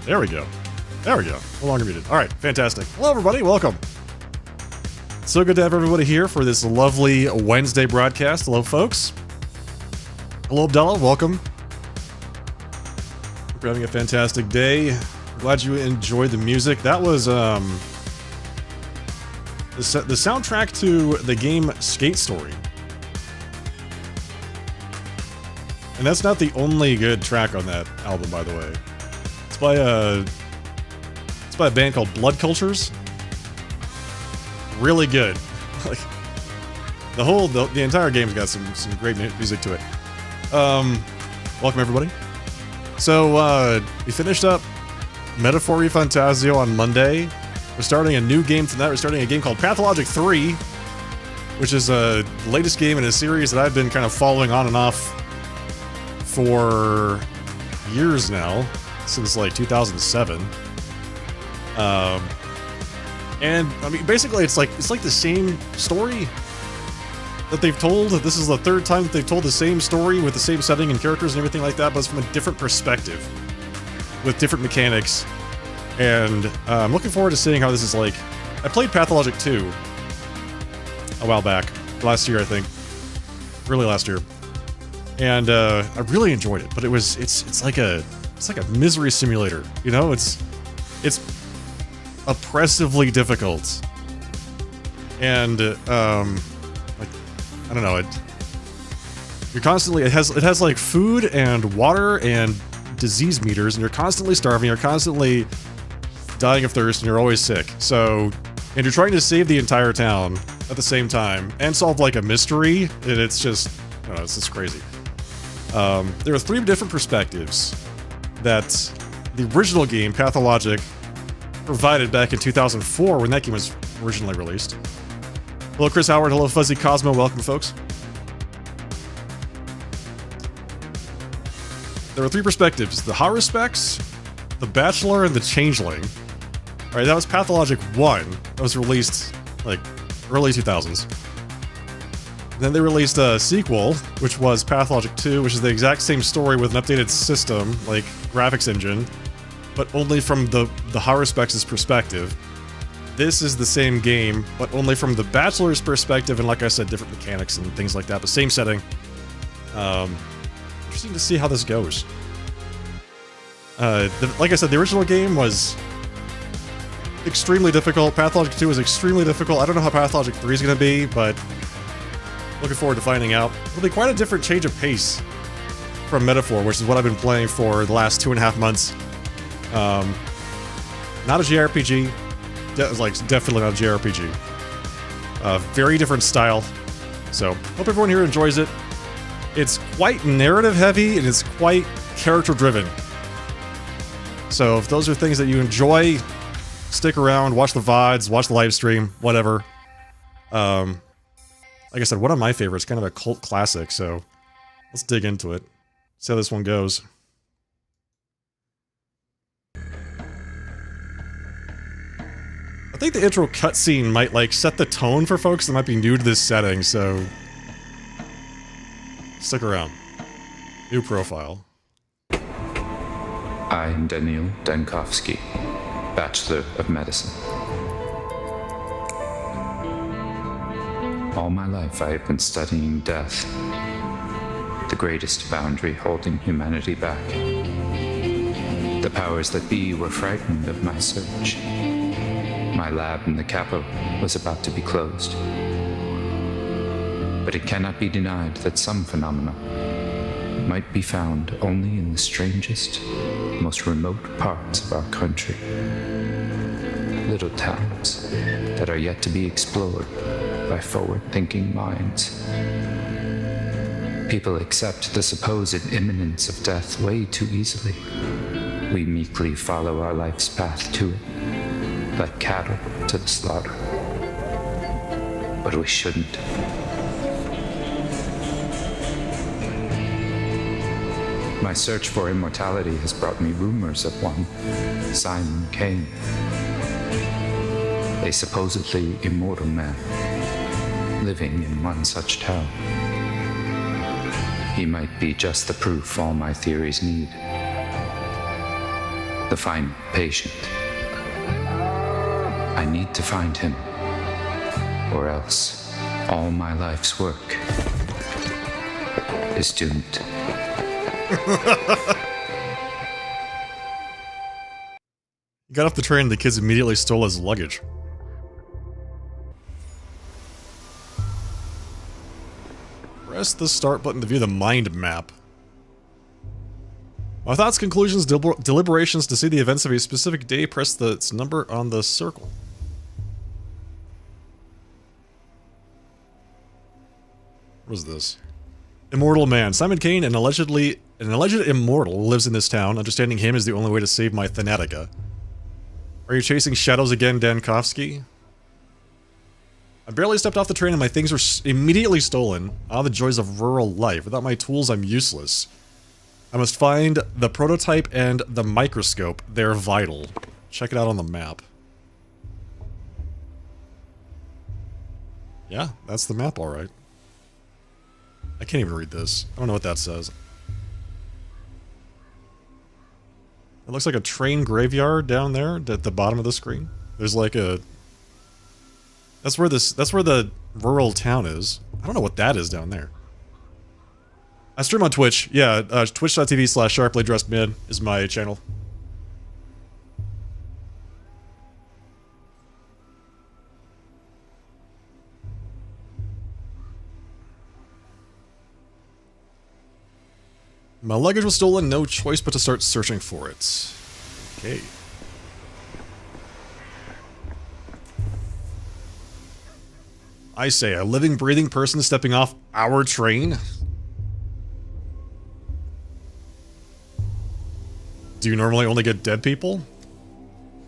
There we go. There we go. No longer muted. All right, fantastic. Hello, everybody. Welcome. So good to have everybody here for this lovely Wednesday broadcast. Hello, folks. Hello, Abdullah. Welcome. Hope you're having a fantastic day. Glad you enjoyed the music. That was the soundtrack to the game Skate Story. And that's not the only good track on that album, by the way. It's by a band called Blood Cultures. Really good. Like the entire game's got some great music to it. Welcome everybody. So we finished up Metaphor Refantasio on Monday. We're starting a new game tonight. We're starting a game called Pathologic 3, which is the latest game in a series that I've been kind of following on and off for years now, since like 2007. And I mean, basically, it's like the same story that they've told. This is the third time that they've told the same story with the same setting and characters and everything like that, but it's from a different perspective with different mechanics. And I'm looking forward to seeing how this is like. I played Pathologic 2 a while back, last year I think, early last year, and I really enjoyed it. But it's like a misery simulator, you know? It's oppressively difficult, and like, I don't know, you're constantly, it has like food and water and disease meters, and you're constantly starving, you're constantly dying of thirst, and you're always sick. So, and you're trying to save the entire town at the same time and solve like a mystery, and it's just, I don't know, it's just crazy. There are 3 different perspectives that the original game, Pathologic, provided back in 2004 when that game was originally released. Hello, Chris Howard. Hello, Fuzzy Cosmo. Welcome, folks. There were 3 perspectives: the Haruspecs, the Bachelor, and the Changeling. All right, that was Pathologic 1. That was released like early 2000s. Then they released a sequel, which was Pathologic 2, which is the exact same story with an updated system, like graphics engine, but only from the Haruspecs' perspective. This is the same game, but only from the Bachelor's perspective, and like I said, different mechanics and things like that, but same setting. Interesting to see how this goes. Like I said, the original game was extremely difficult. Pathologic 2 was extremely difficult. I don't know how Pathologic 3 is going to be, but looking forward to finding out. It'll be quite a different change of pace from Metaphor, which is what I've been playing for the last 2.5 months. Not a JRPG. Definitely not a JRPG. Very different style. So, hope everyone here enjoys it. It's quite narrative heavy, and it's quite character driven. So, if those are things that you enjoy, stick around, watch the VODs, watch the live stream, whatever. Like I said, one of my favorites, kind of a cult classic, so let's dig into it. See how this one goes. I think the intro cutscene might, like, set the tone for folks that might be new to this setting, so stick around. New profile. I am Daniil Dankovsky, Bachelor of Medicine. All my life I have been studying death, the greatest boundary holding humanity back. The powers that be were frightened of my search. My lab in the capital was about to be closed. But it cannot be denied that some phenomena might be found only in the strangest, most remote parts of our country. Little towns that are yet to be explored by forward-thinking minds. People accept the supposed imminence of death way too easily. We meekly follow our life's path to it, like cattle to the slaughter. But we shouldn't. My search for immortality has brought me rumors of one, Simon Kane, a supposedly immortal man living in one such town. He might be just the proof all my theories need. the final patient. I need to find him, or else all my life's work is doomed. He got off the train and the kids immediately stole his luggage. Press the start button to view the mind map. My thoughts, conclusions, deliberations to see the events of a specific day. Press the number on the circle. What is this? Immortal man. Simon Kane, an alleged immortal, lives in this town. Understanding him is the only way to save my Thanatica. Are you chasing shadows again, Dankovsky? I barely stepped off the train and my things were immediately stolen. Ah, the joys of rural life. Without my tools, I'm useless. I must find the prototype and the microscope. They're vital. Check it out on the map. Yeah, that's the map, alright. I can't even read this. I don't know what that says. It looks like a train graveyard down there at the bottom of the screen. There's like a... That's where the rural town is. I don't know what that is down there. I stream on Twitch. Yeah, twitch.tv/sharply-dressed-man is my channel. My luggage was stolen, no choice but to start searching for it. Okay. I say, a living, breathing person stepping off our train? Do you normally only get dead people?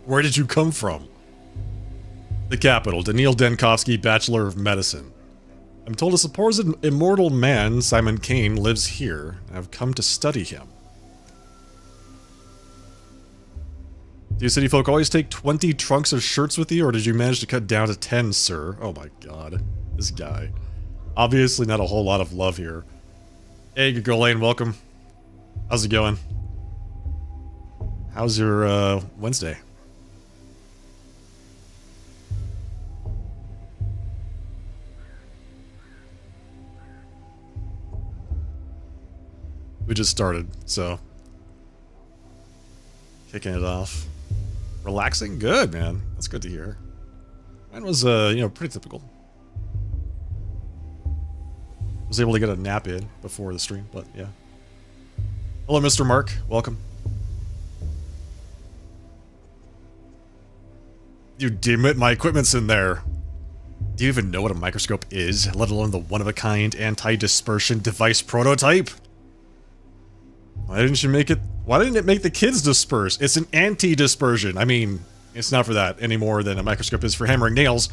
Where did you come from? The capital, Daniil Dankovsky, Bachelor of Medicine. I'm told a supposed immortal man, Simon Kane, lives here. I've come to study him. Do you city folk always take 20 trunks of shirts with you, or did you manage to cut down to 10, sir? Oh my god. This guy. Obviously not a whole lot of love here. Hey, good girl Lane, welcome. How's it going? How's your, Wednesday? We just started, so... Kicking it off. Relaxing? Good, man. That's good to hear. Mine was, you know, pretty typical. Was able to get a nap in before the stream, but yeah. Hello, Mr. Mark. Welcome. You damn it, my equipment's in there. Do you even know what a microscope is, let alone the one-of-a-kind anti-dispersion device prototype? Why didn't you make it... Why didn't it make the kids disperse? It's an anti-dispersion. I mean, it's not for that any more than a microscope is for hammering nails,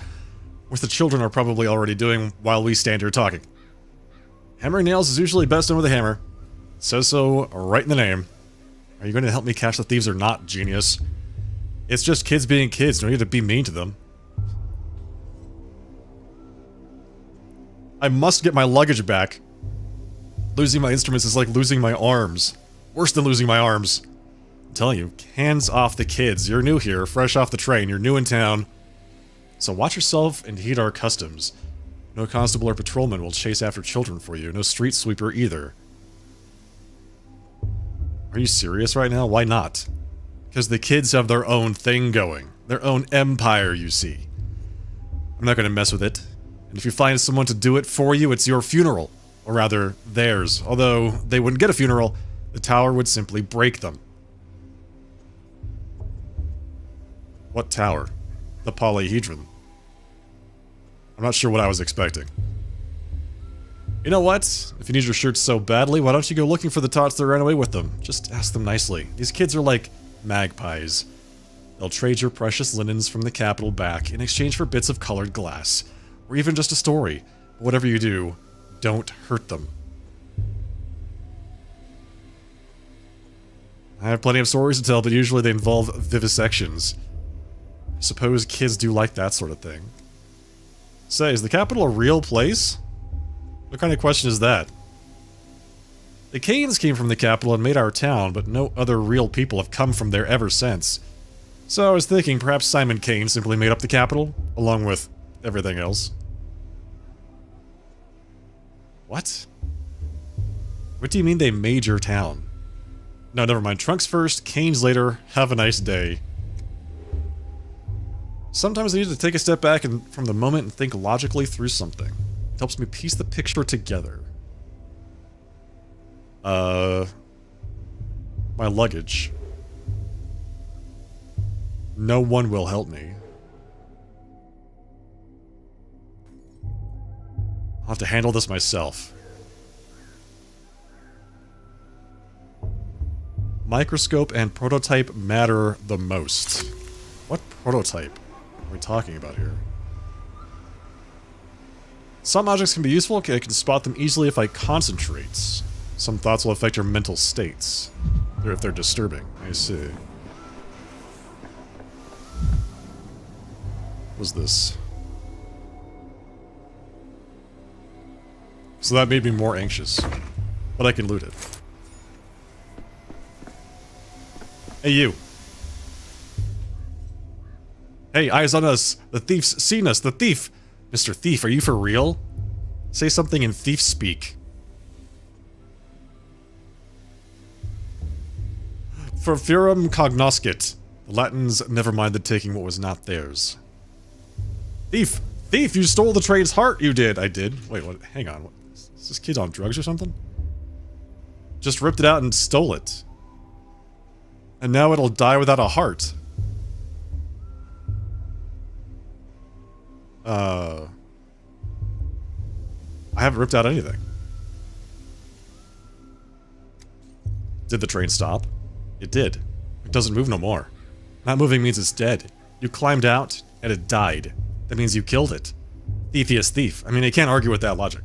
which the children are probably already doing while we stand here talking. Hammering nails is usually best done with a hammer. It says so right in the name. Are you going to help me catch the thieves or not, genius? It's just kids being kids. Don't you have to be mean to them. I must get my luggage back. Losing my instruments is like losing my arms. Worse than losing my arms. I'm telling you, hands off the kids. You're new here, fresh off the train, you're new in town. So watch yourself and heed our customs. No constable or patrolman will chase after children for you. No street sweeper either. Are you serious right now? Why not? Because the kids have their own thing going. Their own empire, you see. I'm not going to mess with it. And if you find someone to do it for you, it's your funeral. Or rather, theirs. Although, they wouldn't get a funeral. The tower would simply break them. What tower? The polyhedron. I'm not sure what I was expecting. You know what? If you need your shirts so badly, why don't you go looking for the tots that ran away with them? Just ask them nicely. These kids are like magpies. They'll trade your precious linens from the capital back in exchange for bits of colored glass. Or even just a story. But whatever you do, don't hurt them. I have plenty of stories to tell, but usually they involve vivisections. I suppose kids do like that sort of thing. Say, is the capital a real place? What kind of question is that? The Kanes came from the capital and made our town, but no other real people have come from there ever since. So I was thinking perhaps Simon Kane simply made up the capital, along with everything else. What? What do you mean they made your town? No, never mind. Trunks first, Kanes later. Have a nice day. Sometimes I need to take a step back and from the moment and think logically through something. It helps me piece the picture together. My luggage. No one will help me. I'll have to handle this myself. Microscope and prototype matter the most. What prototype are we talking about here? Some objects can be useful. I can spot them easily if I concentrate. Some thoughts will affect your mental states. If they're disturbing. I see. What's this? So that made me more anxious. But I can loot it. Hey, you. Hey, eyes on us. The thief's seen us. The thief. Mr. Thief, are you for real? Say something in thief speak. For furum cognoscit. The Latins never minded taking what was not theirs. Thief! Thief! You stole the train's heart! You did! I did. Wait, what? Hang on. What, is this kid on drugs or something? Just ripped it out and stole it. And now it'll die without a heart. I haven't ripped out anything. Did the train stop? It did. It doesn't move no more. Not moving means it's dead. You climbed out, and it died. That means you killed it. Thiefiest thief. I mean, I can't argue with that logic.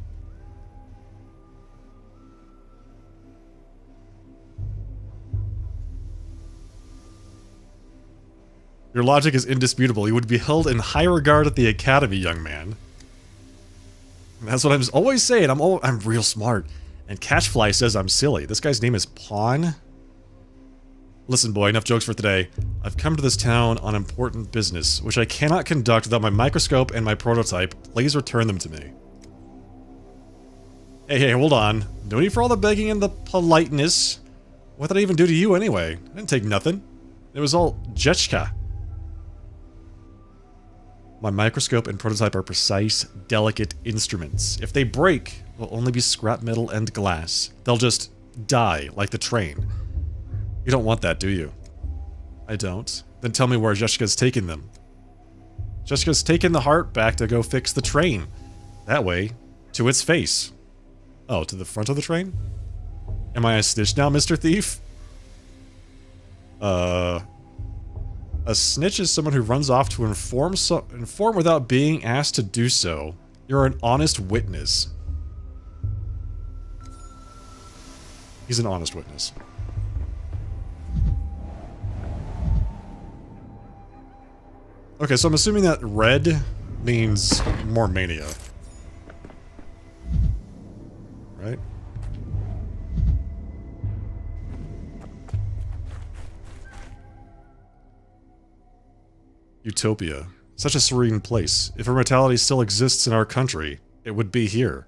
Your logic is indisputable. You would be held in high regard at the academy, young man. And that's what I'm always saying. I'm real smart. And Catchfly says I'm silly. This guy's name is Pawn. Listen, boy, enough jokes for today. I've come to this town on important business, which I cannot conduct without my microscope and my prototype. Please return them to me. Hey, hold on. No need for all the begging and the politeness. What did I even do to you anyway? I didn't take nothing. It was all Jetchka. My microscope and prototype are precise, delicate instruments. If they break, they'll only be scrap metal and glass. They'll just die, like the train. You don't want that, do you? I don't. Then tell me where Zheshka's taken them. Zheshka's taken the heart back to go fix the train. That way, to its face. Oh, to the front of the train? Am I a snitch now, Mr. Thief? A snitch is someone who runs off to inform without being asked to do so. You're an honest witness. He's an honest witness. Okay, so I'm assuming that red means more mania. Right? Utopia. Such a serene place. If immortality still exists in our country, it would be here.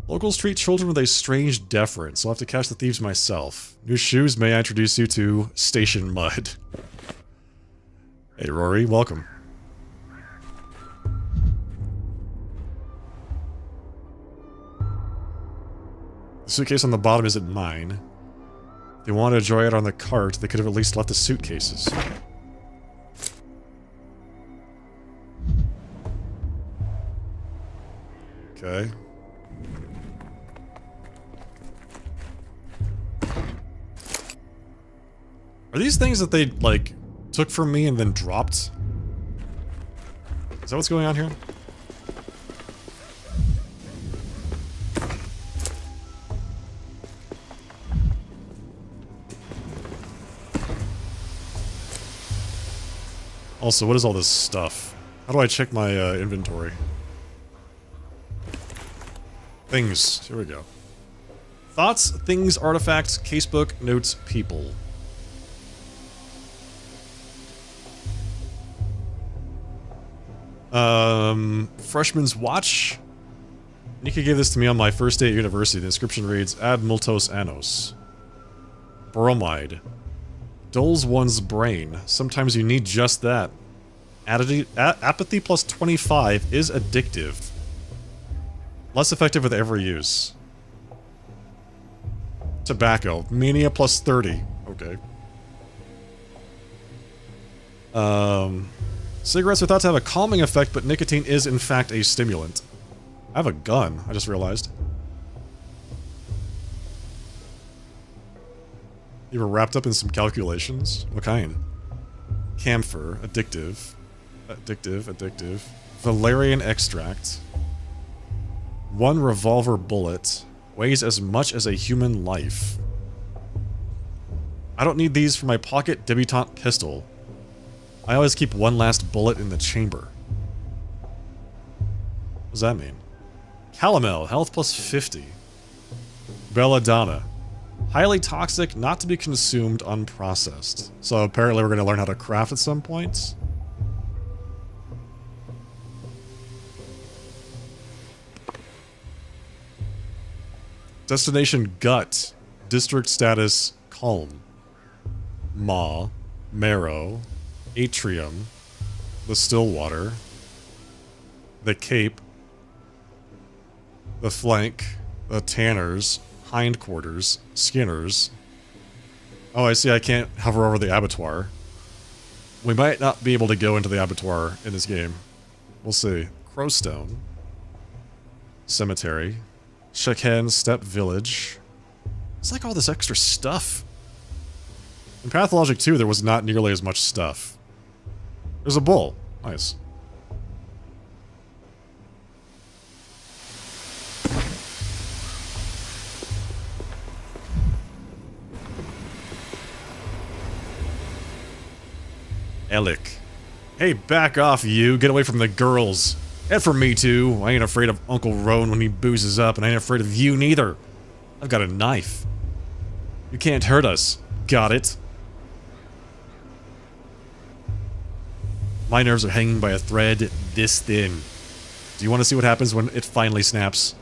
Locals treat children with a strange deference. I'll have to catch the thieves myself. New shoes, may I introduce you to Station Mud. Hey Rory, welcome. The suitcase on the bottom isn't mine. If they wanted to enjoy it on the cart, they could have at least left the suitcases. Okay. Are these things that they, like, took from me and then dropped? Is that what's going on here? Also, what is all this stuff? How do I check my inventory? Things. Here we go. Thoughts, things, artifacts, casebook, notes, people. Freshman's watch. Nika gave this to me on my first day at university. The inscription reads, Ad multos annos. Bromide. Dulls one's brain. Sometimes you need just that. Apathy plus 25 is addictive. Less effective with every use. Tobacco. Mania plus 30. Okay. Cigarettes are thought to have a calming effect, but nicotine is in fact a stimulant. I have a gun, I just realized. You were wrapped up in some calculations? What kind? Camphor. Addictive. Addictive. Valerian extract. 1 revolver bullet. Weighs as much as a human life. I don't need these for my pocket debutante pistol. I always keep one last bullet in the chamber. What does that mean? Calomel, health plus 50. Belladonna. Highly toxic, not to be consumed unprocessed. So apparently we're going to learn how to craft at some point. Destination gut. District status calm. Maw. Marrow. Atrium. The Stillwater. The Cape. The Flank. The Tanners. Hindquarters. Skinners. Oh, I see I can't hover over the abattoir. We might not be able to go into the abattoir in this game. We'll see. Crowstone. Cemetery. Shekhen Steppe Village. It's like all this extra stuff. In Pathologic 2, there was not nearly as much stuff. There's a bull. Nice. Elik. Hey, back off, you. Get away from the girls. And from me, too. I ain't afraid of Uncle Roan when he boozes up, and I ain't afraid of you, neither. I've got a knife. You can't hurt us. Got it? My nerves are hanging by a thread this thin. Do you want to see what happens when it finally snaps?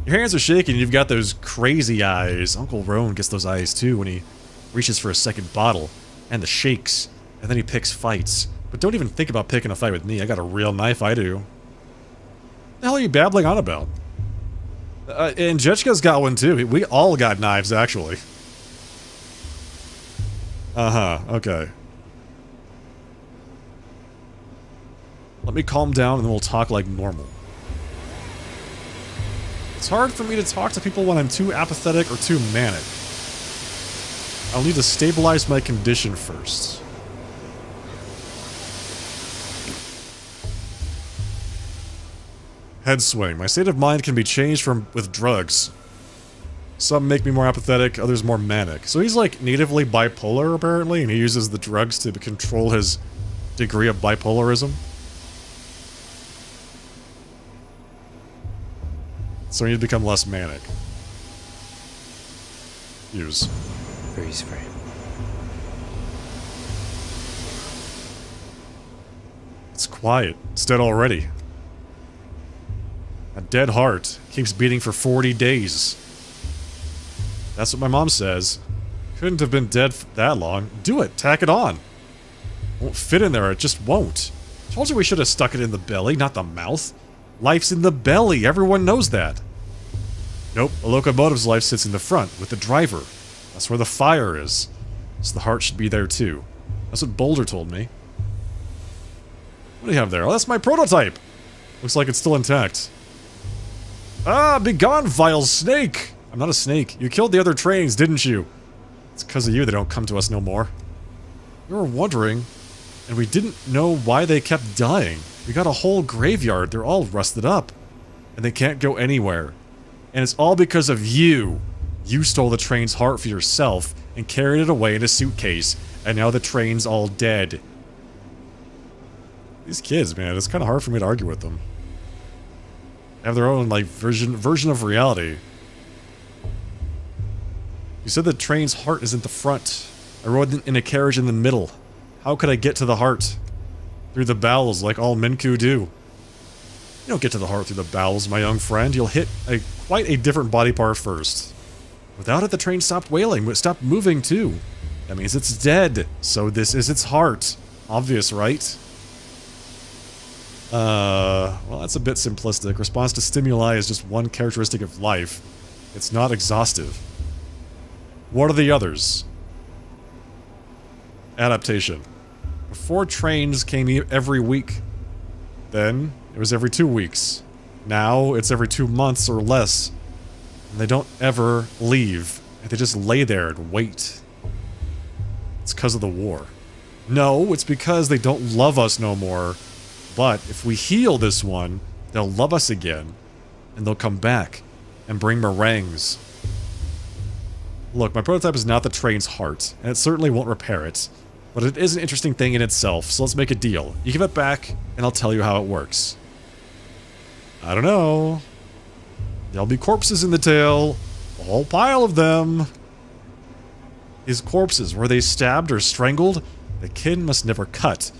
Your hands are shaking and you've got those crazy eyes. Uncle Roan gets those eyes too when he reaches for a second bottle. And the shakes. And then he picks fights. But don't even think about picking a fight with me. I got a real knife, I do. What the hell are you babbling on about? And Jetchka's got one too. We all got knives, actually. Uh-huh, okay. Let me calm down and then we'll talk like normal. It's hard for me to talk to people when I'm too apathetic or too manic. I'll need to stabilize my condition first. Head swing. My state of mind can be changed with drugs. Some make me more apathetic, others more manic. So he's like natively bipolar apparently, and he uses the drugs to control his degree of bipolarism. So he need to become less manic. Use. Freeze frame. It's quiet. It's dead already. A dead heart keeps beating for 40 days. That's what my mom says. Couldn't have been dead that long. Do it. Tack it on. Won't fit in there. It just won't. Told you we should have stuck it in the belly, not the mouth. Life's in the belly. Everyone knows that. Nope. A locomotive's life sits in the front with the driver. That's where the fire is. So the heart should be there too. That's what Boulder told me. What do you have there? Oh, that's my prototype. Looks like it's still intact. Ah, begone, vile snake! I'm not a snake. You killed the other trains, didn't you? It's because of you they don't come to us no more. We were wondering, and we didn't know why they kept dying. We got a whole graveyard. They're all rusted up. And they can't go anywhere. And it's all because of you. You stole the train's heart for yourself and carried it away in a suitcase. And now the train's all dead. These kids, man, it's kind of hard for me to argue with them. have their own, like, version of reality. You said the train's heart is at the front. I rode in a carriage in the middle. How could I get to the heart? Through the bowels, like all Minku do. You don't get to the heart through the bowels, my young friend. You'll hit quite a different body part first. Without it, the train stopped wailing, but stopped moving too. That means it's dead, so this is its heart. Obvious, right? Well, that's a bit simplistic. Response to stimuli is just one characteristic of life. It's not exhaustive. What are the others? Adaptation. Before trains came every week. Then, it was every 2 weeks. Now, it's every 2 months or less. And they don't ever leave. They just lay there and wait. It's because of the war. No, it's because they don't love us no more. But if we heal this one, they'll love us again. And they'll come back and bring meringues. Look, my prototype is not the train's heart, and it certainly won't repair it. But it is an interesting thing in itself, so let's make a deal. You give it back, and I'll tell you how it works. I don't know. There'll be corpses in the tail. A whole pile of them. These corpses, were they stabbed or strangled? The kin must never cut.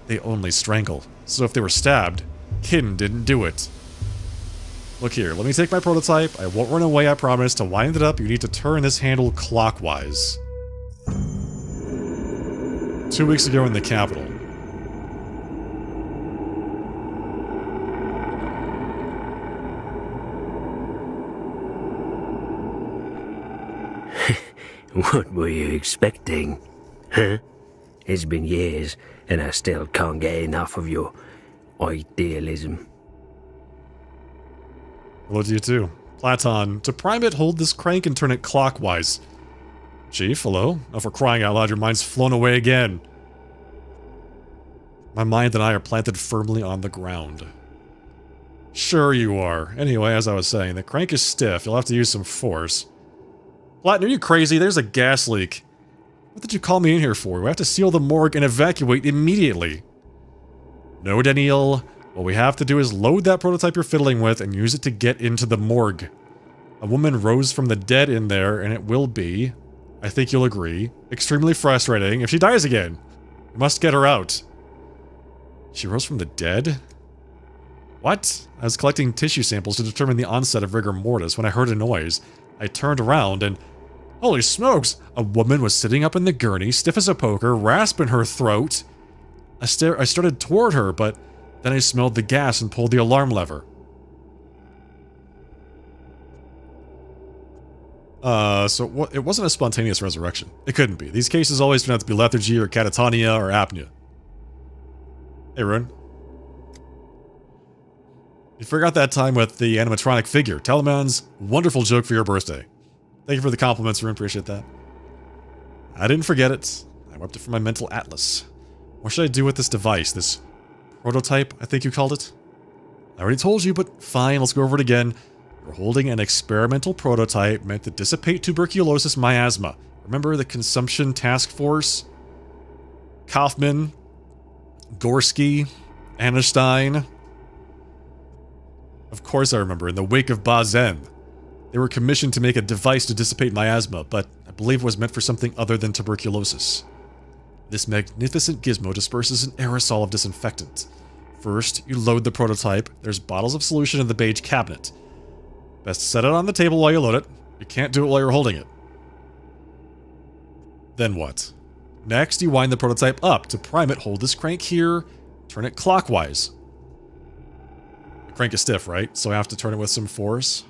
They only strangle. So if they were stabbed, kin didn't do it. Look here, let me take my prototype. I won't run away, I promise. To wind it up, you need to turn this handle clockwise. 2 weeks ago in the capital. What were you expecting? Huh? It's been years, and I still can't get enough of your idealism. Hello to you too. Platon, to prime it, hold this crank and turn it clockwise. Chief, hello? Oh, for crying out loud, your mind's flown away again. My mind and I are planted firmly on the ground. Sure you are. Anyway, as I was saying, the crank is stiff. You'll have to use some force. Platon, are you crazy? There's a gas leak. What did you call me in here for? We have to seal the morgue and evacuate immediately. No, Daniel. What we have to do is load that prototype you're fiddling with and use it to get into the morgue. A woman rose from the dead in there, and it will be, I think you'll agree, extremely frustrating if she dies again. We must get her out. She rose from the dead? What? I was collecting tissue samples to determine the onset of rigor mortis when I heard a noise. I turned around and... Holy smokes! A woman was sitting up in the gurney, stiff as a poker, rasp in her throat. I started toward her, but then I smelled the gas and pulled the alarm lever. It wasn't a spontaneous resurrection. It couldn't be. These cases always turn out to be lethargy or catatonia or apnea. Hey, Rune. You forgot that time with the animatronic figure. Teleman's wonderful joke for your birthday. Thank you for the compliments, Rune. Appreciate that. I didn't forget it. I wiped it from my mental atlas. What should I do with this device? This prototype, I think you called it? I already told you, but fine, let's go over it again. You're holding an experimental prototype meant to dissipate tuberculosis miasma. Remember the Consumption Task Force? Kaufman, Gorski, Einstein. Of course I remember, in the wake of Bazen. They were commissioned to make a device to dissipate miasma, but I believe it was meant for something other than tuberculosis. This magnificent gizmo disperses an aerosol of disinfectant. First, you load the prototype. There's bottles of solution in the beige cabinet. Best set it on the table while you load it. You can't do it while you're holding it. Then what? Next, you wind the prototype up. To prime it, hold this crank here, turn it clockwise. The crank is stiff, right? So I have to turn it with some force.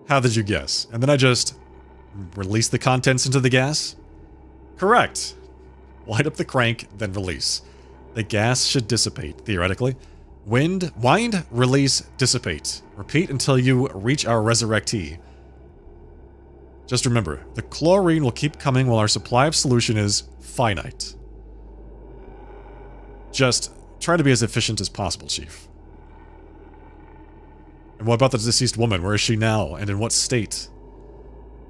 How did you guess? And then I just release the contents into the gas? Correct. Wind up the crank, then release. The gas should dissipate, theoretically. Wind, wind, release, dissipate. Repeat until you reach our resurrectee. Just remember, the chlorine will keep coming while our supply of solution is finite. Just try to be as efficient as possible, Chief. And what about the deceased woman? Where is she now, and in what state?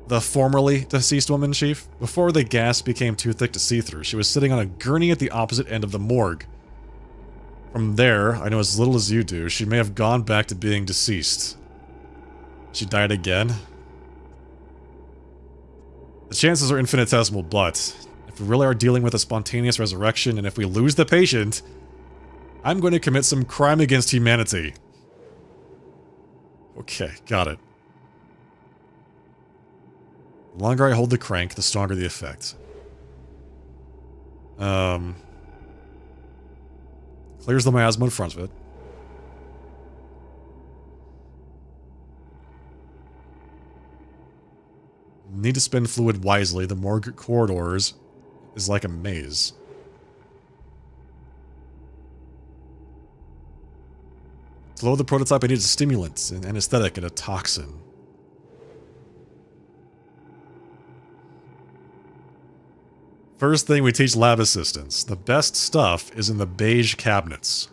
The formerly deceased woman, Chief? Before the gas became too thick to see through, she was sitting on a gurney at the opposite end of the morgue. From there, I know as little as you do, she may have gone back to being deceased. She died again? The chances are infinitesimal, but if we really are dealing with a spontaneous resurrection, and if we lose the patient, I'm going to commit some crime against humanity. Okay, got it. The longer I hold the crank, the stronger the effect. Clears the miasma in front of it. Need to spend fluid wisely. The morgue corridors is like a maze. To load the prototype, I need a stimulant, an anesthetic, and a toxin. First thing we teach lab assistants. The best stuff is in the beige cabinets.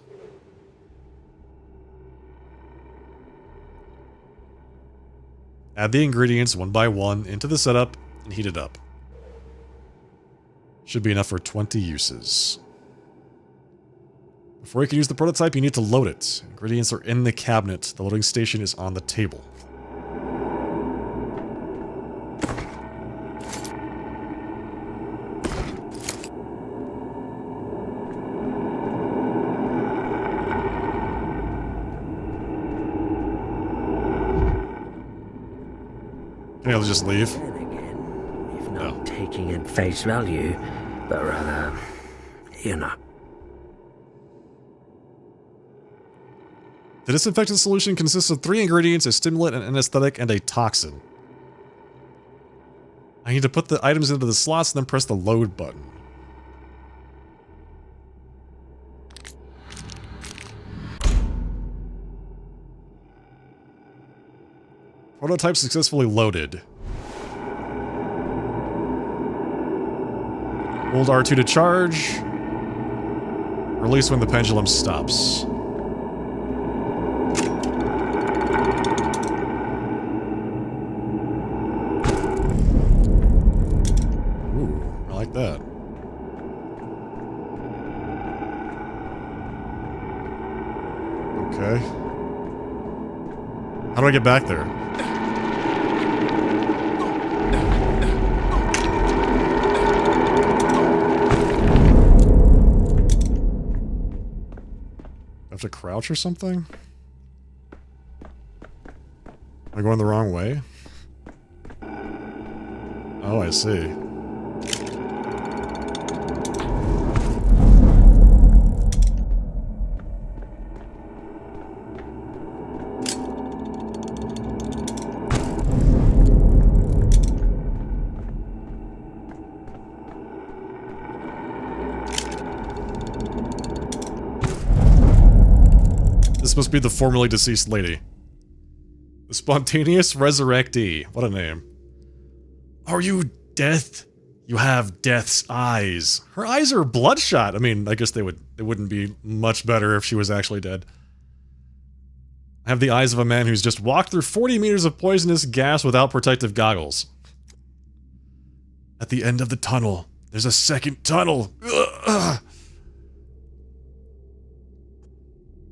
Add the ingredients one by one into the setup and heat it up. Should be enough for 20 uses. Before you can use the prototype, you need to load it. Ingredients are in the cabinet. The loading station is on the table. Can I just leave? Then again, if not taking at face value, but rather, you know. The disinfectant solution consists of 3 ingredients, a stimulant, an anesthetic, and a toxin. I need to put the items into the slots and then press the load button. Prototype successfully loaded. Hold R2 to charge. Release when the pendulum stops. Ooh, I like that. Okay. How do I get back there? I have to crouch or something? Am I going the wrong way? Oh, I see. This must be the formerly deceased lady. The spontaneous resurrectee. What a name. Are you death? You have death's eyes. Her eyes are bloodshot. I mean, I guess they wouldn't be much better if she was actually dead. I have the eyes of a man who's just walked through 40 meters of poisonous gas without protective goggles. At the end of the tunnel, there's a second tunnel. Ugh.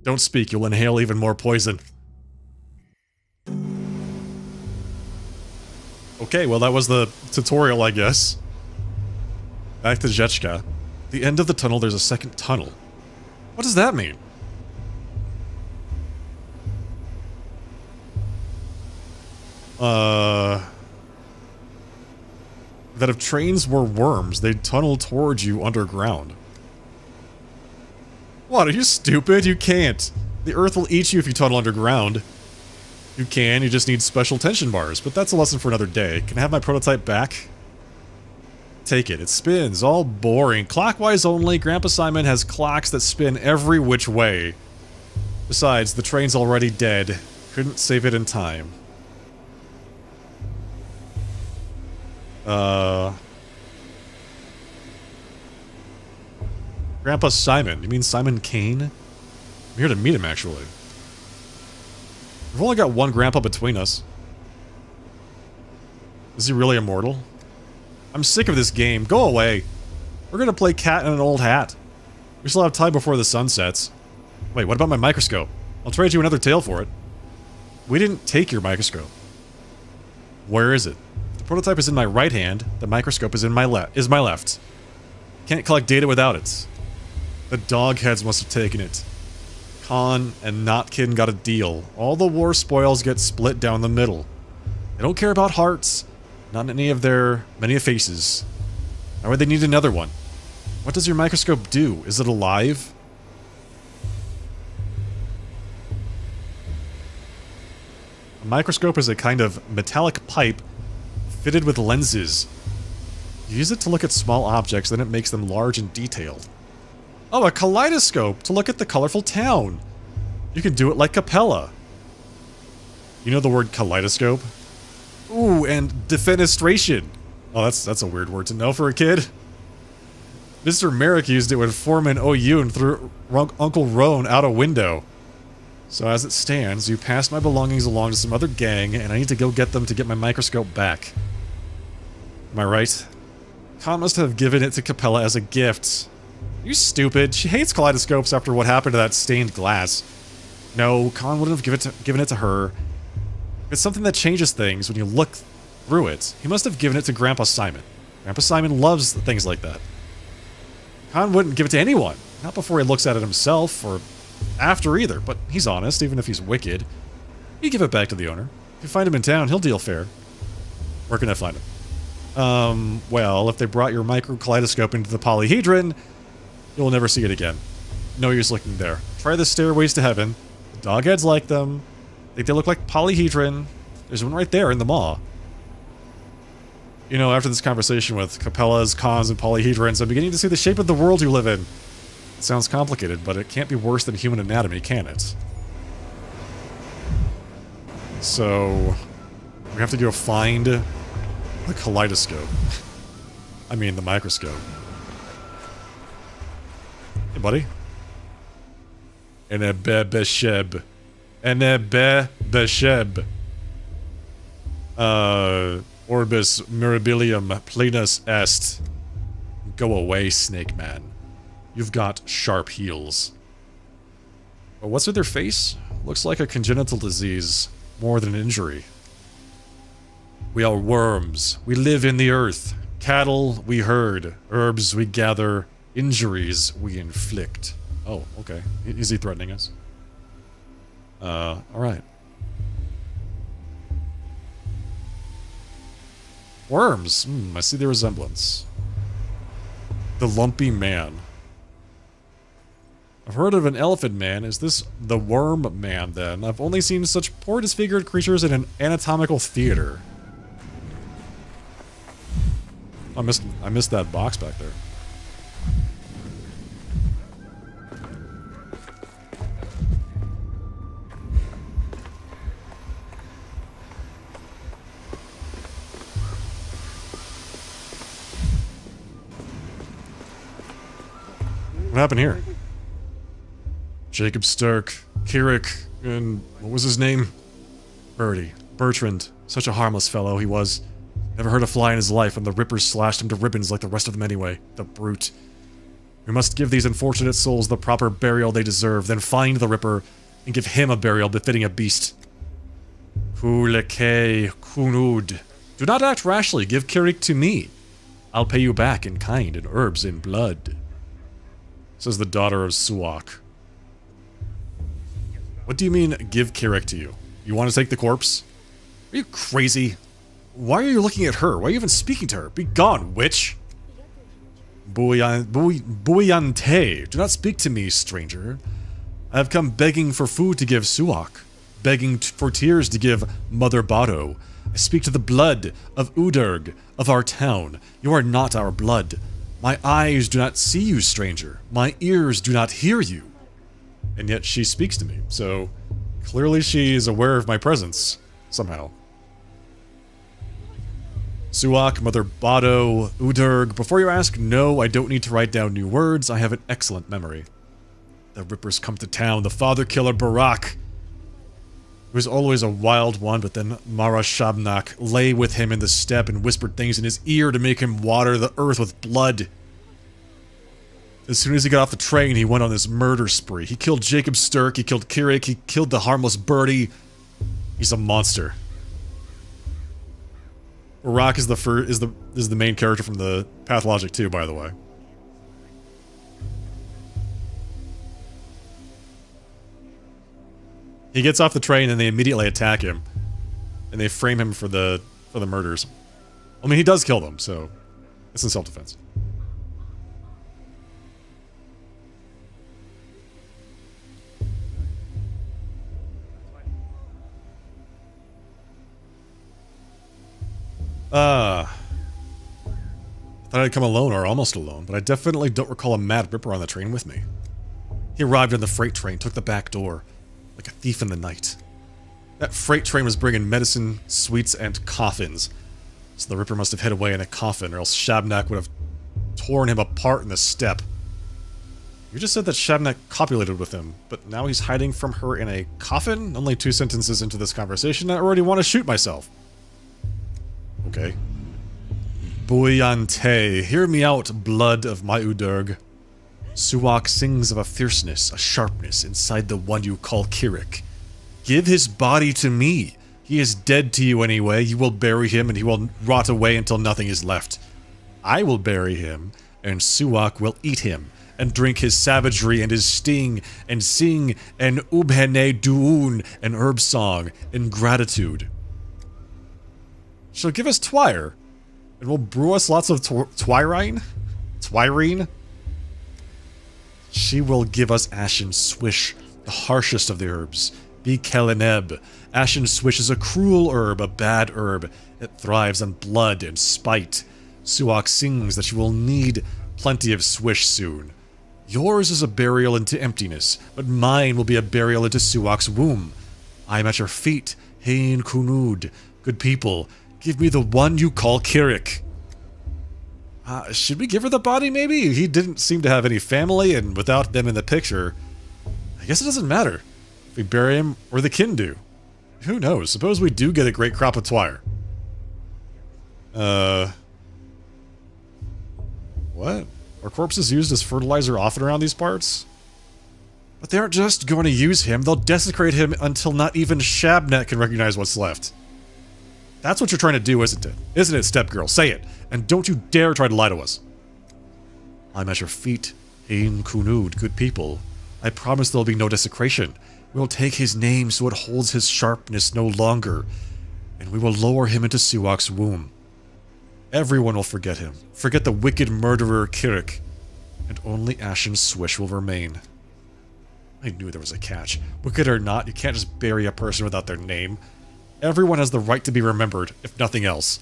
Don't speak, you'll inhale even more poison. Okay, well that was the tutorial, I guess. Back to Zhechka. The end of the tunnel, there's a second tunnel. What does that mean? That if trains were worms, they'd tunnel towards you underground. What, are you stupid? You can't. The Earth will eat you if you tunnel underground. You can, you just need special tension bars, but that's a lesson for another day. Can I have my prototype back? Take it. It spins. All boring. Clockwise only. Grandpa Simon has clocks that spin every which way. Besides, the train's already dead. Couldn't save it in time. Grandpa Simon. You mean Simon Kane? I'm here to meet him, actually. We've only got one grandpa between us. Is he really immortal? I'm sick of this game. Go away. We're gonna play cat in an old hat. We still have time before the sun sets. Wait, what about my microscope? I'll trade you another tail for it. We didn't take your microscope. Where is it? The prototype is in my right hand. The microscope is in my left. Can't collect data without it. The dogheads must have taken it. Khan and Notkin got a deal. All the war spoils get split down the middle. They don't care about hearts, not any of their many faces. Why would they need another one? What does your microscope do? Is it alive? A microscope is a kind of metallic pipe fitted with lenses. You use it to look at small objects, then it makes them large and detailed. Oh, a kaleidoscope to look at the colorful town. You can do it like Capella. You know the word kaleidoscope? Ooh, and defenestration. Oh, that's a weird word to know for a kid. Mr. Merrick used it when Foreman OU and threw Uncle Roan out a window. So as it stands, you passed my belongings along to some other gang, and I need to go get them to get my microscope back. Am I right? Khan must have given it to Capella as a gift. You stupid. She hates kaleidoscopes after what happened to that stained glass. No, Khan wouldn't have given it to her. It's something that changes things when you look through it. He must have given it to Grandpa Simon. Grandpa Simon loves things like that. Khan wouldn't give it to anyone. Not before he looks at it himself, or after either, but he's honest, even if he's wicked. You give it back to the owner. If you find him in town, he'll deal fair. Where can I find him? Well, if they brought your micro kaleidoscope into the polyhedron, you'll never see it again. No use looking there. Try the stairways to heaven. The dogheads like them. Think they look like polyhedron. There's one right there in the maw. You know, after this conversation with Capellas, Khans, and polyhedrons, I'm beginning to see the shape of the world you live in. It sounds complicated, but it can't be worse than human anatomy, can it? So, we have to go find the kaleidoscope. I mean, the microscope. Hey, buddy. Enebebesheb. Enebebesheb. Orbis mirabilium plenus est. Go away, Snake Man. You've got sharp heels. But what's with their face? Looks like a congenital disease, more than an injury. We are worms. We live in the earth. Cattle we herd. Herbs we gather. Injuries we inflict. Oh, okay. Is he threatening us? Alright. Worms. I see the resemblance. The Lumpy Man. I've heard of an elephant man. Is this the worm man, then? I've only seen such poor disfigured creatures in an anatomical theater. I missed that box back there. What happened here? Jacob Sturk, Kirik, and what was his name? Bertrand. Such a harmless fellow he was. Never hurt a fly in his life, and the Rippers slashed him to ribbons like the rest of them anyway. The brute. We must give these unfortunate souls the proper burial they deserve, then find the Ripper and give him a burial befitting a beast. Kuleke kunud. Do not act rashly. Give Kirik to me. I'll pay you back in kind and herbs in blood. Says the daughter of Suak. What do you mean, give Kirik to you? You want to take the corpse? Are you crazy? Why are you looking at her? Why are you even speaking to her? Be gone, witch! Buyante, do not speak to me, stranger. I have come begging for food to give Suak, begging for tears to give Mother Bado. I speak to the blood of Udurg, of our town. You are not our blood. My eyes do not see you, stranger. My ears do not hear you. And yet she speaks to me, so clearly she is aware of my presence, somehow. Suak, Mother Bado, Udurg. Before you ask, no, I don't need to write down new words. I have an excellent memory. The Rippers come to town. The father killer Barak. He was always a wild one, but then Mara Shabnak lay with him in the steppe and whispered things in his ear to make him water the earth with blood. As soon as he got off the train, he went on this murder spree. He killed Jacob Sturck, he killed Kirik, he killed the harmless birdie. He's a monster. Rock is the main character from the Pathologic 2, by the way. He gets off the train and they immediately attack him. And they frame him for the murders. I mean, he does kill them, so it's in self-defense. I thought I'd come alone or almost alone, but I definitely don't recall a Mad Ripper on the train with me. He arrived on the freight train, took the back door, like a thief in the night. That freight train was bringing medicine, sweets, and coffins. So the Ripper must have hid away in a coffin, or else Shabnak would have torn him apart in the steppe. You just said that Shabnak copulated with him, but now he's hiding from her in a coffin? Only 2 sentences into this conversation, I already want to shoot myself. Okay. Boyante, hear me out, blood of my Udurg. Suak sings of a fierceness, a sharpness inside the one you call Kirik. Give his body to me. He is dead to you anyway. You will bury him and he will rot away until nothing is left. I will bury him, and Suak will eat him, and drink his savagery and his sting, and sing an Ubhene Duun, an herb song, in gratitude. She'll give us Twire, and will brew us lots of Twirine? Twirine? She will give us Ashen Swish, the harshest of the herbs. Be Keleneb. Ashen Swish is a cruel herb, a bad herb. It thrives on blood and spite. Suak sings that you will need plenty of swish soon. Yours is a burial into emptiness, but mine will be a burial into Suak's womb. I am at your feet, Hein Kunud. Good people, give me the one you call Kirik. Should we give her the body, maybe? He didn't seem to have any family, and without them in the picture, I guess it doesn't matter if we bury him or the kin do. Who knows? Suppose we do get a great crop of Twire. What? Are corpses used as fertilizer often around these parts? But they aren't just going to use him, they'll desecrate him until not even Shabnak can recognize what's left. That's what you're trying to do, isn't it? Isn't it, step girl? Say it. And don't you dare try to lie to us. I'm at your feet, Ein Kunud, good people. I promise there'll be no desecration. We'll take his name so it holds his sharpness no longer, and we will lower him into Suak's womb. Everyone will forget him. Forget the wicked murderer Kirik, and only Ashen Swish will remain. I knew there was a catch. Wicked or not, you can't just bury a person without their name. Everyone has the right to be remembered, if nothing else.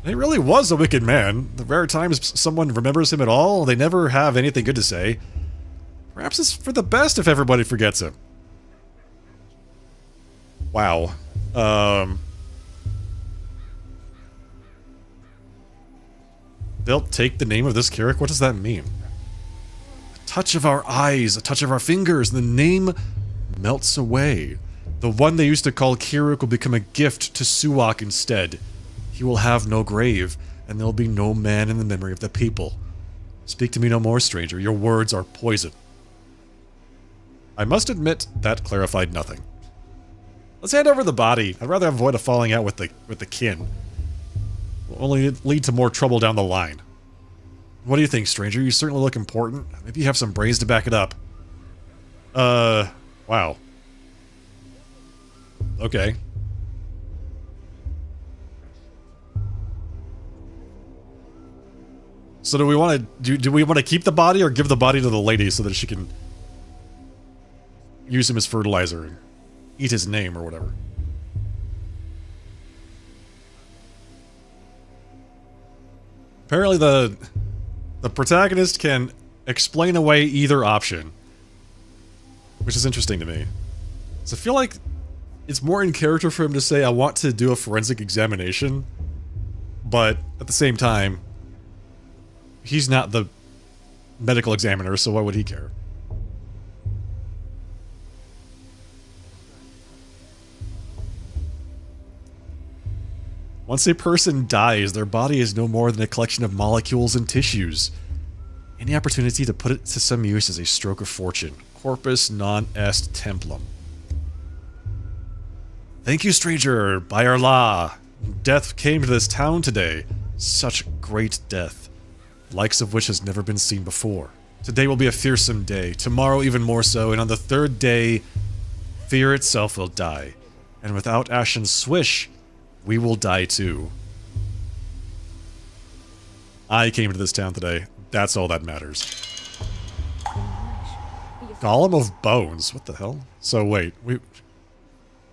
He really was a wicked man. The rare times someone remembers him at all, they never have anything good to say. Perhaps it's for the best if everybody forgets him. Wow. They'll take the name of this Kirik? What does that mean? A touch of our eyes, a touch of our fingers, and the name melts away. The one they used to call Kirik will become a gift to Suak instead. He will have no grave, and there will be no man in the memory of the people. Speak to me no more, stranger. Your words are poison. I must admit, that clarified nothing. Let's hand over the body. I'd rather avoid a falling out with the kin. It will only lead to more trouble down the line. What do you think, stranger? You certainly look important. Maybe you have some brains to back it up. Wow. Okay. So do we want to do we want to keep the body or give the body to the lady so that she can use him as fertilizer and eat his name or whatever? Apparently the protagonist can explain away either option, which is interesting to me. So I feel like it's more in character for him to say, I want to do a forensic examination, but at the same time, he's not the medical examiner, so why would he care? Once a person dies, their body is no more than a collection of molecules and tissues. Any opportunity to put it to some use is a stroke of fortune. Corpus non est templum. Thank you, stranger, by our law. Death came to this town today. Such great death, likes of which has never been seen before. Today will be a fearsome day, tomorrow even more so, and on the third day, fear itself will die. And without Ashen's swish, we will die too. I came to this town today. That's all that matters. Golem of Bones. What the hell? So wait,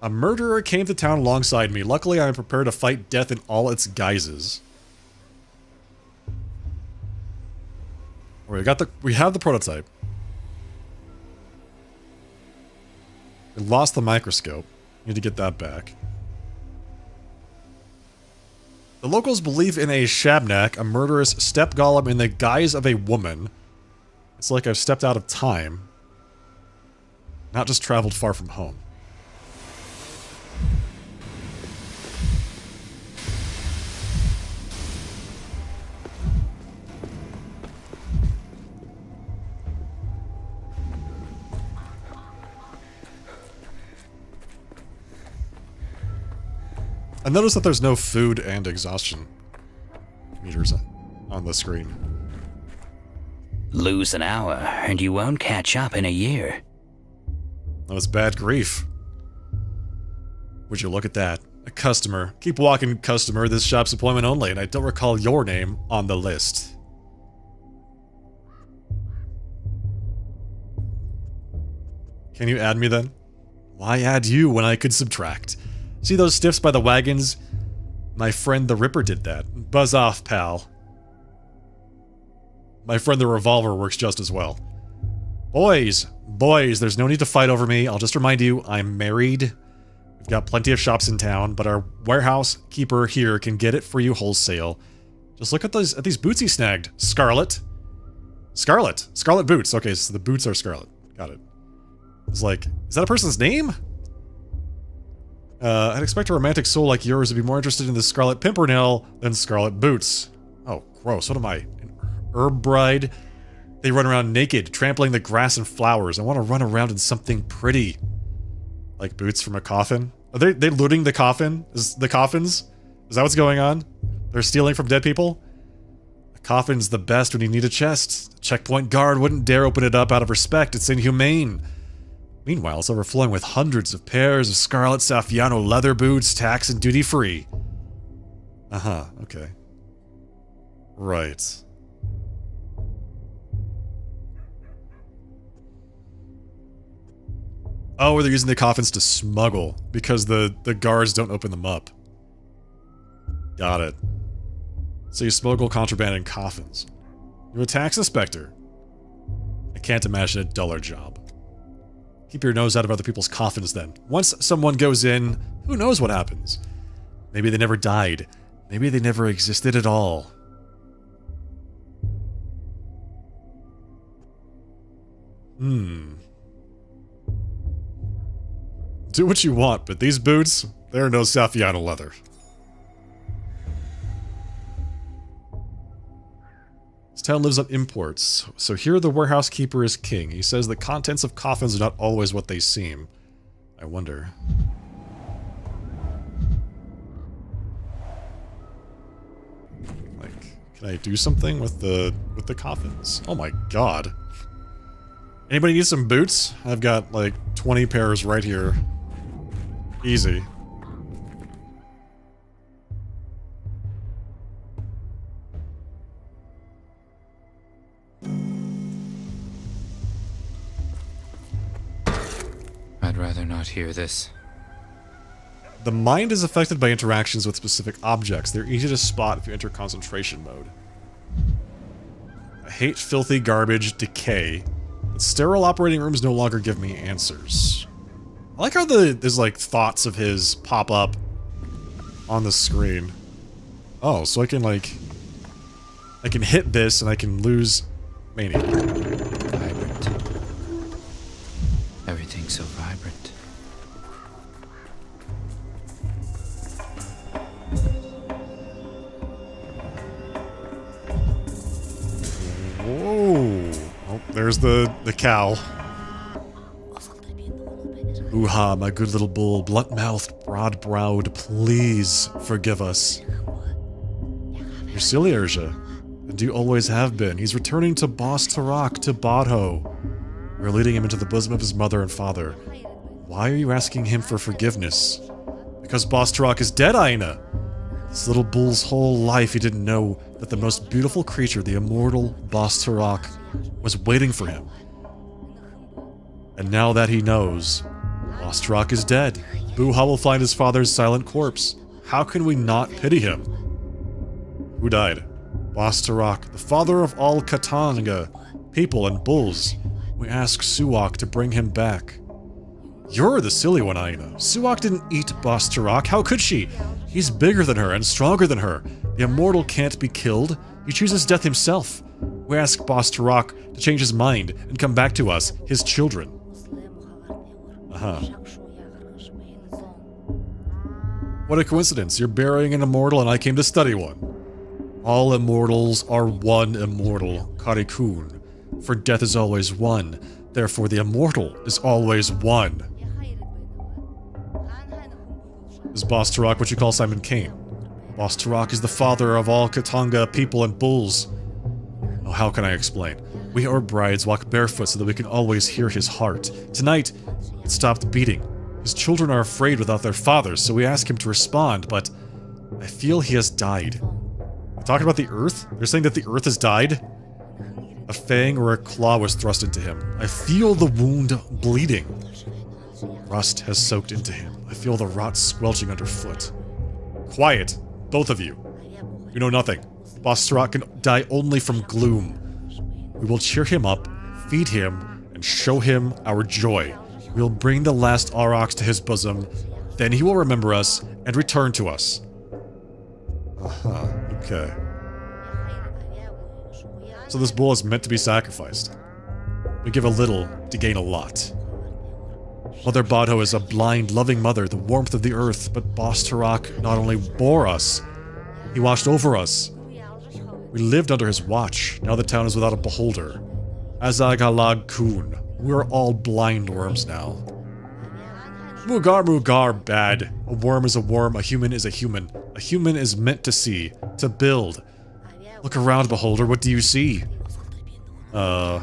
a murderer came to town alongside me. Luckily, I am prepared to fight death in all its guises. We have the prototype. We lost the microscope. Need to get that back. The locals believe in a Shabnak, a murderous step golem in the guise of a woman. It's like I've stepped out of time. Not just traveled far from home. I noticed that there's no food and exhaustion meters on the screen. Lose an hour, and you won't catch up in a year. That was bad grief. Would you look at that? A customer. Keep walking, customer. This shop's appointment only, and I don't recall your name on the list. Can you add me then? Why add you when I could subtract? See those stiffs by the wagons? My friend the Ripper did that. Buzz off, pal. My friend the Revolver works just as well. Boys, there's no need to fight over me. I'll just remind you, I'm married. We've got plenty of shops in town, but our warehouse keeper here can get it for you wholesale. Just look at these boots he snagged. Scarlet boots. Okay, so the boots are Scarlet. Got it. It's like, is that a person's name? I'd expect a romantic soul like yours to be more interested in the Scarlet Pimpernel than Scarlet Boots. Oh, gross. What am I? An herb bride? They run around naked, trampling the grass and flowers. I want to run around in something pretty. Like boots from a coffin? Are they looting the coffin? The coffins? Is that what's going on? They're stealing from dead people? A coffin's the best when you need a chest. The checkpoint guard wouldn't dare open it up out of respect. It's inhumane. Meanwhile, it's overflowing with hundreds of pairs of Scarlet Saffiano leather boots, tax and duty-free. Uh-huh, okay. Right. Oh, they're using the coffins to smuggle, because the guards don't open them up. Got it. So you smuggle contraband in coffins. You're a tax inspector. I can't imagine a duller job. Keep your nose out of other people's coffins then. Once someone goes in, who knows what happens? Maybe they never died. Maybe they never existed at all. Do what you want, but these boots, they're no Saffiano leather. This town lives on imports, so here the warehouse keeper is king. He says the contents of coffins are not always what they seem. I wonder. Like, can I do something with the coffins? Oh my god. Anybody need some boots? I've got like 20 pairs right here. Easy. I'd rather not hear this. The mind is affected by interactions with specific objects. They're easy to spot if you enter concentration mode. I hate filthy garbage, decay, but sterile operating rooms no longer give me answers. I like how there's like thoughts of his pop up on the screen. Oh, so I can like... I can hit this and I can lose mania. Vibrant. Everything's so vibrant. Whoa. There's the cow. Ooh-ha, my good little bull, blunt-mouthed, broad-browed, please forgive us. You're silly, Urja, and you always have been. He's returning to Bos Tarak, to Bodho. We're leading him into the bosom of his mother and father. Why are you asking him for forgiveness? Because Bos Tarak is dead, Aina! This little bull's whole life he didn't know that the most beautiful creature, the immortal Bos Tarak, was waiting for him. And now that he knows, Bos Tarak is dead. Buha will find his father's silent corpse. How can we not pity him? Who died? Bos Tarak, the father of all Katanga, people and bulls. We ask Suak to bring him back. You're the silly one, Aina. Suak didn't eat Bos Tarak. How could she? He's bigger than her and stronger than her. The immortal can't be killed. He chooses death himself. We ask Bos Tarak to change his mind and come back to us, his children. What a coincidence. You're burying an immortal and I came to study one. All immortals are one immortal, Karikun. For death is always one. Therefore the immortal is always one. Is Bos Tarak what you call Simon Kane? Bos Tarak is the father of all Katanga people and bulls. Oh, how can I explain? We our brides walk barefoot so that we can always hear his heart. Tonight, it stopped beating. His children are afraid without their fathers, so we ask him to respond, but I feel he has died. We're talking about the earth? They're saying that the earth has died? A fang or a claw was thrust into him. I feel the wound bleeding. Rust has soaked into him. I feel the rot squelching underfoot. Quiet, both of you. You know nothing. Bos Tarak can die only from gloom. We will cheer him up, feed him, and show him our joy. We will bring the last Aurochs to his bosom, then he will remember us and return to us. Okay. So this bull is meant to be sacrificed. We give a little to gain a lot. Mother Bodho is a blind, loving mother, the warmth of the earth, but Bos Tarak not only bore us, he watched over us. We lived under his watch. Now the town is without a beholder. Azagalag Kun. We're all blind worms now. Mugar Mugar bad. A worm is a worm, a human is a human. A human is meant to see, to build. Look around, beholder, what do you see? Okay.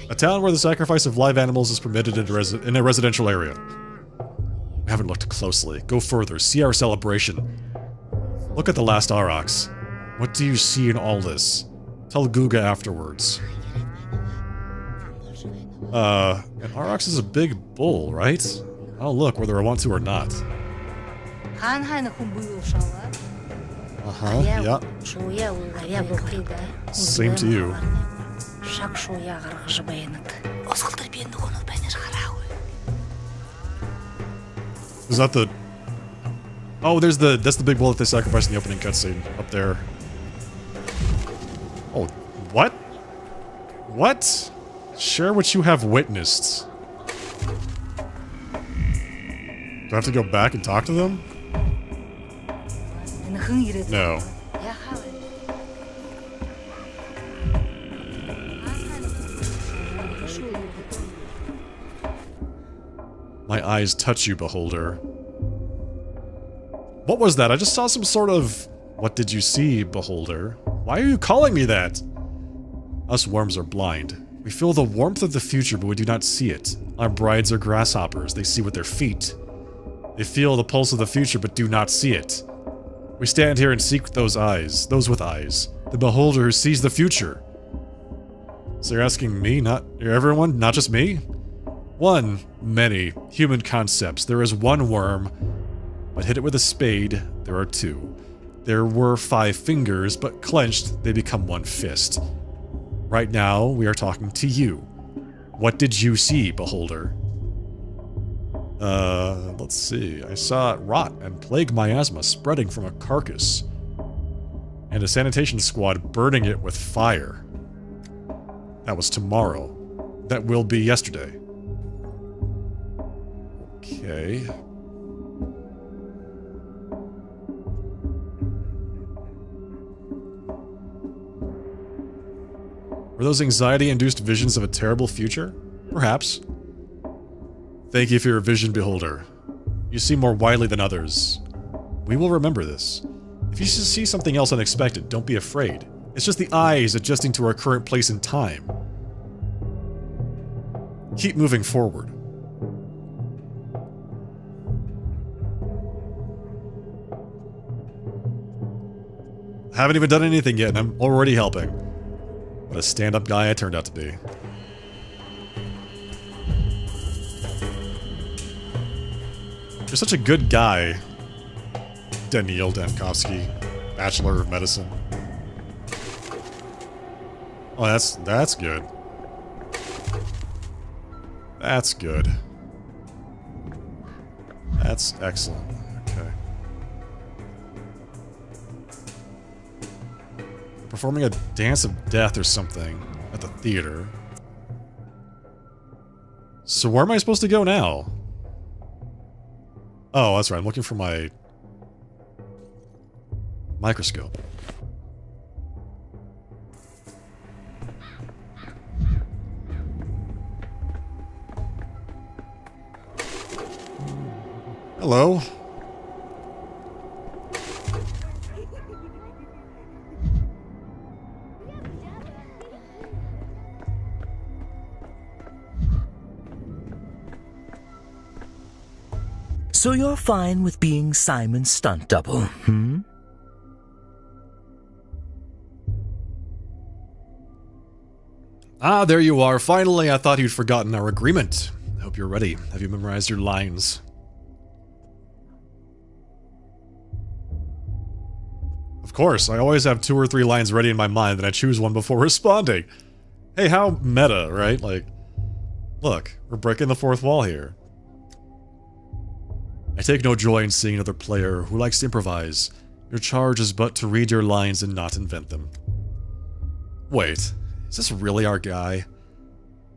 A town where the sacrifice of live animals is permitted in a residential area. We haven't looked closely. Go further, see our celebration. Look at the last Aurochs. What do you see in all this? Tell Guga afterwards. An Aurochs is a big bull, right? Oh look, whether I want to or not. Yeah. Same to you. Is that the... Oh, that's the big bull that they sacrificed in the opening cutscene up there. Oh, what? What? Share what you have witnessed. Do I have to go back and talk to them? No. My eyes touch you, beholder. What was that? I just saw some sort of... What did you see, beholder? Why are you calling me that? Us worms are blind. We feel the warmth of the future, but we do not see it. Our brides are grasshoppers. They see with their feet. They feel the pulse of the future, but do not see it. We stand here and seek those eyes. Those with eyes. The beholder who sees the future. So you're asking me, not everyone? Not just me? One, many, human concepts. There is one worm, but hit it with a spade, there are two. There were 5 fingers, but clenched, they become 1 fist. Right now, we are talking to you. What did you see, beholder? Let's see. I saw it rot and plague miasma spreading from a carcass. And a sanitation squad burning it with fire. That was tomorrow. That will be yesterday. Okay. those anxiety-induced visions of a terrible future? Perhaps. Thank you for your vision, beholder. You see more widely than others. We will remember this. If you see something else unexpected, don't be afraid. It's just the eyes adjusting to our current place in time. Keep moving forward. Haven't even done anything yet, and I'm already helping. What a stand-up guy I turned out to be. You're such a good guy, Daniil Dankovsky, Bachelor of Medicine. Oh, that's good. That's good. That's excellent. Okay. Performing a dance of death or something at the theater. So where am I supposed to go now? Oh, that's right. I'm looking for my microscope. Hello. So you're fine with being Simon's stunt double, hmm? Ah, there you are. Finally, I thought you'd forgotten our agreement. I hope you're ready. Have you memorized your lines? Of course, I always have 2 or 3 lines ready in my mind, and I choose one before responding. Hey, how meta, right? Like, look, we're breaking the 4th wall here. I take no joy in seeing another player who likes to improvise. Your charge is but to read your lines and not invent them. Wait, is this really our guy?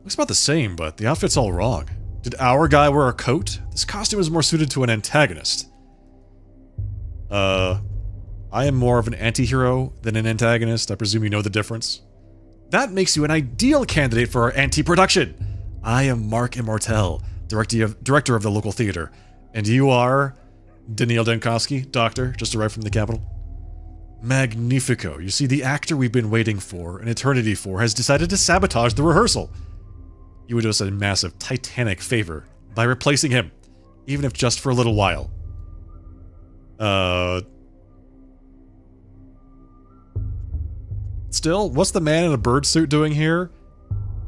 Looks about the same, but the outfit's all wrong. Did our guy wear a coat? This costume is more suited to an antagonist. I am more of an anti-hero than an antagonist. I presume you know the difference. That makes you an ideal candidate for our anti-production. I am Mark Immortel, director of the local theater. And you are Daniil Dankovsky, doctor, just arrived from the capital. Magnifico. You see, the actor we've been waiting for, an eternity for, has decided to sabotage the rehearsal. You would do us a massive, titanic favor by replacing him, even if just for a little while. Still, what's the man in a bird suit doing here?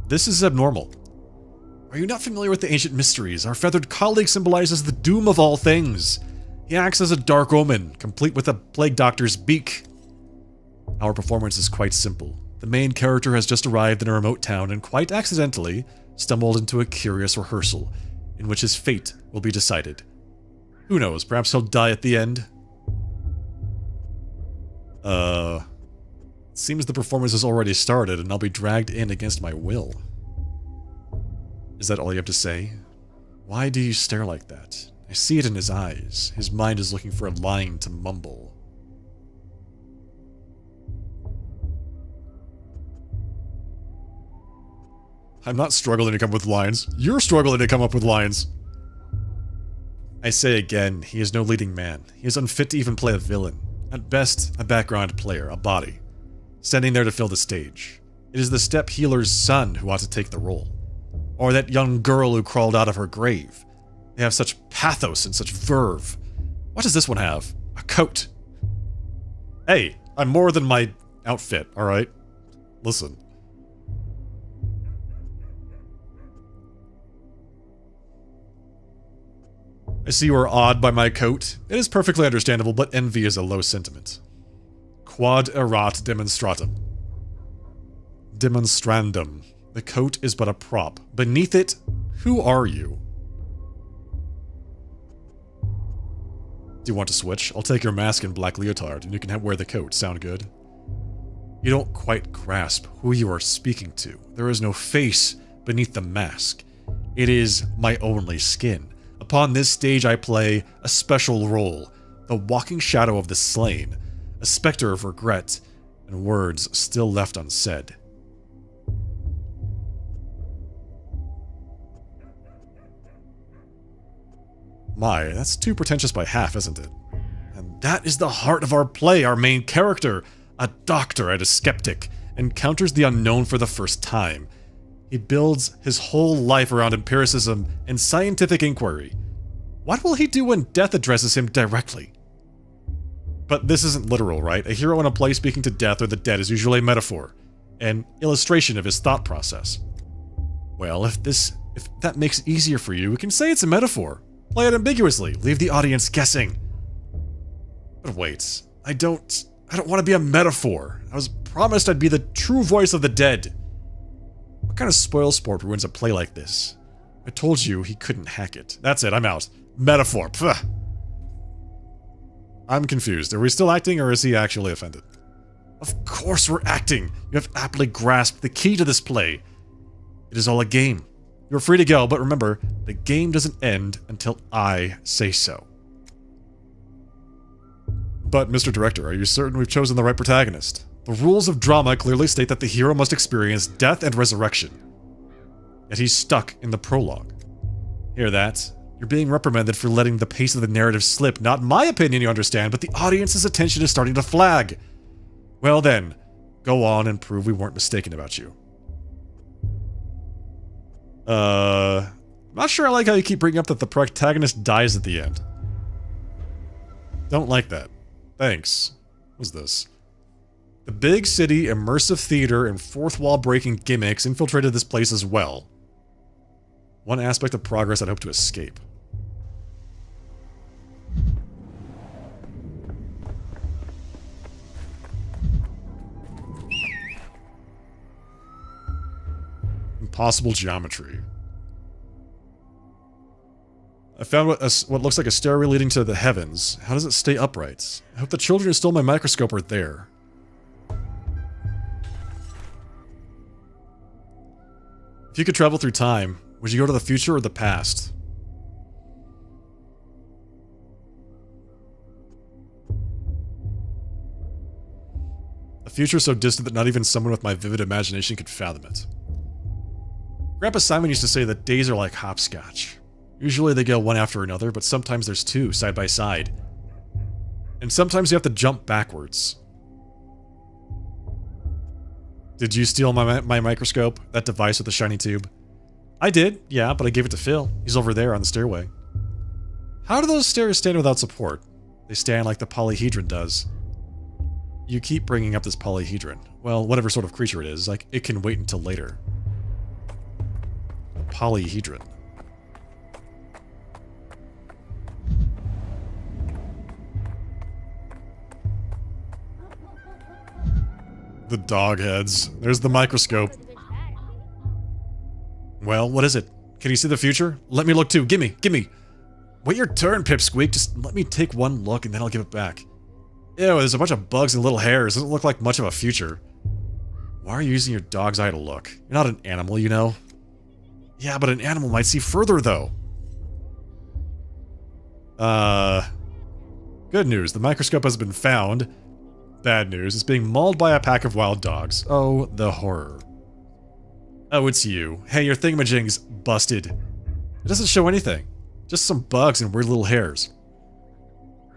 This is abnormal. Are you not familiar with the ancient mysteries? Our feathered colleague symbolizes the doom of all things. He acts as a dark omen, complete with a plague doctor's beak. Our performance is quite simple. The main character has just arrived in a remote town and quite accidentally stumbled into a curious rehearsal, in which his fate will be decided. Who knows, perhaps he'll die at the end? Seems the performance has already started and I'll be dragged in against my will. Is that all you have to say? Why do you stare like that? I see it in his eyes. His mind is looking for a line to mumble. I'm not struggling to come up with lines. You're struggling to come up with lines. I say again, he is no leading man. He is unfit to even play a villain. At best, a background player, a body. Standing there to fill the stage. It is the step healer's son who ought to take the role. Or that young girl who crawled out of her grave. They have such pathos and such verve. What does this one have? A coat. Hey, I'm more than my outfit, alright? Listen. I see you are awed by my coat. It is perfectly understandable, but envy is a low sentiment. Quod erat demonstratum. Demonstrandum. The coat is but a prop. Beneath it, who are you? Do you want to switch? I'll take your mask and black leotard, and you can wear the coat. Sound good? You don't quite grasp who you are speaking to. There is no face beneath the mask. It is my only skin. Upon this stage I play a special role, the walking shadow of the slain, a specter of regret, and words still left unsaid. My, that's too pretentious by half, isn't it? And that is the heart of our play. Our main character, a doctor and a skeptic, encounters the unknown for the first time. He builds his whole life around empiricism and scientific inquiry. What will he do when death addresses him directly? But this isn't literal, right? A hero in a play speaking to death or the dead is usually a metaphor, an illustration of his thought process. Well, if that makes it easier for you, we can say it's a metaphor. Play it ambiguously, leave the audience guessing. But wait, I don't want to be a metaphor. I was promised I'd be the true voice of the dead. What kind of spoil sport ruins a play like this? I told you he couldn't hack it. That's it, I'm out. Metaphor, pfft. I'm confused. Are we still acting or is he actually offended? Of course we're acting! You have aptly grasped the key to this play. It is all a game. You're free to go, but remember, the game doesn't end until I say so. But, Mr. Director, are you certain we've chosen the right protagonist? The rules of drama clearly state that the hero must experience death and resurrection. Yet he's stuck in the prologue. Hear that? You're being reprimanded for letting the pace of the narrative slip. Not my opinion, you understand, but the audience's attention is starting to flag. Well then, go on and prove we weren't mistaken about you. Not sure I like how you keep bringing up that the protagonist dies at the end. Don't like that. Thanks. What's this? The big city, immersive theater, and fourth wall breaking gimmicks infiltrated this place as well. One aspect of progress I'd hope to escape. Impossible geometry. I found what looks like a stairway leading to the heavens. How does it stay upright? I hope the children who stole my microscope are there. If you could travel through time, would you go to the future or the past? A future so distant that not even someone with my vivid imagination could fathom it. Grandpa Simon used to say that days are like hopscotch. Usually they go one after another, but sometimes there's two side by side. And sometimes you have to jump backwards. Did you steal my microscope? That device with the shiny tube? I did, yeah, but I gave it to Phil. He's over there on the stairway. How do those stairs stand without support? They stand like the polyhedron does. You keep bringing up this polyhedron. Well, whatever sort of creature it is, like, it can wait until later. A polyhedron. The dog heads. There's the microscope. Well, what is it? Can you see the future? Let me look too. Gimme, gimme. Wait your turn, Pipsqueak. Just let me take one look and then I'll give it back. Ew, there's a bunch of bugs and little hairs. Doesn't look like much of a future. Why are you using your dog's eye to look? You're not an animal, you know? Yeah, but an animal might see further, though. Good news. The microscope has been found. Bad news, it's being mauled by a pack of wild dogs. Oh, the horror. Oh, it's you. Hey, your thingamajig's busted. It doesn't show anything. Just some bugs and weird little hairs.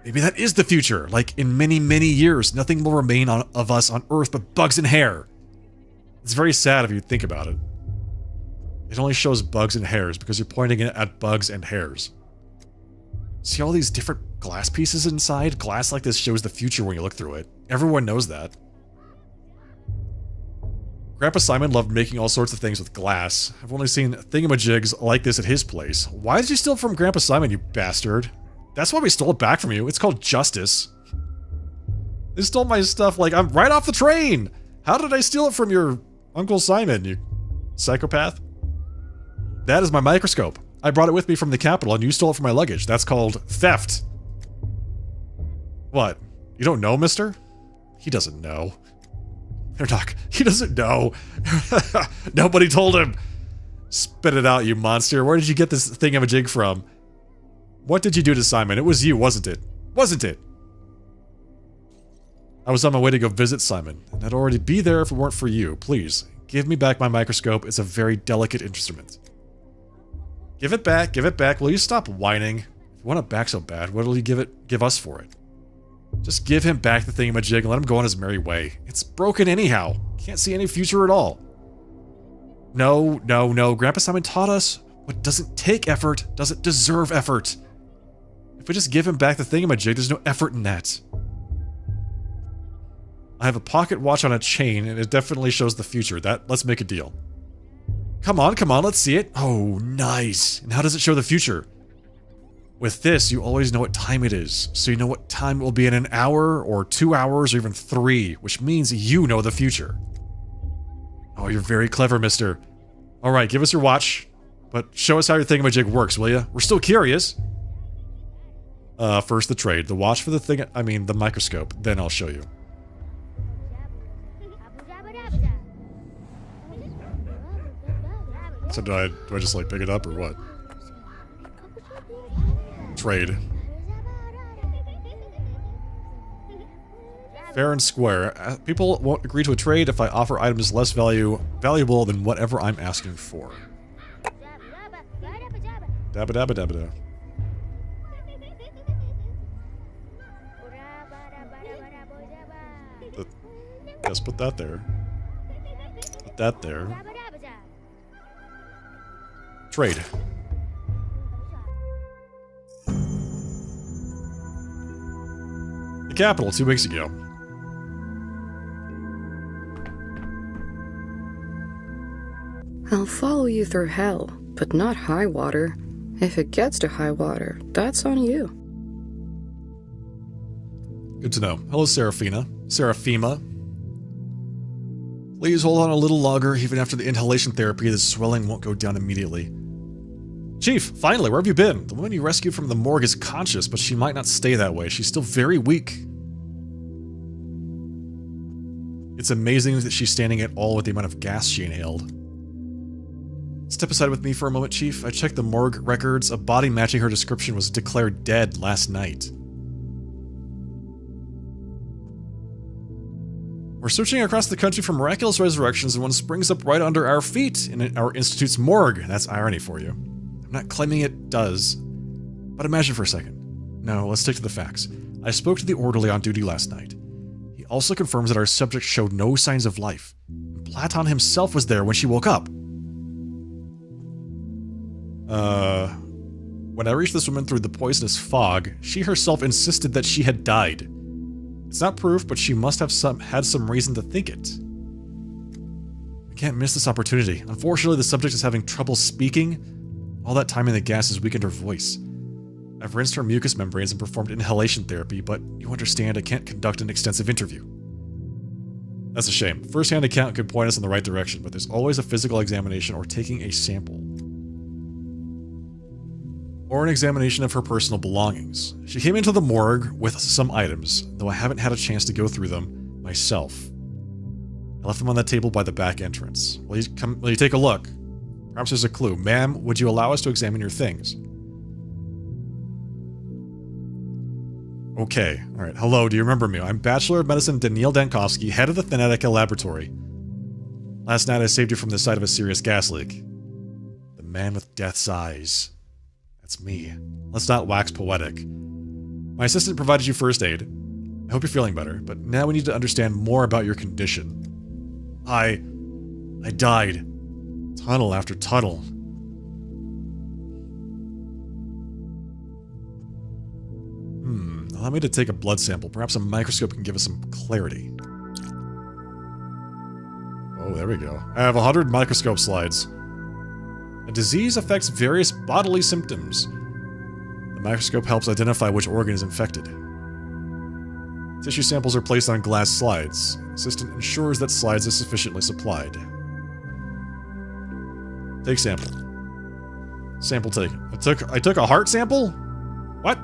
Maybe that is the future. Like, in many, many years, nothing will remain of us on Earth but bugs and hair. It's very sad if you think about it. It only shows bugs and hairs because you're pointing it at bugs and hairs. See all these different glass pieces inside? Glass like this shows the future when you look through it. Everyone knows that. Grandpa Simon loved making all sorts of things with glass. I've only seen thingamajigs like this at his place. Why did you steal from Grandpa Simon, you bastard? That's why we stole it back from you. It's called justice. They stole my stuff like I'm right off the train! How did I steal it from your Uncle Simon, you psychopath? That is my microscope. I brought it with me from the capital and you stole it from my luggage. That's called theft. What? You don't know, mister? He doesn't know. He doesn't know. Nobody told him. Spit it out, you monster. Where did you get this thingamajig from? What did you do to Simon? It was you, wasn't it? Wasn't it? I was on my way to go visit Simon, and I'd already be there if it weren't for you. Please, give me back my microscope. It's a very delicate instrument. Give it back. Will you stop whining? If you want it back so bad, what'll you give us for it? Just give him back the thingamajig and let him go on his merry way. It's broken anyhow. Can't see any future at all. No, no, no. Grandpa Simon taught us what doesn't take effort doesn't deserve effort. If we just give him back the thingamajig, there's no effort in that. I have a pocket watch on a chain, and it definitely shows the future. Let's make a deal. Come on, let's see it. Oh, nice. And how does it show the future? With this, you always know what time it is, so you know what time it will be in an hour, or 2 hours, or even 3, which means you know the future. Oh, you're very clever, mister. Alright, give us your watch, but show us how your thingamajig works, will ya? We're still curious. First the trade. The watch for the microscope, then I'll show you. So do I just like pick it up or what? Trade. Fair and square. People won't agree to a trade if I offer items less valuable than whatever I'm asking for. Dabba dabba dabba da. Yes, put that there. Put that there. Trade. The capital 2 weeks ago. I'll follow you through hell, but not high water. If it gets to high water, that's on you. Good to know. Hello, Seraphina. Seraphima. Please hold on a little longer. Even after the inhalation therapy, the swelling won't go down immediately. Chief, finally, where have you been? The woman you rescued from the morgue is conscious, but she might not stay that way. She's still very weak. It's amazing that she's standing at all with the amount of gas she inhaled. Step aside with me for a moment, Chief. I checked the morgue records. A body matching her description was declared dead last night. We're searching across the country for miraculous resurrections, and one springs up right under our feet in our institute's morgue. That's irony for you. I'm not claiming it does, but imagine for a second. No, let's stick to the facts. I spoke to the orderly on duty last night. He also confirms that our subject showed no signs of life. Platon himself was there when she woke up. When I reached this woman through the poisonous fog, she herself insisted that she had died. It's not proof, but she must have had some reason to think it. We can't miss this opportunity. Unfortunately, the subject is having trouble speaking. All that time in the gas has weakened her voice. I've rinsed her mucous membranes and performed inhalation therapy, but you understand I can't conduct an extensive interview. That's a shame. First-hand account could point us in the right direction, but there's always a physical examination or taking a sample. Or an examination of her personal belongings. She came into the morgue with some items, though I haven't had a chance to go through them myself. I left them on the table by the back entrance. Will you take a look? Perhaps there's a clue. Ma'am, would you allow us to examine your things? Okay. Alright. Hello, do you remember me? I'm Bachelor of Medicine Daniil Dankovsky, head of the Thanatica Laboratory. Last night I saved you from the site of a serious gas leak. The man with death's eyes. That's me. Let's not wax poetic. My assistant provided you first aid. I hope you're feeling better, but now we need to understand more about your condition. I died. Tunnel after tunnel. Allow me to take a blood sample. Perhaps a microscope can give us some clarity. Oh, there we go. I have 100 microscope slides. A disease affects various bodily symptoms. The microscope helps identify which organ is infected. Tissue samples are placed on glass slides. The assistant ensures that slides are sufficiently supplied. Take sample. Sample taken. I took a heart sample? What?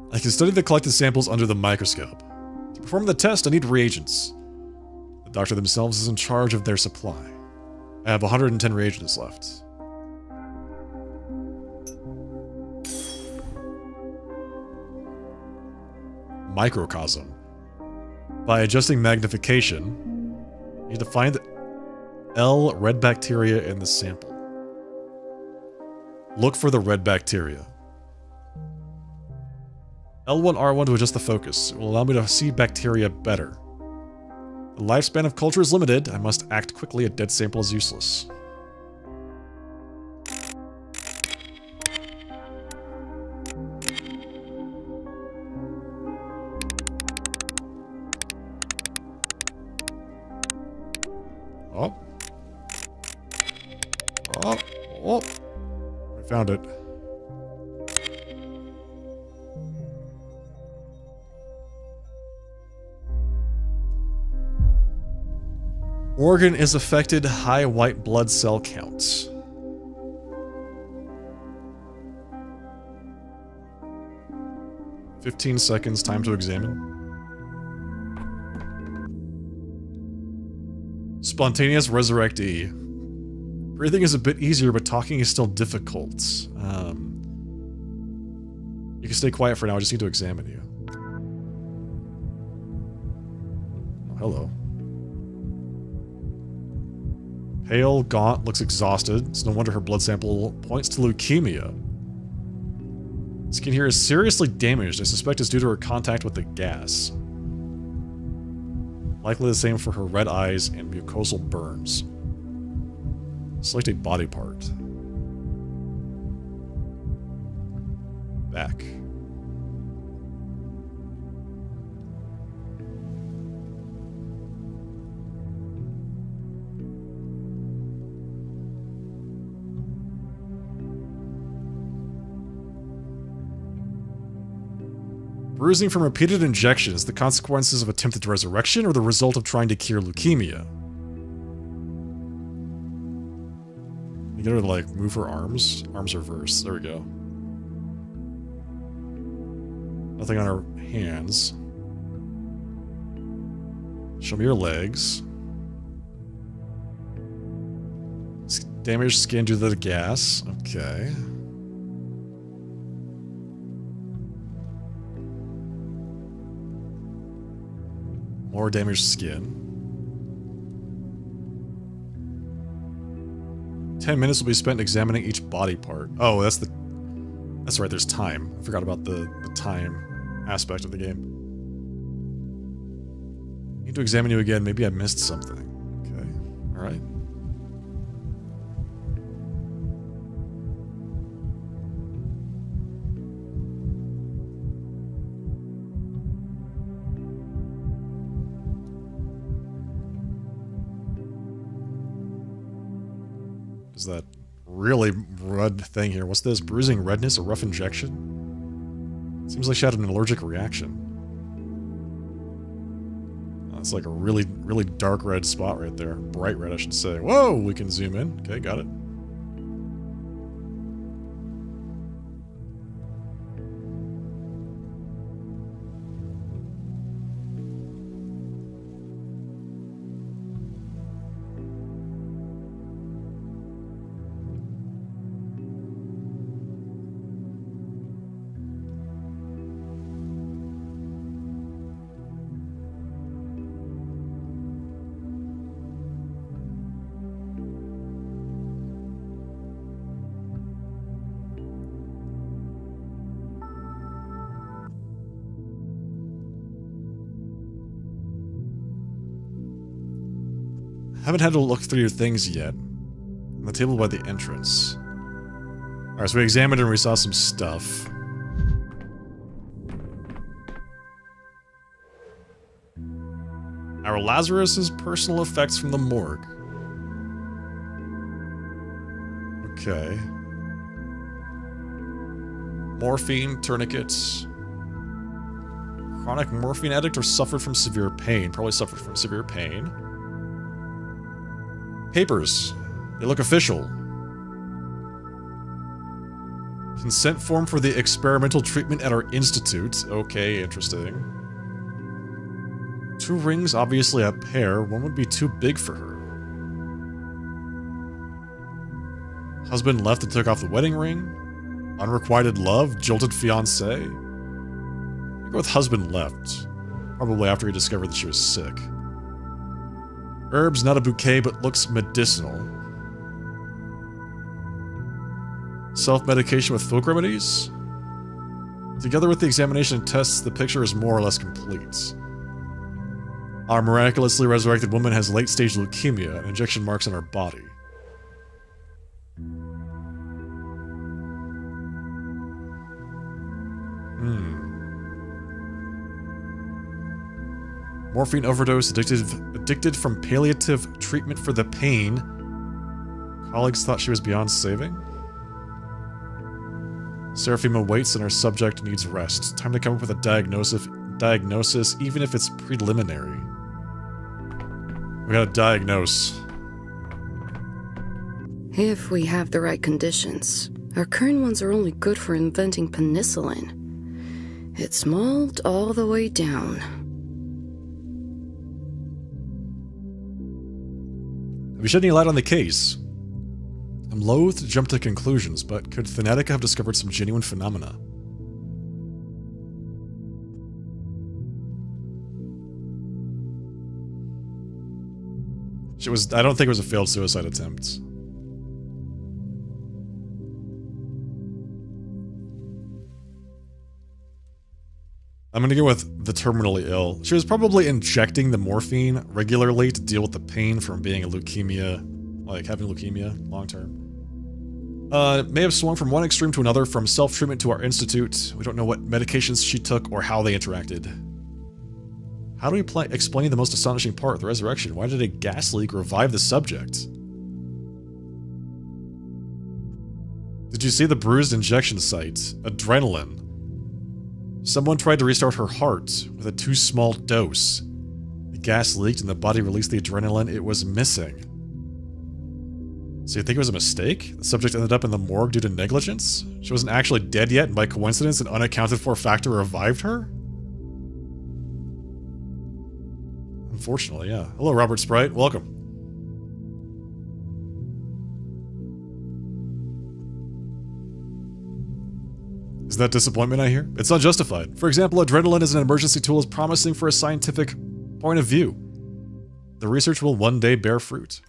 I can study the collected samples under the microscope. To perform the test, I need reagents. The doctor themselves is in charge of their supply. I have 110 reagents left. microcosm. By adjusting magnification, you need to find the L red bacteria in the sample. Look for the red bacteria. L1, R1 to adjust the focus. It will allow me to see bacteria better. The lifespan of culture is limited. I must act quickly. A dead sample is useless. Oh. Oh. Oh. I found it. Organ is affected, high white blood cell counts. "15 seconds, time to examine. Spontaneous resurrectee. Breathing is a bit easier, but talking is still difficult. You can stay quiet for now, I just need to examine you. Oh, hello. Pale, gaunt, looks exhausted. It's no wonder her blood sample points to leukemia. Skin here is seriously damaged. I suspect it's due to her contact with the gas. Likely the same for her red eyes and mucosal burns. Select a body part. Back. Bruising from repeated injections, the consequences of attempted resurrection or the result of trying to cure leukemia? You get her to, like, move her arms? Arms reverse. There we go. Nothing on her hands. Show me your legs. Damaged skin due to the gas. Okay. More damaged skin. 10 minutes will be spent examining each body part. Oh, that's right, there's time. I forgot about the time aspect of the game. Need to examine you again. Maybe I missed something. Okay, alright. Is that really red thing here? What's this? Bruising redness? A rough injection? Seems like she had an allergic reaction. It's like a really, really dark red spot right there. Bright red, I should say. Whoa! We can zoom in. Okay, got it. Haven't had to look through your things yet. On the table by the entrance. Alright, so we examined and we saw some stuff. Our Lazarus's personal effects from the morgue. Okay. Morphine, tourniquets. Chronic morphine addict or suffered from severe pain. Probably suffered from severe pain. Papers. They look official. Consent form for the experimental treatment at our institute. Okay, interesting. 2 rings, obviously a pair. One would be too big for her. Husband left and took off the wedding ring. Unrequited love, jilted fiancé. I go with husband left. Probably after he discovered that she was sick. Herbs, not a bouquet, but looks medicinal. Self-medication with folk remedies? Together with the examination and tests, the picture is more or less complete. Our miraculously resurrected woman has late-stage leukemia and injection marks on her body. Morphine overdose, addicted from palliative treatment for the pain. Colleagues thought she was beyond saving? Seraphima waits and her subject needs rest. Time to come up with a diagnosis, even if it's preliminary. We gotta diagnose. If we have the right conditions. Our current ones are only good for inventing penicillin. It's mold all the way down. Have you shed any light on the case? I'm loath to jump to conclusions, but could Thanatica have discovered some genuine phenomena? I don't think it was a failed suicide attempt. I'm gonna go with the terminally ill. She was probably injecting the morphine regularly to deal with the pain from being a leukemia, like having leukemia long term. May have swung from one extreme to another, from self-treatment to our institute. We don't know what medications she took or how they interacted. How do we explain the most astonishing part, the resurrection? Why did a gas leak revive the subject? Did you see the bruised injection site? Adrenaline. Someone tried to restart her heart with a too small dose. The gas leaked and the body released the adrenaline it was missing. So you think it was a mistake? The subject ended up in the morgue due to negligence? She wasn't actually dead yet, and by coincidence an unaccounted for factor revived her? Unfortunately, yeah. Hello, Robert Sprite. Welcome. Is that disappointment I hear? It's unjustified. For example, adrenaline as an emergency tool is promising for a scientific point of view. The research will one day bear fruit.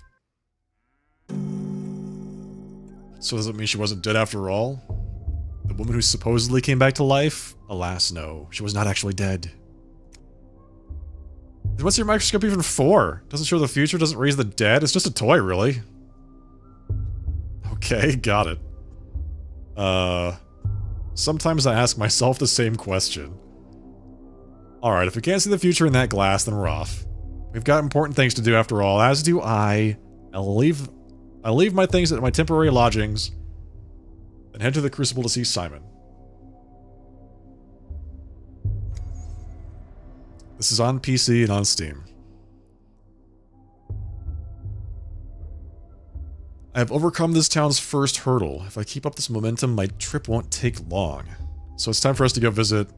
So does it mean she wasn't dead after all? The woman who supposedly came back to life? Alas, no. She was not actually dead. Then what's your microscope even for? Doesn't show the future, doesn't raise the dead? It's just a toy, really. Okay, got it. Sometimes I ask myself the same question. Alright, if we can't see the future in that glass, then we're off. We've got important things to do after all, as do I. I'll leave my things at my temporary lodgings, then head to the Crucible to see Simon. This is on PC and on Steam. I have overcome this town's first hurdle. If I keep up this momentum, my trip won't take long. So it's time for us to go visit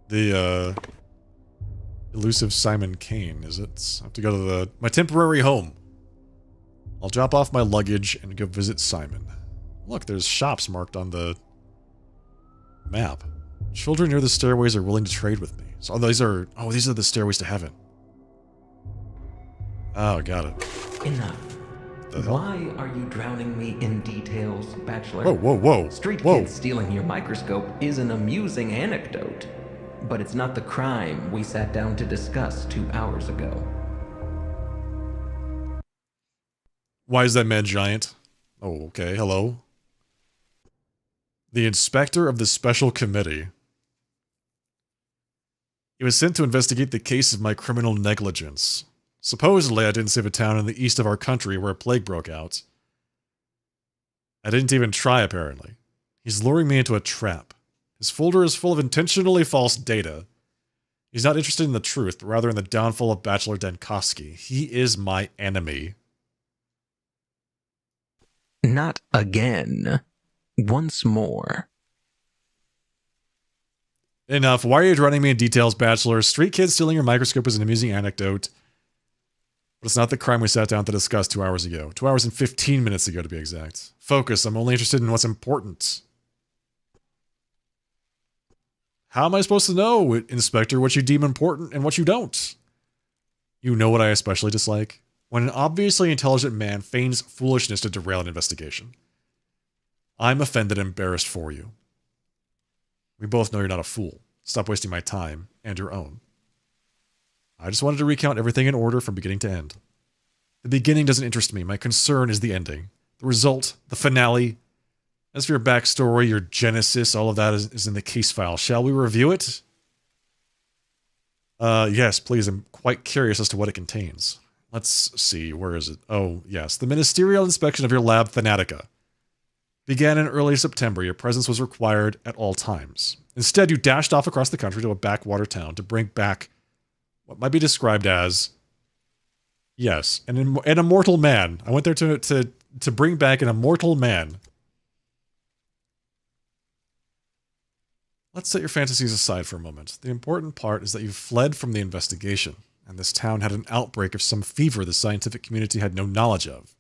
the elusive Simon Kane, is it? I have to go to my temporary home. I'll drop off my luggage and go visit Simon. Look, there's shops marked on the map. Children near the stairways are willing to trade with me. So these are the stairways to heaven. Oh, got it. Enough. Why are you drowning me in details, Bachelor? Whoa, whoa, whoa. Street whoa. kids stealing your microscope is an amusing anecdote, but it's not the crime we sat down to discuss 2 hours ago. Why is that man giant? Oh, okay, hello. The inspector of the special committee. He was sent to investigate the case of my criminal negligence. Supposedly, I didn't save a town in the east of our country where a plague broke out. I didn't even try, apparently. He's luring me into a trap. His folder is full of intentionally false data. He's not interested in the truth, but rather in the downfall of Bachelor Dankovsky. He is my enemy. Not again. Once more. Enough. Why are you drowning me in details, Bachelor? Street kids stealing your microscope is an amusing anecdote. But it's not the crime we sat down to discuss 2 hours ago. 2 hours and 15 minutes ago, to be exact. Focus. I'm only interested in what's important. How am I supposed to know, Inspector, what you deem important and what you don't? You know what I especially dislike? When an obviously intelligent man feigns foolishness to derail an investigation. I'm offended and embarrassed for you. We both know you're not a fool. Stop wasting my time and your own. I just wanted to recount everything in order from beginning to end. The beginning doesn't interest me. My concern is the ending. The result, the finale. As for your backstory, your genesis, all of that is in the case file. Shall we review it? Yes, please. I'm quite curious as to what it contains. Let's see. Where is it? Oh, yes. The ministerial inspection of your lab, Thanatica. Began in early September. Your presence was required at all times. Instead, you dashed off across the country to a backwater town to bring back what might be described as... Yes, an immortal man. I went there to bring back an immortal man. Let's set your fantasies aside for a moment. The important part is that you fled from the investigation, and this town had an outbreak of some fever the scientific community had no knowledge of.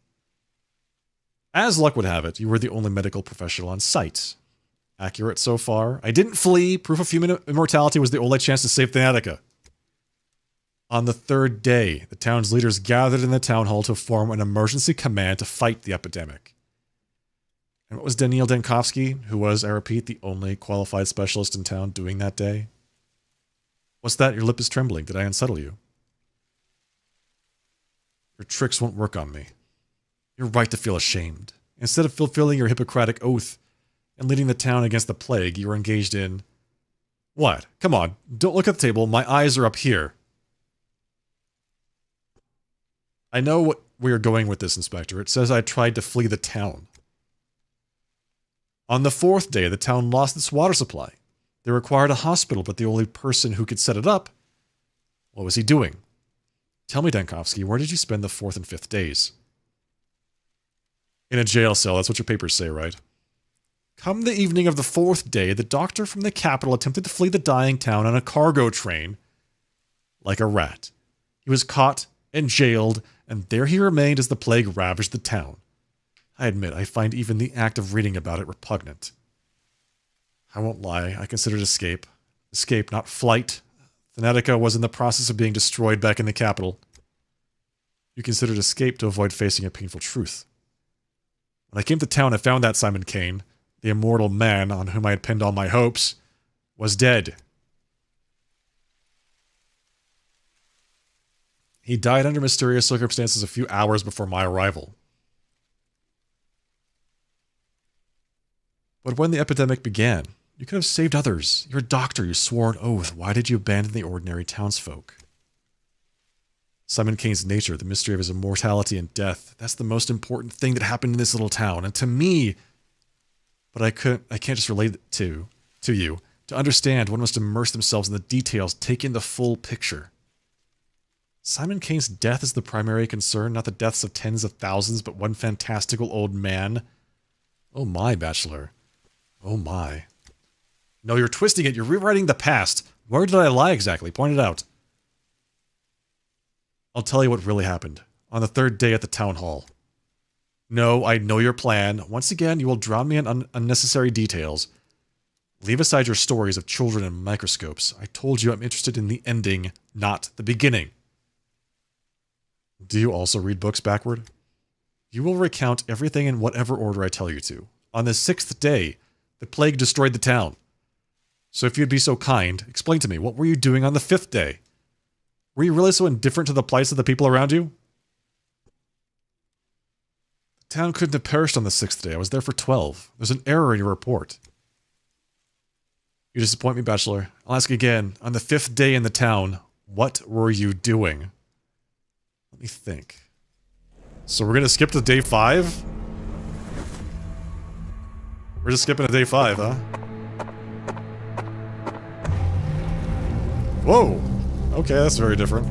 As luck would have it, you were the only medical professional on site. Accurate so far? I didn't flee. Proof of human immortality was the only chance to save Thanatica. On the third day, the town's leaders gathered in the town hall to form an emergency command to fight the epidemic. And what was Daniil Dankovsky, who was, I repeat, the only qualified specialist in town, doing that day? What's that? Your lip is trembling. Did I unsettle you? Your tricks won't work on me. You're right to feel ashamed. Instead of fulfilling your Hippocratic oath and leading the town against the plague, you were engaged in... What? Come on, don't look at the table. My eyes are up here. I know what we are going with this, Inspector. It says I tried to flee the town. On the fourth day, the town lost its water supply. They required a hospital, but the only person who could set it up... What was he doing? Tell me, Dankovsky, where did you spend the fourth and fifth days? In a jail cell, that's what your papers say, right? Come the evening of the fourth day, the doctor from the capital attempted to flee the dying town on a cargo train like a rat. He was caught and jailed, and there he remained as the plague ravaged the town. I admit, I find even the act of reading about it repugnant. I won't lie, I considered escape. Escape, not flight. Thanatica was in the process of being destroyed back in the capital. You considered escape to avoid facing a painful truth. When I came to town, I found that Simon Kane, the immortal man on whom I had pinned all my hopes, was dead. He died under mysterious circumstances a few hours before my arrival. But when the epidemic began, you could have saved others. You're a doctor, you swore an oath. Why did you abandon the ordinary townsfolk? Simon Kane's nature, the mystery of his immortality and death, that's the most important thing that happened in this little town. And to me... But I can't just relate it to you. To understand, one must immerse themselves in the details, take in the full picture. Simon Kane's death is the primary concern, not the deaths of tens of thousands, but one fantastical old man. Oh my, Bachelor. Oh my. No, you're twisting it. You're rewriting the past. Where did I lie exactly? Point it out. I'll tell you what really happened. On the third day at the town hall. No, I know your plan. Once again, you will drown me in unnecessary details. Leave aside your stories of children and microscopes. I told you I'm interested in the ending, not the beginning. Do you also read books backward? You will recount everything in whatever order I tell you to. On the sixth day, the plague destroyed the town. So if you'd be so kind, explain to me, what were you doing on the fifth day? Were you really so indifferent to the plights of the people around you? The town couldn't have perished on the sixth day. I was there for 12. There's an error in your report. You disappoint me, Bachelor. I'll ask again. On the fifth day in the town, what were you doing? Let me think. So we're gonna skip to day 5? We're just skipping to day 5, huh? Whoa! Okay, that's very different.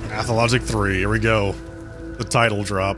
PATHOLOGIC 3, here we go. The title drop.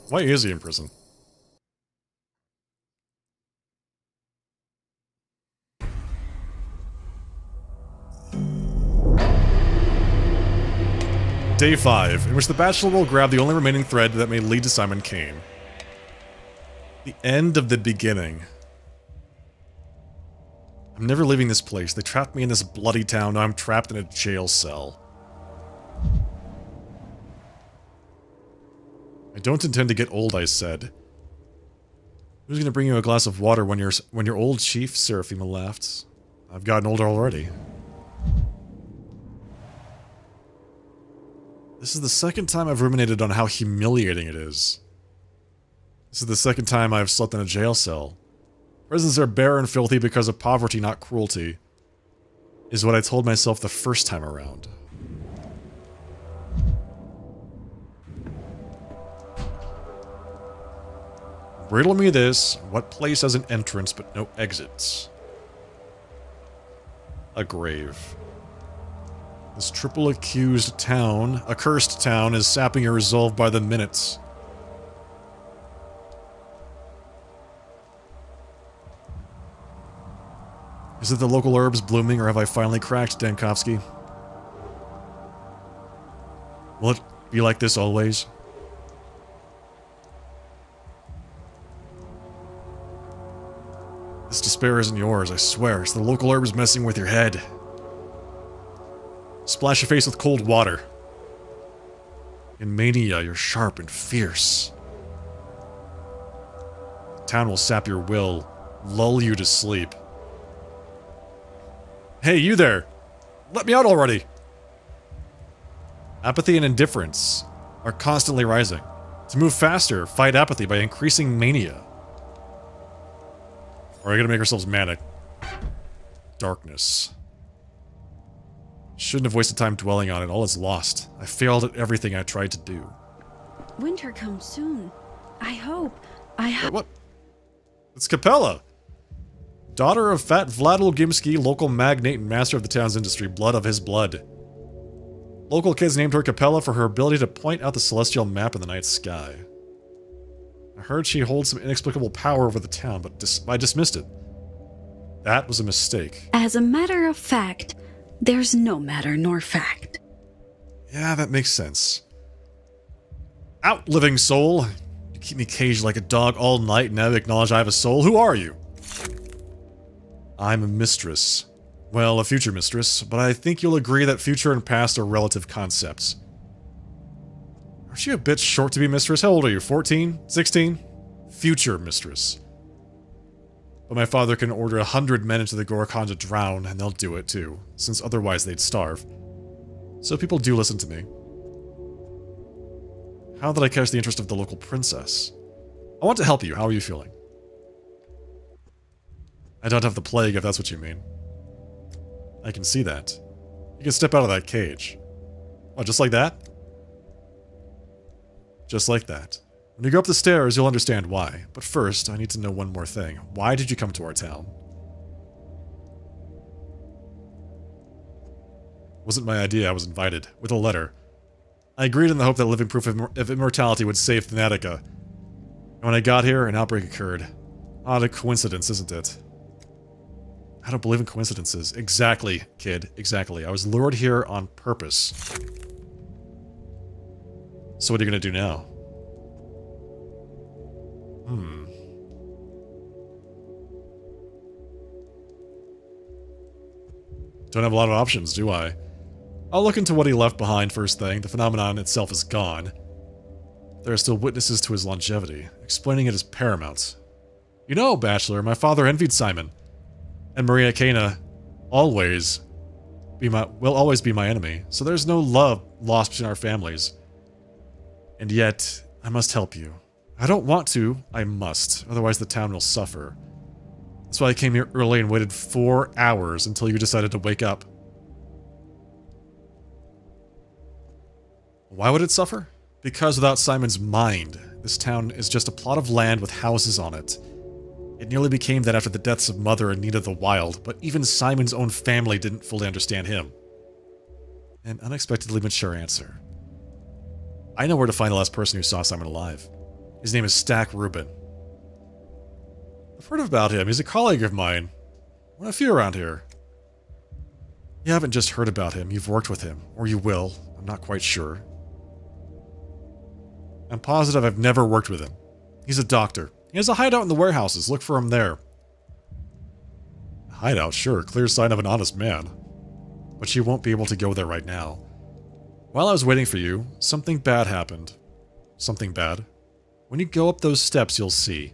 Why is he in prison? Day 5, in which the Bachelor will grab the only remaining thread that may lead to Simon Kane. The end of the beginning. I'm never leaving this place. They trapped me in this bloody town. Now I'm trapped in a jail cell. I don't intend to get old, I said. Who's gonna bring you a glass of water when your old chief, Seraphima laughed. I've gotten older already. This is the second time I've ruminated on how humiliating it is. This is the second time I've slept in a jail cell. Prisons are bare and filthy because of poverty, not cruelty, is what I told myself the first time around. Riddle me this, what place has an entrance but no exits? A grave. This triple accused town, a cursed town, is sapping your resolve by the minutes. Is it the local herbs blooming, or have I finally cracked, Dankovsky? Will it be like this always? This despair isn't yours, I swear. It's the local herbs messing with your head. Splash your face with cold water. In mania, you're sharp and fierce. The town will sap your will, lull you to sleep. Hey, you there! Let me out already! Apathy and indifference are constantly rising. To move faster, fight apathy by increasing mania. Or are we gonna make ourselves manic? Darkness. Shouldn't have wasted time dwelling on it. All is lost. I failed at everything I tried to do. Winter comes soon. I hope. What? It's Capella! Daughter of Fat Vladil Gimsky, local magnate and master of the town's industry, blood of his blood. Local kids named her Capella for her ability to point out the celestial map in the night sky. I heard she holds some inexplicable power over the town, but I dismissed it. That was a mistake. As a matter of fact, there's no matter nor fact. Yeah, that makes sense. Out, living soul! You keep me caged like a dog all night and now acknowledge I have a soul. Who are you? I'm a mistress. Well, a future mistress, but I think you'll agree that future and past are relative concepts. Aren't you a bit short to be mistress? How old are you? 14? 16? Future mistress. But my father can order 100 men into the Gorkhan to drown, and they'll do it too, since otherwise they'd starve. So people do listen to me. How did I catch the interest of the local princess? I want to help you. How are you feeling? I don't have the plague, if that's what you mean. I can see that. You can step out of that cage. Oh, just like that? Just like that. When you go up the stairs, you'll understand why. But first, I need to know one more thing. Why did you come to our town? Wasn't my idea, I was invited. With a letter. I agreed in the hope that living proof of immortality would save Thanatica. And when I got here, an outbreak occurred. Odd a coincidence, isn't it? I don't believe in coincidences. Exactly, kid. Exactly. I was lured here on purpose. So what are you gonna do now? Don't have a lot of options, do I? I'll look into what he left behind first thing. The phenomenon itself is gone. There are still witnesses to his longevity. Explaining it is paramount. You know, Bachelor, my father envied Simon. And Maria Cana, always. will always be my enemy, so there's no love lost between our families. And yet, I must help you. I don't want to, I must, otherwise the town will suffer. That's why I came here early and waited 4 hours until you decided to wake up. Why would it suffer? Because without Simon's mind, this town is just a plot of land with houses on it. It nearly became that after the deaths of Mother and Nita the Wild, but even Simon's own family didn't fully understand him. An unexpectedly mature answer. I know where to find the last person who saw Simon alive. His name is Stack Rubin. I've heard about him. He's a colleague of mine. One of few around here. You haven't just heard about him, you've worked with him. Or you will. I'm not quite sure. I'm positive I've never worked with him. He's a doctor. He has a hideout in the warehouses. Look for him there. A hideout, sure. Clear sign of an honest man. But you won't be able to go there right now. While I was waiting for you, something bad happened. Something bad. When you go up those steps, you'll see.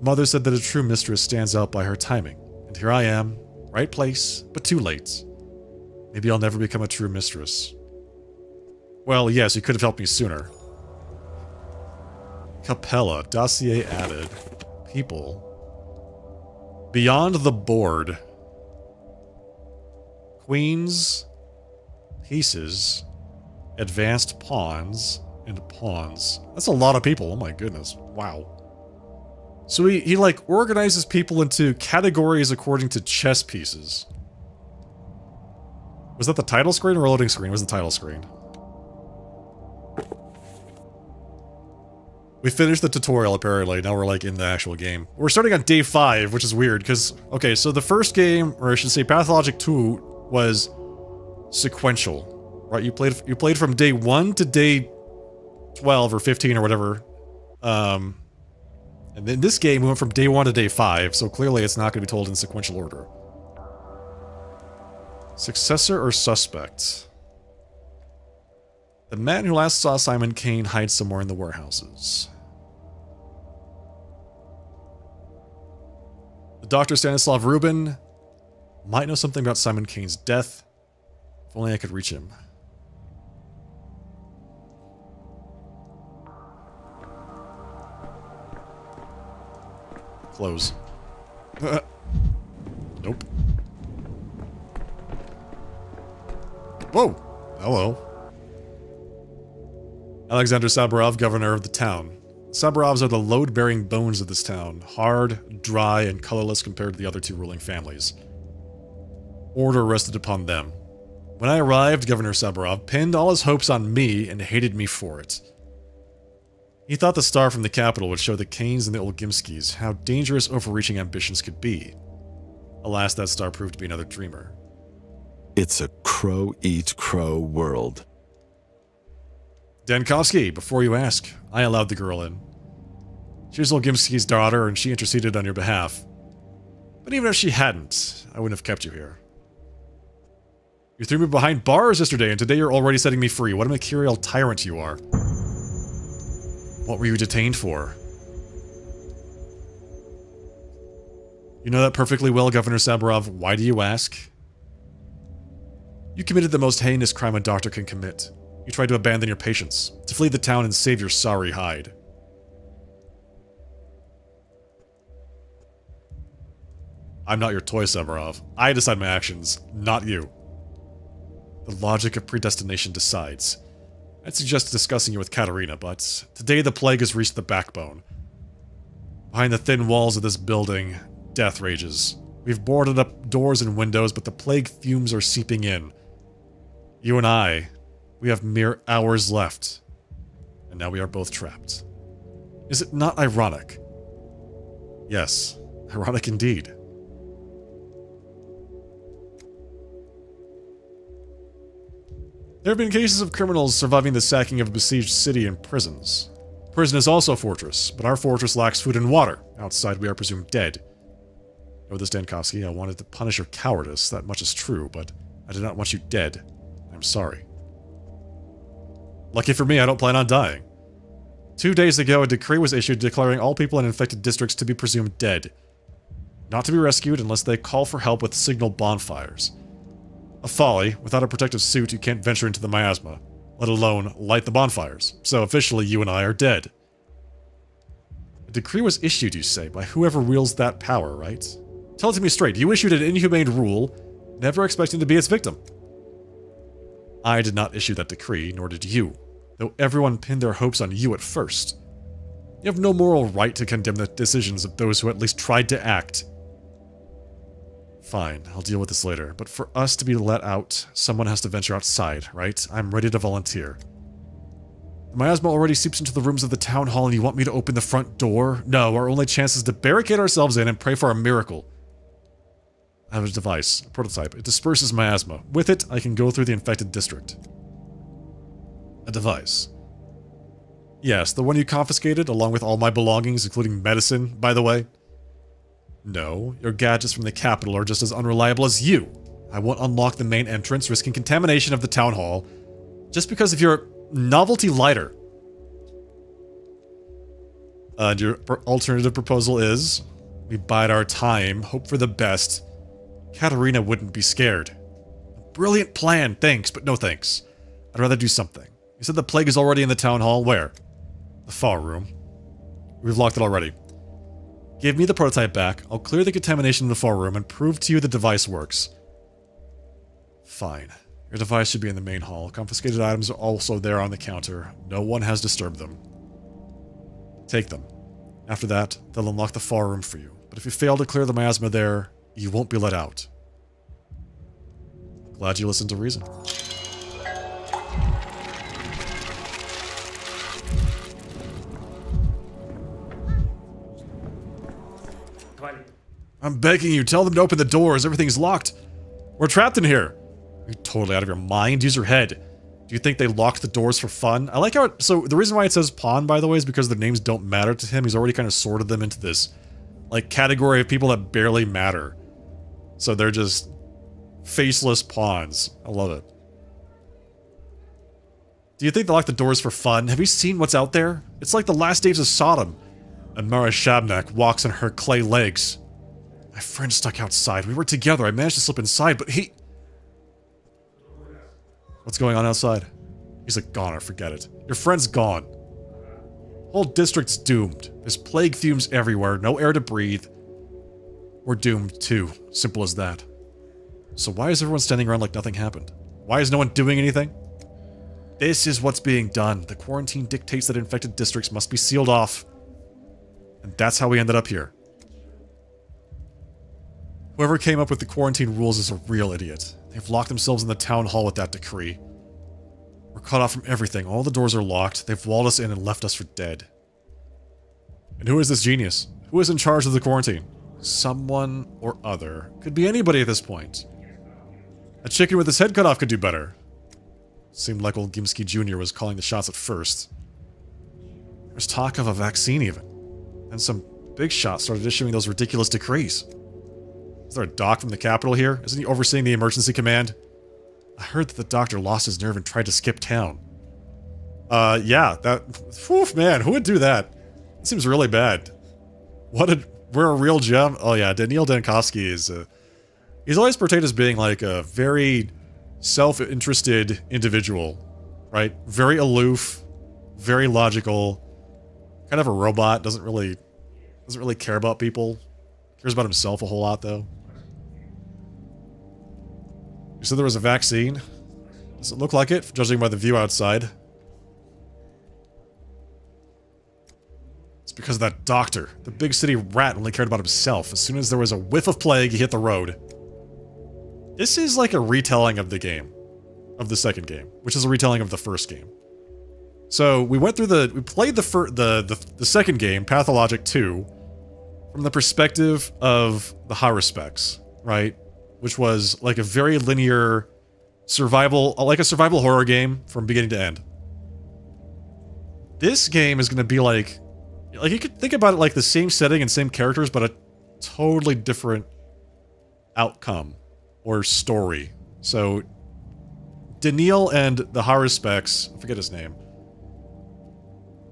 Mother said that a true mistress stands out by her timing. And here I am. Right place, but too late. Maybe I'll never become a true mistress. Well, yes, you could have helped me sooner. Capella. Dossier added. People. Beyond the board. Queens. Pieces. Advanced pawns. And pawns. That's a lot of people. Oh my goodness. Wow. So he like organizes people into categories according to chess pieces. Was that the title screen or loading screen? It was the title screen. We finished the tutorial apparently, now we're like in the actual game. We're starting on day 5, which is weird, because, okay, so the first game, or I should say Pathologic 2, was sequential. Right, you played from day 1 to day 12 or 15 or whatever. And in this game, we went from day 1 to day 5, so clearly it's not going to be told in sequential order. Successor or suspect? The man who last saw Simon Kane hides somewhere in the warehouses. The Dr. Stanislav Rubin might know something about Simon Kane's death. If only I could reach him. Close. Nope. Whoa! Hello. Alexander Saburov, governor of the town. Saburovs are the load-bearing bones of this town. Hard, dry, and colorless compared to the other 2 ruling families. Order rested upon them. When I arrived, Governor Saburov pinned all his hopes on me and hated me for it. He thought the star from the capital would show the Kanes and the Olgimskis how dangerous overreaching ambitions could be. Alas, that star proved to be another dreamer. It's a crow-eat-crow world. Dankovsky, before you ask, I allowed the girl in. She's Olgimski's daughter, and she interceded on your behalf. But even if she hadn't, I wouldn't have kept you here. You threw me behind bars yesterday, and today you're already setting me free. What a mercurial tyrant you are. What were you detained for? You know that perfectly well, Governor Saburov. Why do you ask? You committed the most heinous crime a doctor can commit. You tried to abandon your patients, to flee the town and save your sorry hide. I'm not your toy, Saburov. I decide my actions, not you. The logic of predestination decides. I'd suggest discussing it with Katerina, but today the plague has reached the backbone. Behind the thin walls of this building, death rages. We've boarded up doors and windows, but the plague fumes are seeping in. You and I, we have mere hours left, and now we are both trapped. Is it not ironic? Yes, ironic indeed. There have been cases of criminals surviving the sacking of a besieged city and prisons. Prison is also a fortress, but our fortress lacks food and water. Outside, we are presumed dead. Know this, Dankovsky, I wanted to punish your cowardice, that much is true, but I did not want you dead. I'm sorry. Lucky for me, I don't plan on dying. 2 days ago, a decree was issued declaring all people in infected districts to be presumed dead. Not to be rescued unless they call for help with signal bonfires. A folly. Without a protective suit, you can't venture into the miasma, let alone light the bonfires. So officially, you and I are dead. A decree was issued, you say, by whoever wields that power, right? Tell it to me straight. You issued an inhumane rule, never expecting to be its victim. I did not issue that decree, nor did you, though everyone pinned their hopes on you at first. You have no moral right to condemn the decisions of those who at least tried to act. Fine, I'll deal with this later, but for us to be let out, someone has to venture outside, right? I'm ready to volunteer. The miasma already seeps into the rooms of the town hall and you want me to open the front door? No, our only chance is to barricade ourselves in and pray for a miracle. I have a device, a prototype. It disperses miasma. With it, I can go through the infected district. A device. Yes, the one you confiscated, along with all my belongings, including medicine, by the way. No, your gadgets from the capital are just as unreliable as you. I won't unlock the main entrance, risking contamination of the town hall, just because of your novelty lighter. And your alternative proposal is, we bide our time, hope for the best. Katerina wouldn't be scared. Brilliant plan, thanks, but no thanks. I'd rather do something. You said the plague is already in the town hall. Where? The far room. We've locked it already. Give me the prototype back. I'll clear the contamination in the far room and prove to you the device works. Fine. Your device should be in the main hall. Confiscated items are also there on the counter. No one has disturbed them. Take them. After that, they'll unlock the far room for you. But if you fail to clear the miasma there, you won't be let out. Glad you listened to reason. I'm begging you, tell them to open the doors. Everything's locked. We're trapped in here. You're totally out of your mind. Use your head. Do you think they locked the doors for fun? I like how so the reason why it says pawn, by the way, is because the names don't matter to him. He's already kind of sorted them into this, like, category of people that barely matter. So they're just faceless pawns. I love it. Do you think they locked the doors for fun? Have you seen what's out there? It's like the last days of Sodom. And Mara Shabnak walks on her clay legs. My friend stuck outside. We were together. I managed to slip inside, but he... What's going on outside? He's a goner, forget it. Your friend's gone. Whole district's doomed. There's plague fumes everywhere, no air to breathe. We're doomed too. Simple as that. So why is everyone standing around like nothing happened? Why is no one doing anything? This is what's being done. The quarantine dictates that infected districts must be sealed off. And that's how we ended up here. Whoever came up with the quarantine rules is a real idiot. They've locked themselves in the town hall with that decree. We're cut off from everything. All the doors are locked. They've walled us in and left us for dead. And who is this genius? Who is in charge of the quarantine? Someone or other. Could be anybody at this point. A chicken with his head cut off could do better. Seemed like old Gimsky Jr. was calling the shots at first. There's talk of a vaccine even. And some big shots started issuing those ridiculous decrees. Is there a doc from the Capitol here? Isn't he overseeing the emergency command? I heard that the doctor lost his nerve and tried to skip town. Yeah, that... Whew, man, who would do that? That seems really bad. We're a real gem? Oh yeah, Daniil Dankovsky is... he's always portrayed as being like a very self-interested individual, right? Very aloof, very logical, kind of a robot, doesn't really care about people. Cares about himself a whole lot, though. You said there was a vaccine? Does it look like it, judging by the view outside? It's because of that doctor. The big city rat only cared about himself. As soon as there was a whiff of plague, he hit the road. This is like a retelling of the game. Of the second game. Which is a retelling of the first game. So, we went through we played the second game, Pathologic 2, from the perspective of the Haruspecs, right? Which was like a very linear survival, like a survival horror game from beginning to end. This game is going to be like you could think about it like the same setting and same characters, but a totally different outcome or story. So, Daniil and the Haruspecs, I forget his name,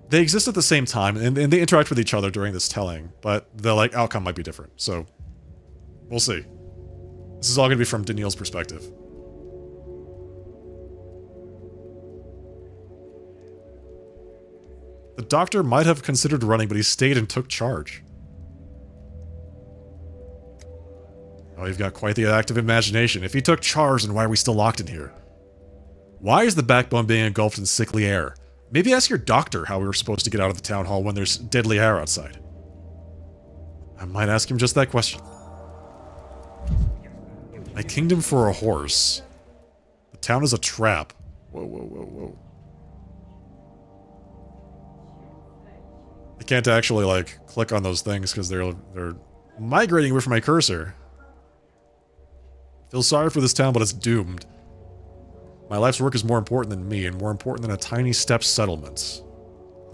they exist at the same time, and they interact with each other during this telling, but the outcome might be different. So, we'll see. This is all going to be from Daniil's perspective. The doctor might have considered running, but he stayed and took charge. Oh, you've got quite the active imagination. If he took charge, then why are we still locked in here? Why is the backbone being engulfed in sickly air? Maybe ask your doctor how we were supposed to get out of the town hall when there's deadly air outside. I might ask him just that question. My kingdom for a horse. The town is a trap. Whoa, whoa, whoa, whoa. I can't actually, like, click on those things because they're migrating away from my cursor. Feel sorry for this town, but it's doomed. My life's work is more important than me, and more important than a tiny step settlement.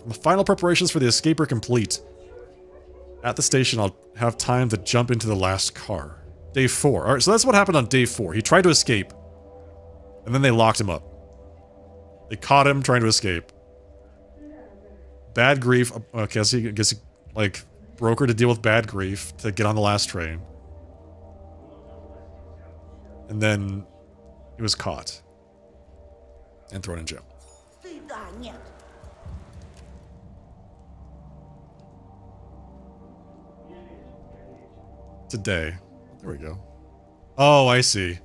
My final preparations for the escape are complete. At the station, I'll have time to jump into the last car. Day 4. Alright, so that's what happened on day 4. He tried to escape. And then they locked him up. They caught him trying to escape. Bad grief. Okay, so I guess he, like, broker to deal with bad grief to get on the last train. And then he was caught. And thrown in jail. Today. There we go. Oh, I see.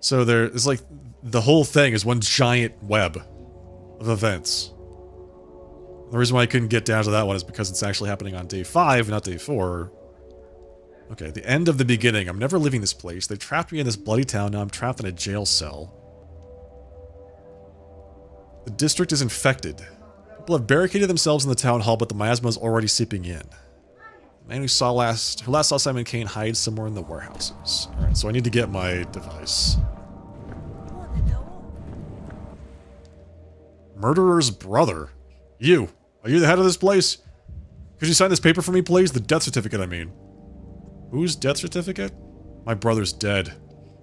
So there is like the whole thing is one giant web of events. The reason why I couldn't get down to that one is because it's actually happening on day 5, not day 4. Okay, the end of the beginning. I'm never leaving this place. They trapped me in this bloody town. Now I'm trapped in a jail cell. The district is infected. People have barricaded themselves in the town hall, but the miasma is already seeping in. The man who last saw Simon Kane hides somewhere in the warehouses. Alright, so I need to get my device. Murderer's brother. You. Are you the head of this place? Could you sign this paper for me, please? The death certificate, I mean. Whose death certificate? My brother's dead.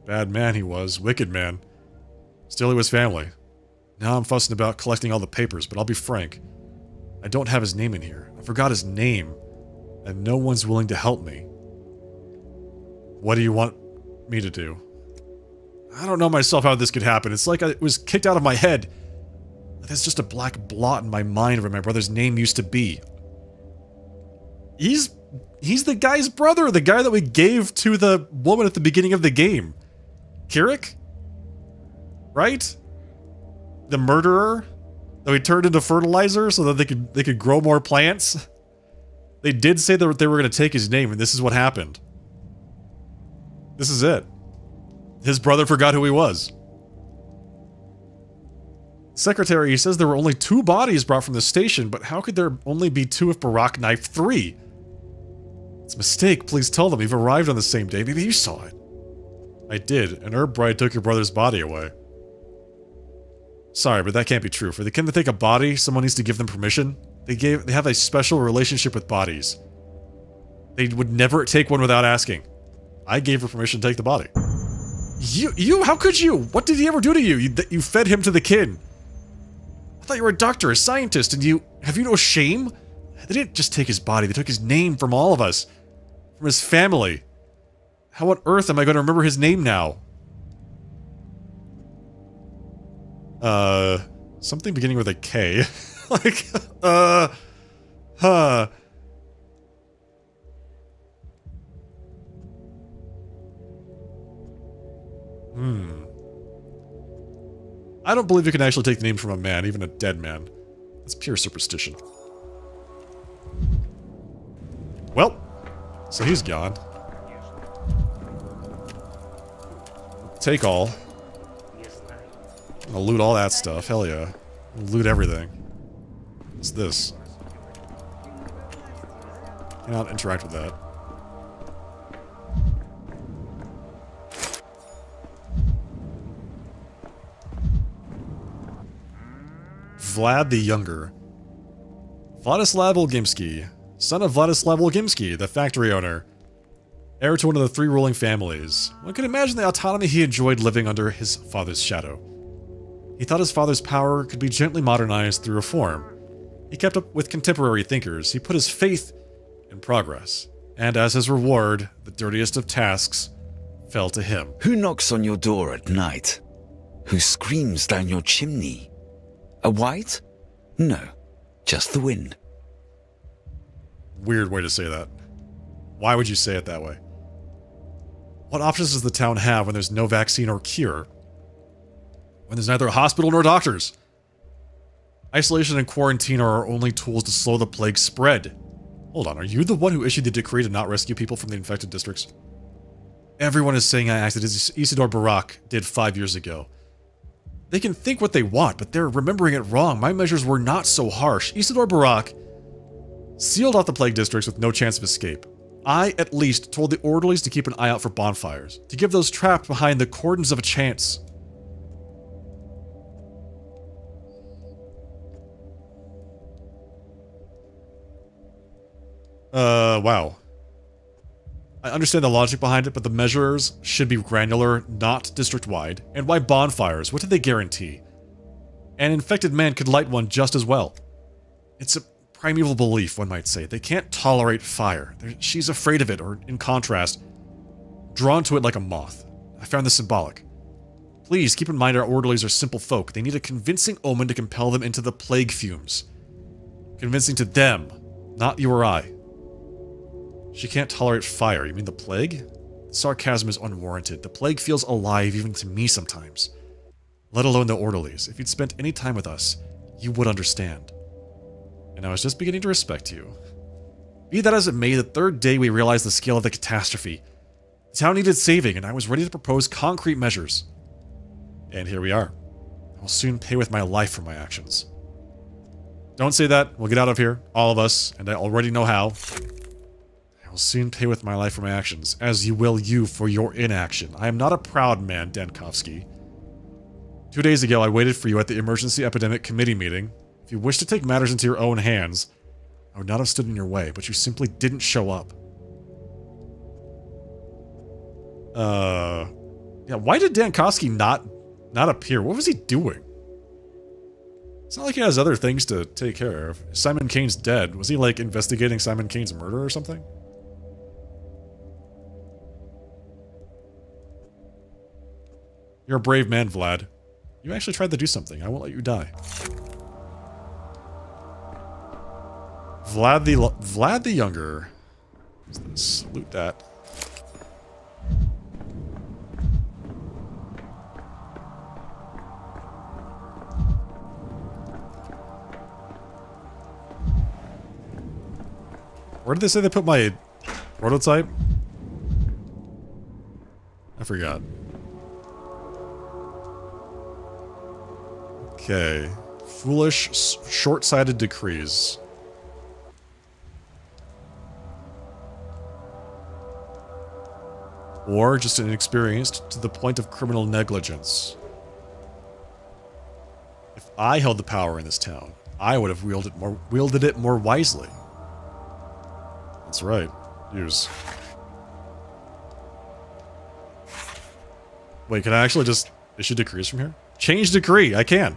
Bad man he was. Wicked man. Still he was family. Now I'm fussing about collecting all the papers, but I'll be frank. I don't have his name in here. I forgot his name. And no one's willing to help me. What do you want me to do? I don't know myself how this could happen. It's like it was kicked out of my head. There's just a black blot in my mind where my brother's name used to be. He's the guy's brother, the guy that we gave to the woman at the beginning of the game. Kirik? Right? The murderer that we turned into fertilizer so that they could grow more plants. They did say that they were going to take his name, and this is what happened. This is it. His brother forgot who he was. Secretary, he says there were only 2 bodies brought from the station, but how could there only be 2 if Barak knifed 3? It's a mistake. Please tell them you've arrived on the same day. Maybe you saw it. I did. An herb bride took your brother's body away. Sorry, but that can't be true. For the kin to take a body, someone needs to give them permission. They have a special relationship with bodies. They would never take one without asking. I gave her permission to take the body. You, how could you? What did he ever do to you? You fed him to the kin. I thought you were a doctor, a scientist, and have you no shame? They didn't just take his body, they took his name from all of us. From his family. How on earth am I going to remember his name now? Something beginning with a K. Like, I don't believe you can actually take the name from a man, even a dead man. That's pure superstition. Well, so he's gone. Take all. I'll loot all that stuff, hell yeah. I'll loot everything. What's this? Cannot interact with that. Vlad the Younger. Vladislav Olgimsky, son of Vladislav Olgimsky, the factory owner. Heir to one of the 3 ruling families. One can imagine the autonomy he enjoyed living under his father's shadow. He thought his father's power could be gently modernized through reform. He kept up with contemporary thinkers. He put his faith in progress. And as his reward, the dirtiest of tasks fell to him. Who knocks on your door at night? Who screams down your chimney? A white? No, just the wind. Weird way to say that. Why would you say it that way? What options does the town have when there's no vaccine or cure? When there's neither a hospital nor doctors? Isolation and quarantine are our only tools to slow the plague's spread. Hold on, are you the one who issued the decree to not rescue people from the infected districts? Everyone is saying I acted as Isidore Barak did 5 years ago. They can think what they want, but they're remembering it wrong. My measures were not so harsh. Isidore Barak sealed off the plague districts with no chance of escape. I, at least, told the orderlies to keep an eye out for bonfires, to give those trapped behind the cordons of a chance. Wow. I understand the logic behind it, but the measures should be granular, not district-wide. And why bonfires? What did they guarantee? An infected man could light one just as well. It's a primeval belief, one might say. They can't tolerate fire. She's afraid of it, or in contrast, drawn to it like a moth. I found this symbolic. Please keep in mind our orderlies are simple folk. They need a convincing omen to compel them into the plague fumes. Convincing to them, not you or I. She can't tolerate fire. You mean the plague? The sarcasm is unwarranted. The plague feels alive even to me sometimes. Let alone the orderlies. If you'd spent any time with us, you would understand. And I was just beginning to respect you. Be that as it may, the third day we realized the scale of the catastrophe. The town needed saving, and I was ready to propose concrete measures. And here we are. I will soon pay with my life for my actions. Don't say that. We'll get out of here. All of us. And I already know how. I will soon pay with my life for my actions, as you will you for your inaction. I am not a proud man, Dankovsky. 2 days ago, I waited for you at the Emergency Epidemic Committee meeting. If you wish to take matters into your own hands, I would not have stood in your way, but you simply didn't show up. Yeah, why did Dankovsky not appear? What was he doing? It's not like he has other things to take care of. Simon Kane's dead. Was he, like, investigating Simon Kane's murder or something? You're a brave man, Vlad. You actually tried to do something. I won't let you die. Vlad the Younger. What's this? Loot that. Where did they say they put my prototype? I forgot. Okay. Foolish, short-sighted decrees. Or just inexperienced to the point of criminal negligence. If I held the power in this town, I would have wielded it more wisely. That's right. Use. Wait, can I actually just issue decrees from here? Change decree! I can!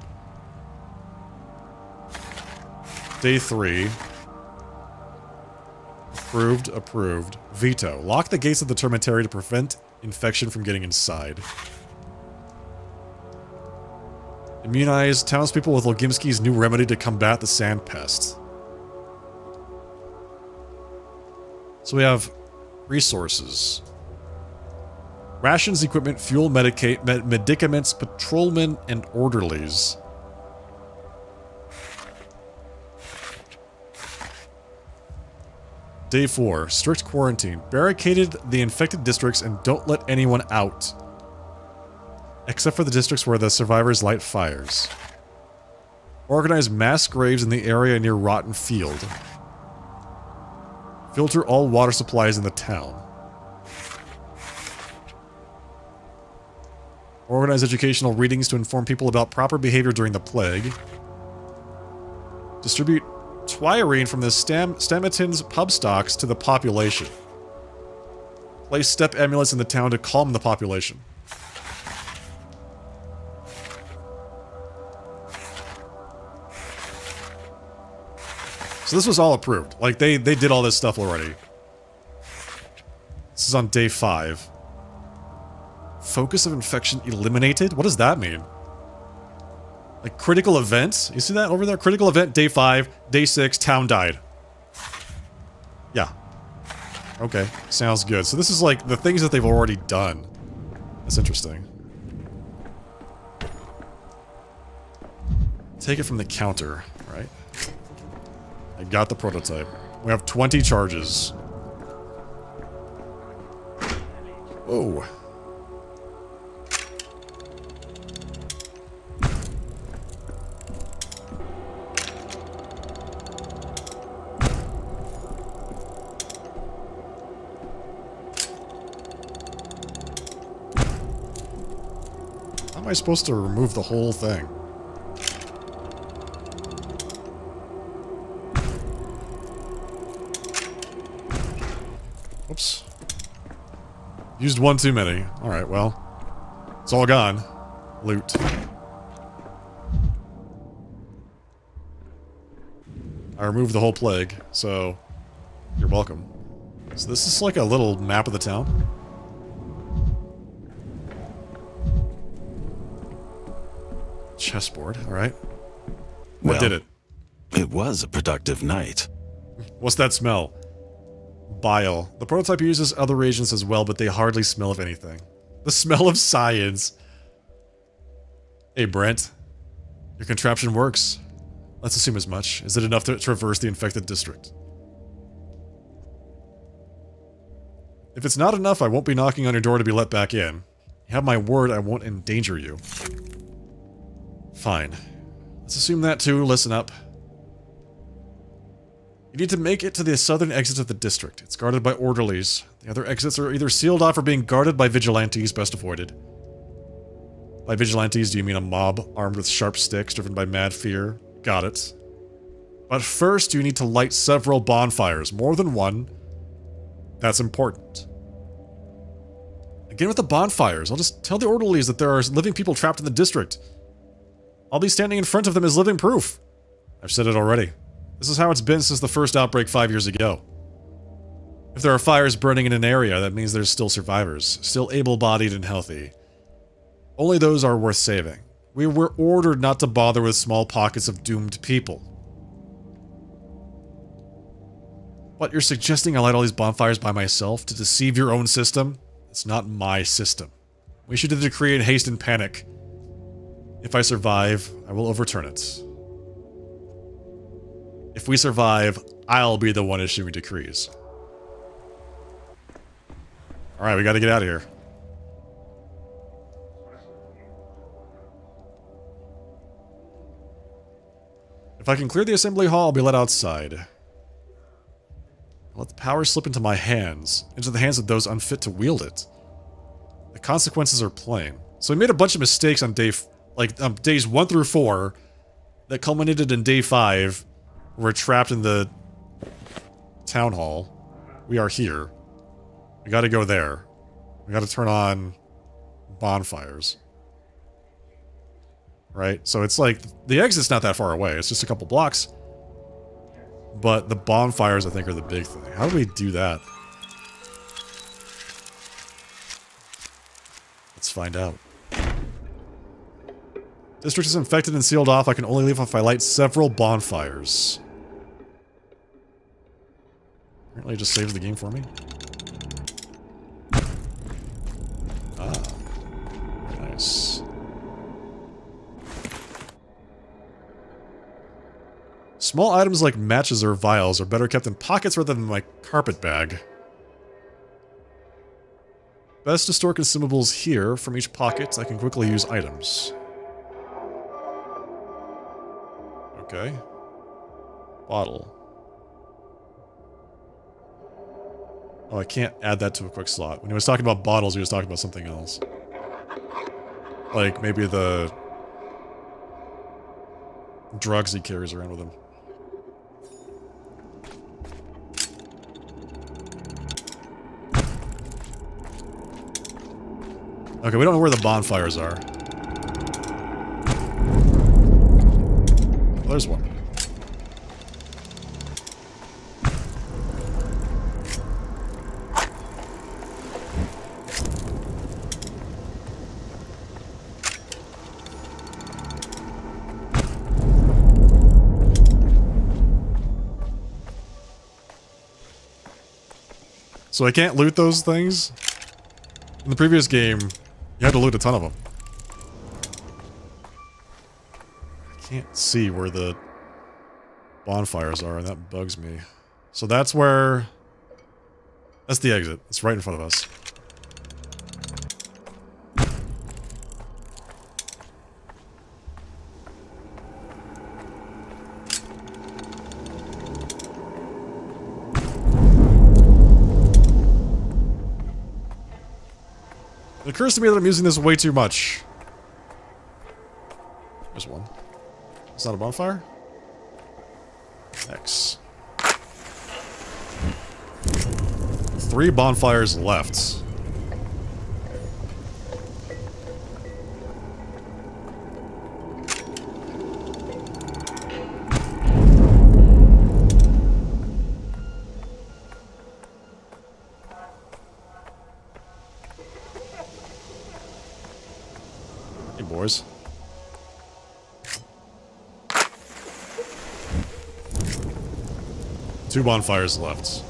Day 3. Approved, approved. Veto. Lock the gates of the termitary to prevent infection from getting inside. Immunize townspeople with Logimski's new remedy to combat the sand pest. So we have resources. Rations, equipment, fuel, medicaments, patrolmen, and orderlies. Day 4. Strict quarantine. Barricaded the infected districts and don't let anyone out. Except for the districts where the survivors light fires. Organize mass graves in the area near Rotten Field. Filter all water supplies in the town. Organize educational readings to inform people about proper behavior during the plague. Distribute Twirine from the Stamatin's pub stocks to the population. Place step amulets in the town to calm the population. So this was all approved. Like, they did all this stuff already. This is on day 5. Focus of infection eliminated? What does that mean? Like critical events. You see that over there? Critical event, day 5, day 6, town died. Yeah. Okay, sounds good. So this is like the things that they've already done. That's interesting. Take it from the counter, right? I got the prototype. We have 20 charges. Whoa. How am I supposed to remove the whole thing? Oops. Used one too many. Alright, well. It's all gone. Loot. I removed the whole plague, so you're welcome. So this is like a little map of the town. Chessboard, alright. What did it? It was a productive night. What's that smell? Bile. The prototype uses other reagents as well, but they hardly smell of anything. The smell of science. Hey, Brent. Your contraption works. Let's assume as much. Is it enough to traverse the infected district? If it's not enough, I won't be knocking on your door to be let back in. You have my word I won't endanger you. Fine. Let's assume that too. Listen up. You need to make it to the southern exit of the district. It's guarded by orderlies. The other exits are either sealed off or being guarded by vigilantes, best avoided. By vigilantes, do you mean a mob armed with sharp sticks driven by mad fear? Got it. But first, you need to light several bonfires, more than one. That's important. Again with the bonfires, I'll just tell the orderlies that there are living people trapped in the district. I'll be standing in front of them as living proof. I've said it already. This is how it's been since the first outbreak 5 years ago. If there are fires burning in an area, that means there's still survivors, still able-bodied and healthy. Only those are worth saving. We were ordered not to bother with small pockets of doomed people. What, you're suggesting I light all these bonfires by myself to deceive your own system? It's not my system. We should do the decree in haste and panic. If I survive, I will overturn it. If we survive, I'll be the one issuing decrees. Alright, we gotta get out of here. If I can clear the assembly hall, I'll be let outside. I'll let the power slip into my hands, into the hands of those unfit to wield it. The consequences are plain. So we made a bunch of mistakes on days 1 through 4 that culminated in day 5. We're trapped in the town hall. We are here. We gotta go there. We gotta turn on bonfires. Right? So it's like, the exit's not that far away. It's just a couple blocks. But the bonfires, I think, are the big thing. How do we do that? Let's find out. District is infected and sealed off. I can only leave if I light several bonfires. Apparently it just saves the game for me. Ah. Nice. Small items like matches or vials are better kept in pockets rather than my carpet bag. Best to store consumables here. From each pocket, I can quickly use items. Okay. Bottle. Oh, I can't add that to a quick slot. When he was talking about bottles, he was talking about something else. Like, maybe the drugs he carries around with him. Okay, we don't know where the bonfires are. Oh, there's one. So I can't loot those things. In the previous game, you had to loot a ton of them. I can't see where the bonfires are, and that bugs me. So that's where... That's the exit. It's right in front of us. It occurs to me that I'm using this way too much. There's one. It's not a bonfire? X. 3 bonfires left. Hey, boys. Two bonfires left.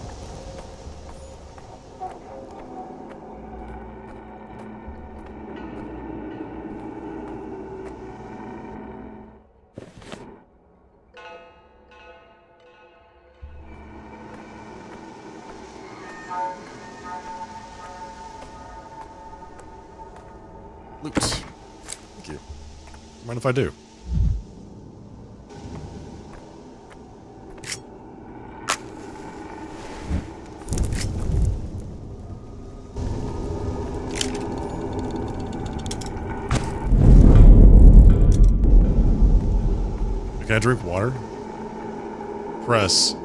Loot. Thank you. Mind if I do? Can I drink water? Press.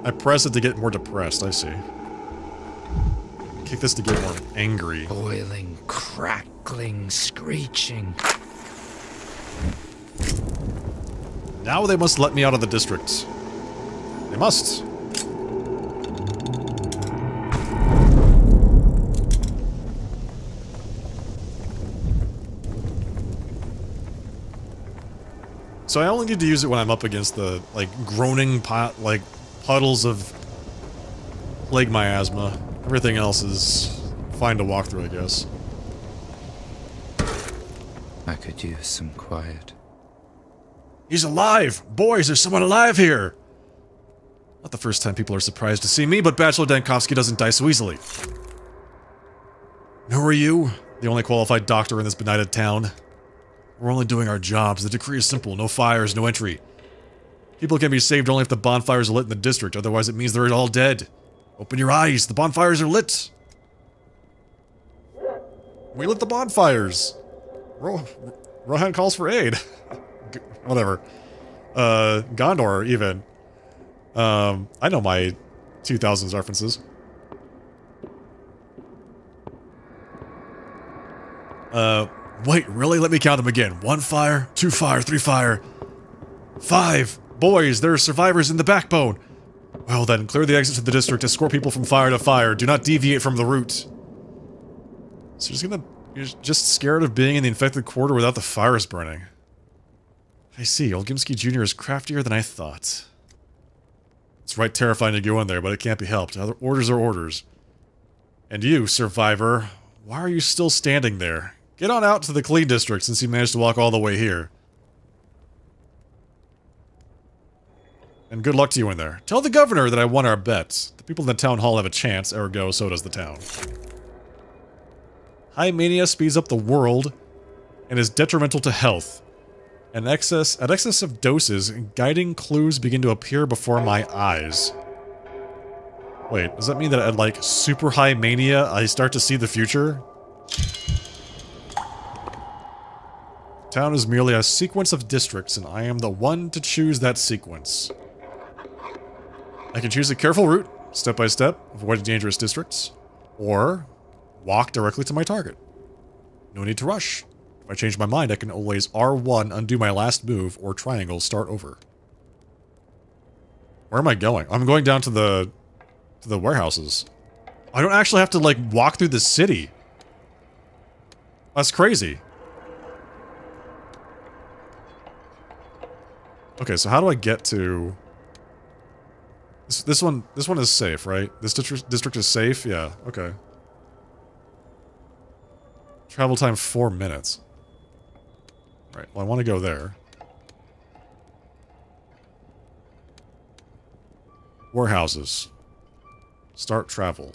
I press it to get more depressed, I see. Kick this to get more angry. Boiling, crackling, screeching. Now they must let me out of the district. They must. So I only need to use it when I'm up against the, like, groaning puddles of plague miasma. Everything else is fine to walk through, I guess. I could use some quiet. He's alive! Boys, there's someone alive here! Not the first time people are surprised to see me, but Bachelor Dankovsky doesn't die so easily. Who are you? The only qualified doctor in this benighted town. We're only doing our jobs. The decree is simple. No fires, no entry. People can be saved only if the bonfires are lit in the district, otherwise it means they're all dead. Open your eyes. The bonfires are lit. We lit the bonfires. Rohan calls for aid. Whatever. Gondor, even. I know my 2000s references. Wait, really? Let me count them again. 1 fire, 2 fire, 3 fire. 5! Boys, there are survivors in the backbone! Well then, clear the exit to the district, escort people from fire to fire. Do not deviate from the route. So you're just scared of being in the infected quarter without the fires burning. I see, Olgimsky Jr. is craftier than I thought. It's right terrifying to go in there, but it can't be helped. Other orders are orders. And you, survivor, why are you still standing there? Get on out to the clean district since you managed to walk all the way here. And good luck to you in there. Tell the governor that I won our bet. The people in the town hall have a chance, ergo so does the town. High mania speeds up the world and is detrimental to health. At excess of doses, guiding clues begin to appear before my eyes. Wait, does that mean that at like super high mania I start to see the future? Town is merely a sequence of districts, and I am the one to choose that sequence. I can choose a careful route, step by step, avoid dangerous districts, or walk directly to my target. No need to rush. If I change my mind, I can always R1 undo my last move, or triangle start over. Where am I going? I'm going down to the warehouses. I don't actually have to, like, walk through the city. That's crazy. Okay, so how do I get to... This one is safe, right? This district is safe? Yeah, okay. Travel time 4 minutes. Right, well I want to go there. Warehouses. Start travel.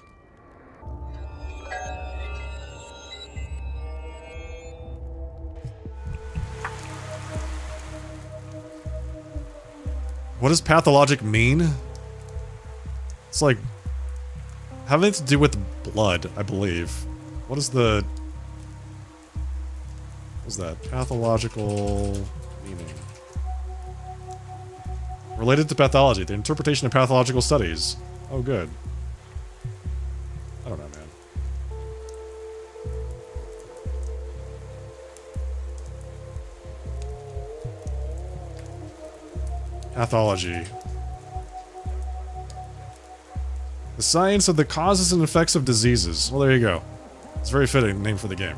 What does pathologic mean? It's like having to do with blood, I believe. What is the... What's that? Pathological meaning. Related to pathology, the interpretation of pathological studies. Oh, good. I don't know, man. Pathology. The science of the causes and effects of diseases. Well, there you go. It's a very fitting name for the game.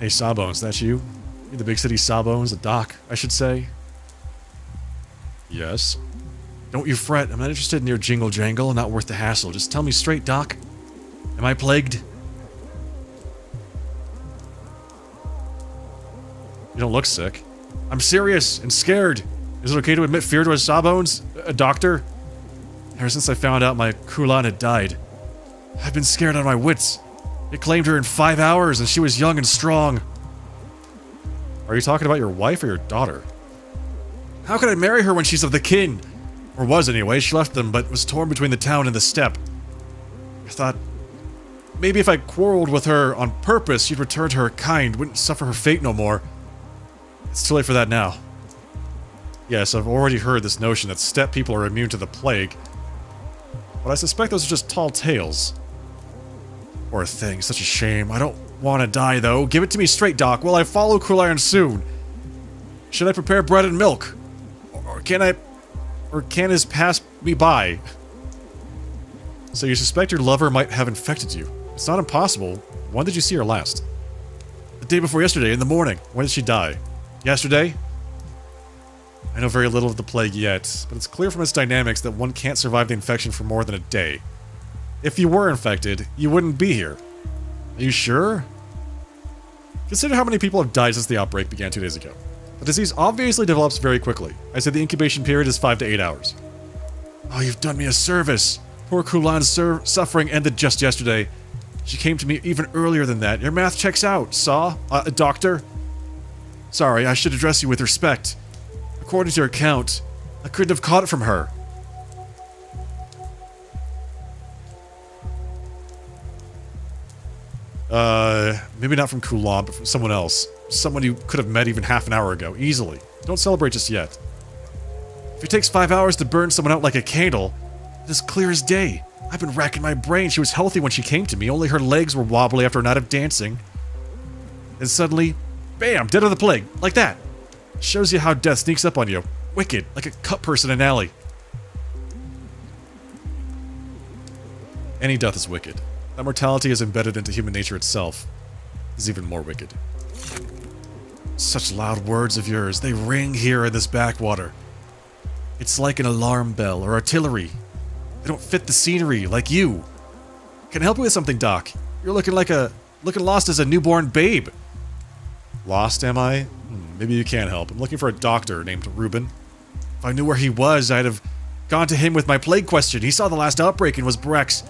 Hey, Sawbones, that's you? You're the big city Sawbones, the doc, I should say. Yes. Don't you fret, I'm not interested in your jingle jangle, not worth the hassle. Just tell me straight, Doc. Am I plagued? You don't look sick. I'm serious and scared. Is it okay to admit fear to a Sawbones? A doctor? Ever since I found out my Kulan had died, I've been scared out of my wits. It claimed her in 5 hours and she was young and strong. Are you talking about your wife or your daughter? How could I marry her when she's of the kin? Or was anyway, she left them but was torn between the town and the steppe. I thought, maybe if I quarreled with her on purpose, she'd return to her kind, wouldn't suffer her fate no more. It's too late for that now. Yes, I've already heard this notion that steppe people are immune to the plague. But I suspect those are just tall tales. Poor thing, such a shame. I don't want to die though. Give it to me straight, Doc. Will I follow Cruel Iron soon? Should I prepare bread and milk? Or can his pass me by? So you suspect your lover might have infected you. It's not impossible. When did you see her last? The day before yesterday, in the morning. When did she die? Yesterday? I know very little of the plague yet, but it's clear from its dynamics that one can't survive the infection for more than a day. If you were infected, you wouldn't be here. Are you sure? Consider how many people have died since the outbreak began 2 days ago. The disease obviously develops very quickly. I said the incubation period is 5 to 8 hours. Oh, you've done me a service. Poor Kulan's suffering ended just yesterday. She came to me even earlier than that. Your math checks out, doctor. Sorry, I should address you with respect. According to your account, I couldn't have caught it from her. Maybe not from Kulan, but from someone else. Someone you could have met even half an hour ago, easily. Don't celebrate just yet. If it takes 5 hours to burn someone out like a candle, it's clear as day. I've been racking my brain. She was healthy when she came to me, only her legs were wobbly after a night of dancing. And suddenly, bam, dead of the plague, like that. Shows you how death sneaks up on you. Wicked, like a cut person in an alley. Any death is wicked. That mortality is embedded into human nature itself is even more wicked. Such loud words of yours, they ring here in this backwater. It's like an alarm bell or artillery. They don't fit the scenery, like you. Can I help you with something, Doc? You're looking lost as a newborn babe. Lost, am I? Maybe you can help. I'm looking for a doctor named Reuben. If I knew where he was, I'd have gone to him with my plague question. He saw the last outbreak and was Breck's,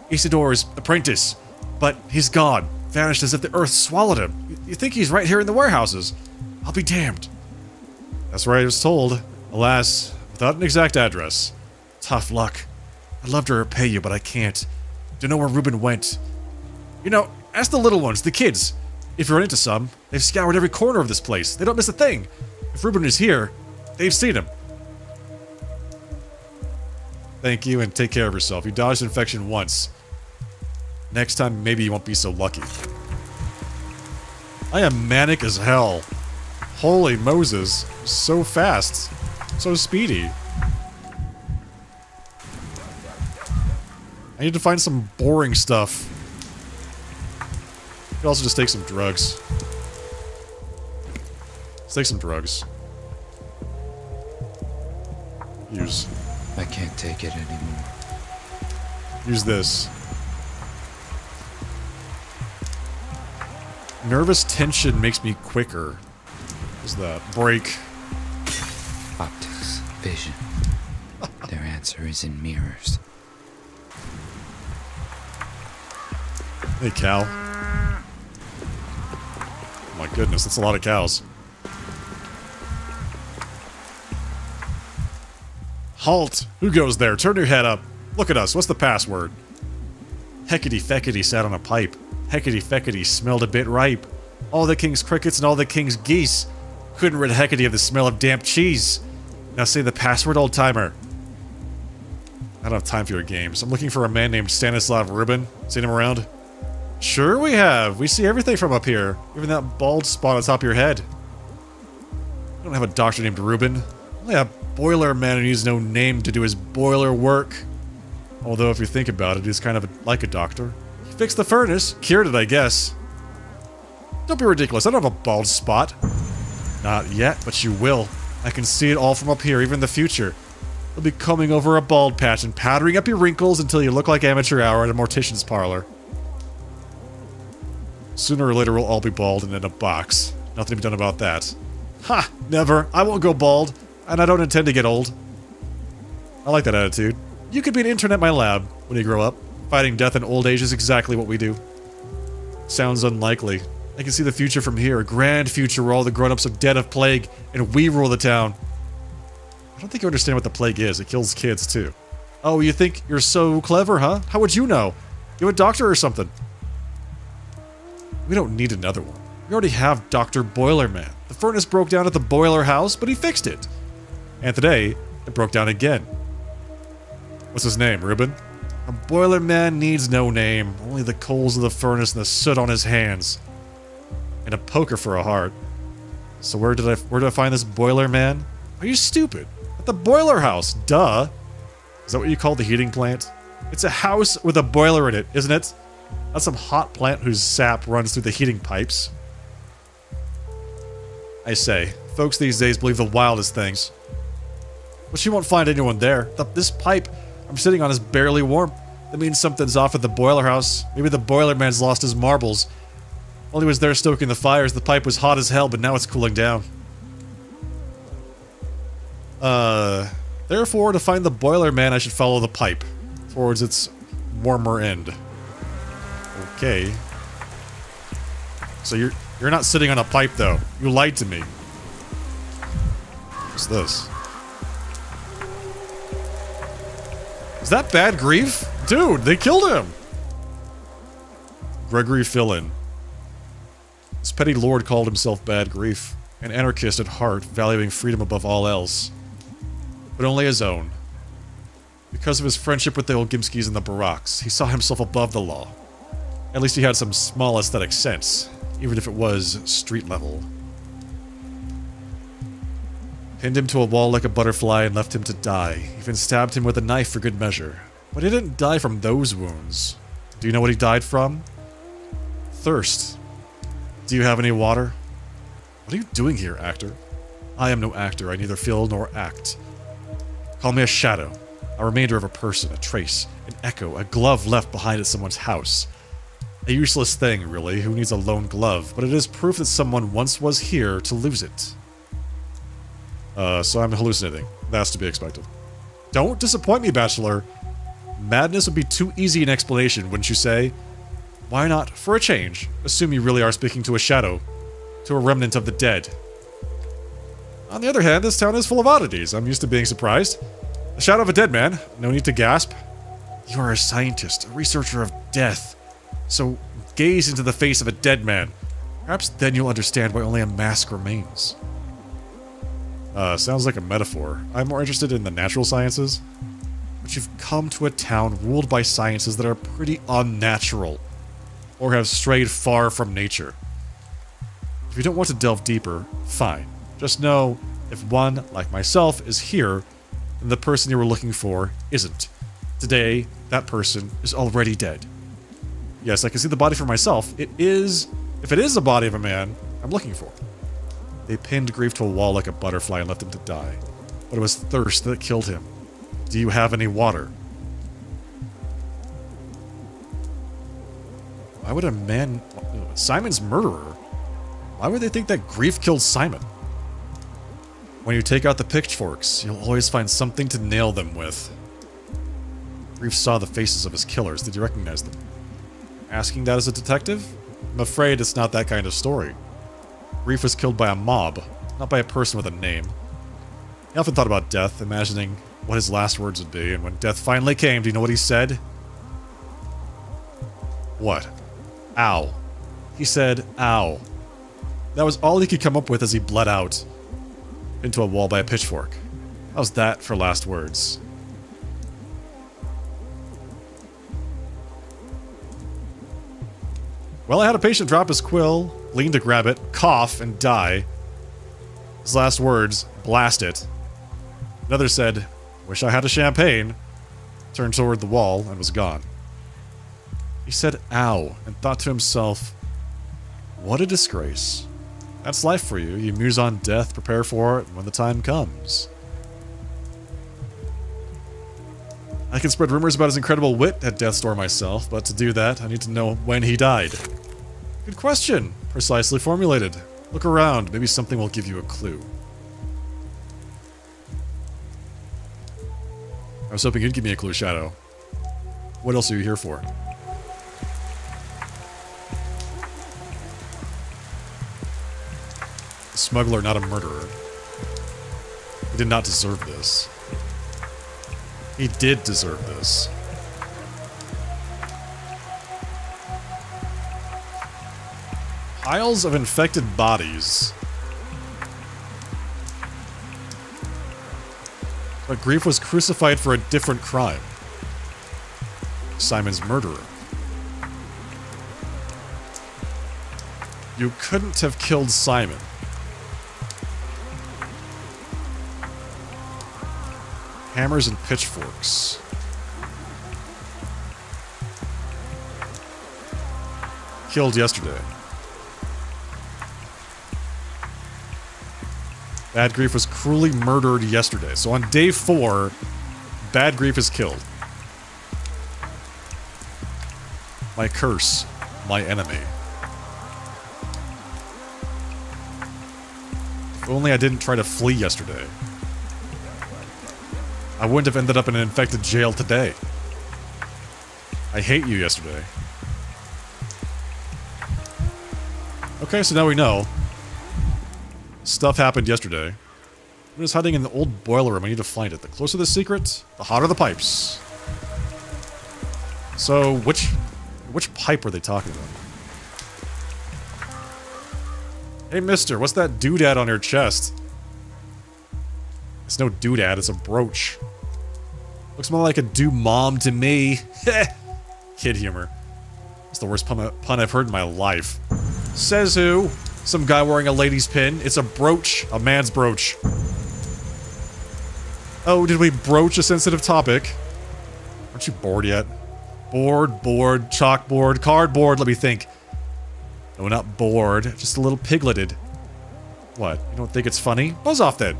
Isidore's apprentice. But he's gone. Vanished as if the earth swallowed him. You think he's right here in the warehouses? I'll be damned. That's where I was told. Alas, without an exact address. Tough luck. I'd love to repay you, but I can't. Don't know where Reuben went. You know, ask the little ones, the kids. If you run into some, they've scoured every corner of this place. They don't miss a thing. If Reuben is here, they've seen him. Thank you, and take care of yourself. You dodged infection once. Next time, maybe you won't be so lucky. I am manic as hell. Holy Moses. So fast. So speedy. I need to find some boring stuff. I could also just take some drugs. Let's take some drugs. Use. I can't take it anymore. Use this. Nervous tension makes me quicker. What's that? Break. Optics, vision. Their answer is in mirrors. Hey, cow. Oh my goodness, that's a lot of cows. Halt! Who goes there? Turn your head up. Look at us. What's the password? Heckety-feckety sat on a pipe. Heckety-feckety smelled a bit ripe. All the king's crickets and all the king's geese couldn't rid Hecate of the smell of damp cheese. Now say the password, old-timer. I don't have time for your games. I'm looking for a man named Stanislav Rubin. Seen him around? Sure we have. We see everything from up here. Even that bald spot on top of your head. I don't have a doctor named Rubin. Only a boiler man who needs no name to do his boiler work. Although if you think about it, he's kind of like a doctor. He fixed the furnace. Cured it, I guess. Don't be ridiculous. I don't have a bald spot. Not yet, but you will. I can see it all from up here, even the future. You'll be combing over a bald patch and powdering up your wrinkles until you look like amateur hour at a mortician's parlor. Sooner or later, we'll all be bald and in a box. Nothing to be done about that. Ha! Never. I won't go bald. And I don't intend to get old. I like that attitude. You could be an intern at my lab when you grow up. Fighting death in old age is exactly what we do. Sounds unlikely. I can see the future from here. A grand future where all the grown-ups are dead of plague and we rule the town. I don't think you understand what the plague is. It kills kids, too. Oh, you think you're so clever, huh? How would you know? You a doctor or something? We don't need another one. We already have Dr. Boilerman. The furnace broke down at the boiler house, but he fixed it. And today, it broke down again. What's his name, Reuben? A boiler man needs no name. Only the coals of the furnace and the soot on his hands. And a poker for a heart. So where did I find this boiler man? Are you stupid? At the boiler house, duh. Is that what you call the heating plant? It's a house with a boiler in it, isn't it? Not some hot plant whose sap runs through the heating pipes. I say, folks these days believe the wildest things. But you won't find anyone there. This pipe I'm sitting on is barely warm. That means something's off at the boiler house. Maybe the boiler man's lost his marbles. While he was there stoking the fires, the pipe was hot as hell, but now it's cooling down. Therefore, to find the boiler man, I should follow the pipe towards its warmer end. Okay. So you're not sitting on a pipe, though. You lied to me. What's this? Is that Bad Grief? Dude, they killed him! Gregory Fillin. This petty lord called himself Bad Grief, an anarchist at heart, valuing freedom above all else. But only his own. Because of his friendship with the Olgimskis and the Baraks, he saw himself above the law. At least he had some small aesthetic sense, even if it was street level. Pinned him to a wall like a butterfly and left him to die. Even stabbed him with a knife for good measure. But he didn't die from those wounds. Do you know what he died from? Thirst. Do you have any water? What are you doing here, actor? I am no actor. I neither feel nor act. Call me a shadow. A remainder of a person, a trace, an echo, a glove left behind at someone's house. A useless thing, really. Who needs a lone glove? But it is proof that someone once was here to lose it. So I'm hallucinating. That's to be expected. Don't disappoint me, Bachelor. Madness would be too easy an explanation, wouldn't you say? Why not, for a change, assume you really are speaking to a shadow, to a remnant of the dead? On the other hand, this town is full of oddities. I'm used to being surprised. The shadow of a dead man. No need to gasp. You are a scientist, a researcher of death. So gaze into the face of a dead man. Perhaps then you'll understand why only a mask remains. Sounds like a metaphor. I'm more interested in the natural sciences. But you've come to a town ruled by sciences that are pretty unnatural. Or have strayed far from nature. If you don't want to delve deeper, fine. Just know, if one, like myself, is here, then the person you were looking for isn't. Today, that person is already dead. Yes, I can see the body for myself. It is... If it is the body of a man I'm looking for. They pinned Grief to a wall like a butterfly and left him to die. But it was thirst that killed him. Do you have any water? Why would a man... Simon's murderer? Why would they think that Grief killed Simon? When you take out the pitchforks, you'll always find something to nail them with. Grief saw the faces of his killers. Did you recognize them? Asking that as a detective? I'm afraid it's not that kind of story. Grief was killed by a mob, not by a person with a name. He often thought about death, imagining what his last words would be, and when death finally came, do you know what he said? What? Ow. He said, ow. That was all he could come up with as he bled out into a wall by a pitchfork. How's that for last words? Well, I had a patient drop his quill, lean to grab it, cough, and die. His last words, blast it. Another said, wish I had a champagne, turned toward the wall, and was gone. He said, ow, and thought to himself, what a disgrace. That's life for you. You muse on death, prepare for it when the time comes. I can spread rumors about his incredible wit at death's door myself, but to do that, I need to know when he died. Good question. Precisely formulated. Look around. Maybe something will give you a clue. I was hoping you'd give me a clue, Shadow. What else are you here for? A smuggler, not a murderer. He did not deserve this. He did deserve this. Piles of infected bodies. But Grief was crucified for a different crime. Simon's murderer. You couldn't have killed Simon. Hammers and pitchforks. Killed yesterday. Bad Grief was cruelly murdered yesterday. So on day 4, Bad Grief is killed. My curse, my enemy. If only I didn't try to flee yesterday. I wouldn't have ended up in an infected jail today. I hate you yesterday. Okay, so now we know. Stuff happened yesterday. I'm just hiding in the old boiler room. I need to find it. The closer the secret, the hotter the pipes. So, which pipe were they talking about? Hey, mister, what's that doodad on your chest? It's no doodad, it's a brooch. Looks more like a do-mom to me. Kid humor. It's the worst pun I've heard in my life. Says who? Some guy wearing a lady's pin. It's a brooch. A man's brooch. Oh, did we broach a sensitive topic? Aren't you bored yet? Bored, chalkboard, cardboard, let me think. No, not bored. Just a little pigleted. What? You don't think it's funny? Buzz off then.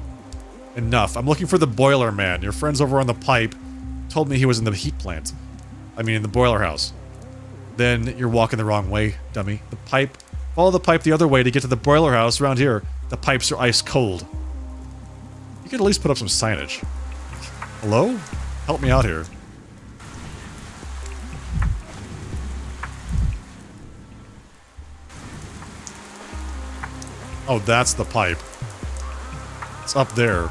Enough. I'm looking for the boiler man. Your friends over on the pipe told me he was in the heat plant. I mean, in the boiler house. Then you're walking the wrong way, dummy. The pipe. Follow the pipe the other way to get to the boiler house. Around here, the pipes are ice cold. You could at least put up some signage. Hello? Help me out here. Oh, that's the pipe. It's up there.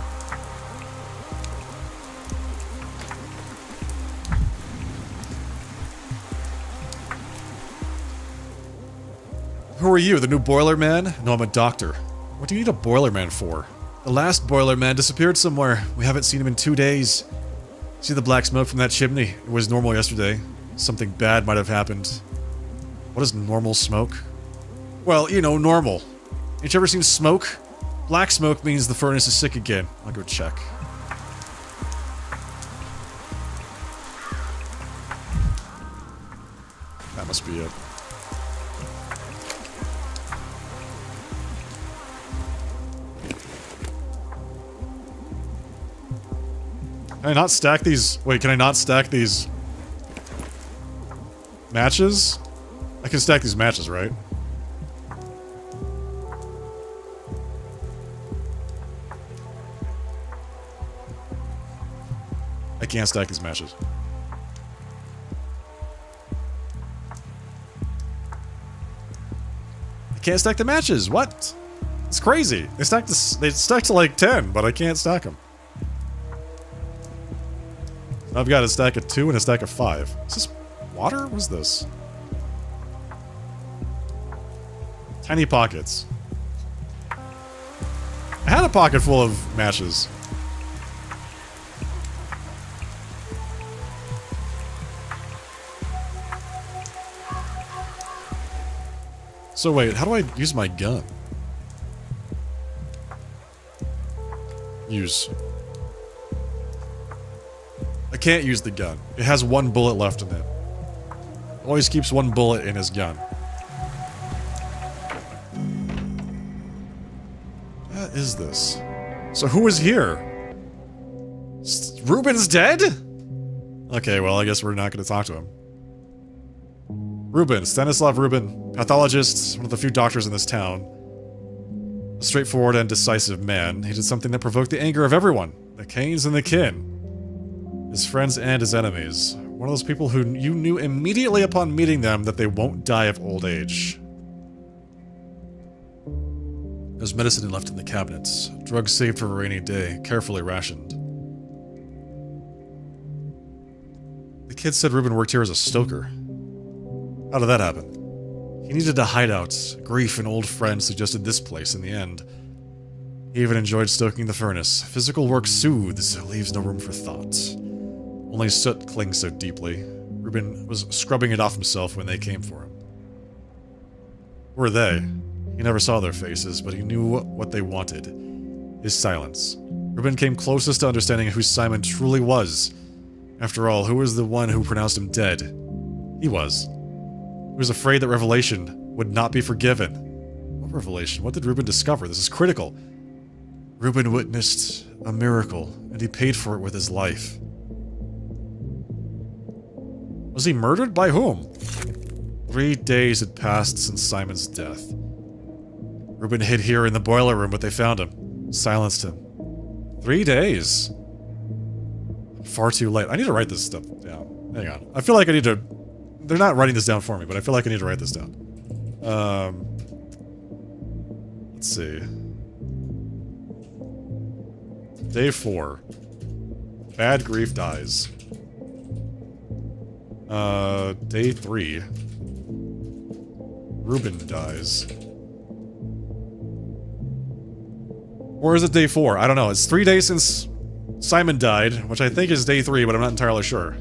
Who are you, the new boiler man? No, I'm a doctor. What do you need a boiler man for? The last boiler man disappeared somewhere. We haven't seen him in 2 days. See the black smoke from that chimney? It was normal yesterday. Something bad might have happened. What is normal smoke? Well, you know, normal. Ain't you ever seen smoke? Black smoke means the furnace is sick again. I'll go check. must be it. Can I not stack these? Wait, can I not stack these matches? I can stack these matches, right? I can't stack these matches. I can't stack the matches. What? It's crazy. They stack this. They stack to like 10, but I can't stack them. I've got a stack of 2 and a stack of 5. Is this water? What is this? Tiny pockets. I had a pocket full of matches. So wait, how do I use my gun? Use. I can't use the gun. It has 1 bullet left in it. Always keeps 1 bullet in his gun. What is this? So who is here? Ruben's dead? Okay, well, I guess we're not going to talk to him. Ruben, Stanislav Ruben, pathologist, one of the few doctors in this town. A straightforward and decisive man, he did something that provoked the anger of everyone. The Canes and the kin. His friends and his enemies. One of those people who you knew immediately upon meeting them that they won't die of old age. There's medicine left in the cabinets. Drugs saved for a rainy day, carefully rationed. The kid said Ruben worked here as a stoker. How did that happen? He needed a hideout. Grief and old friends suggested this place in the end. He even enjoyed stoking the furnace. Physical work soothes, leaves no room for thought. Only soot clings so deeply. Ruben was scrubbing it off himself when they came for him. Who were they? He never saw their faces, but he knew what they wanted. His silence. Ruben came closest to understanding who Simon truly was. After all, who was the one who pronounced him dead? He was. He was afraid that revelation would not be forgiven. What revelation? What did Ruben discover? This is critical. Ruben witnessed a miracle, and he paid for it with his life. Was he murdered? By whom? 3 days had passed since Simon's death. Ruben hid here in the boiler room, but they found him. Silenced him. 3 days. Far too late. I need to write this stuff down. Hang on. I feel like I need to... They're not writing this down for me, but I feel like I need to write this down. Let's see. Day 4. Bad grief dies. Day 3. Ruben dies. Or is it day 4? I don't know. It's 3 days since Simon died, which I think is day 3, but I'm not entirely sure.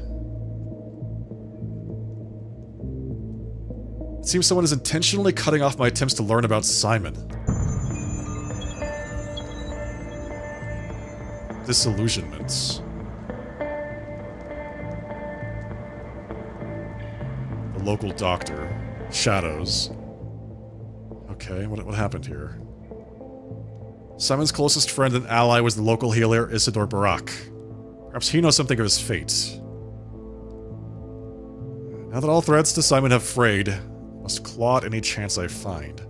It seems someone is intentionally cutting off my attempts to learn about Simon. Disillusionments. The local doctor. Shadows. Okay, what happened here? Simon's closest friend and ally was the local healer Isidore Barak. Perhaps he knows something of his fate. Now that all threads to Simon have frayed, must claw at any chance I find.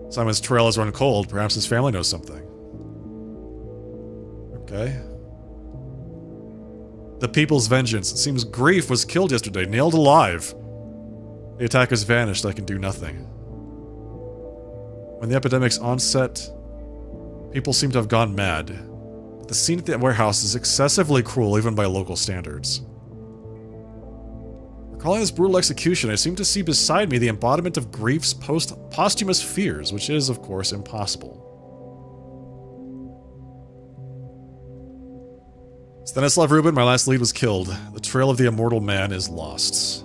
Simon's trail has run cold. Perhaps his family knows something. Okay. The People's Vengeance. It seems Grief was killed yesterday, nailed alive. The attackers vanished. I can do nothing. When the epidemic's onset, people seem to have gone mad. But the scene at the warehouse is excessively cruel even by local standards. Recalling this brutal execution, I seem to see beside me the embodiment of Grief's posthumous fears, which is, of course, impossible. Stanislav Ruben, my last lead, was killed. The trail of the immortal man is lost.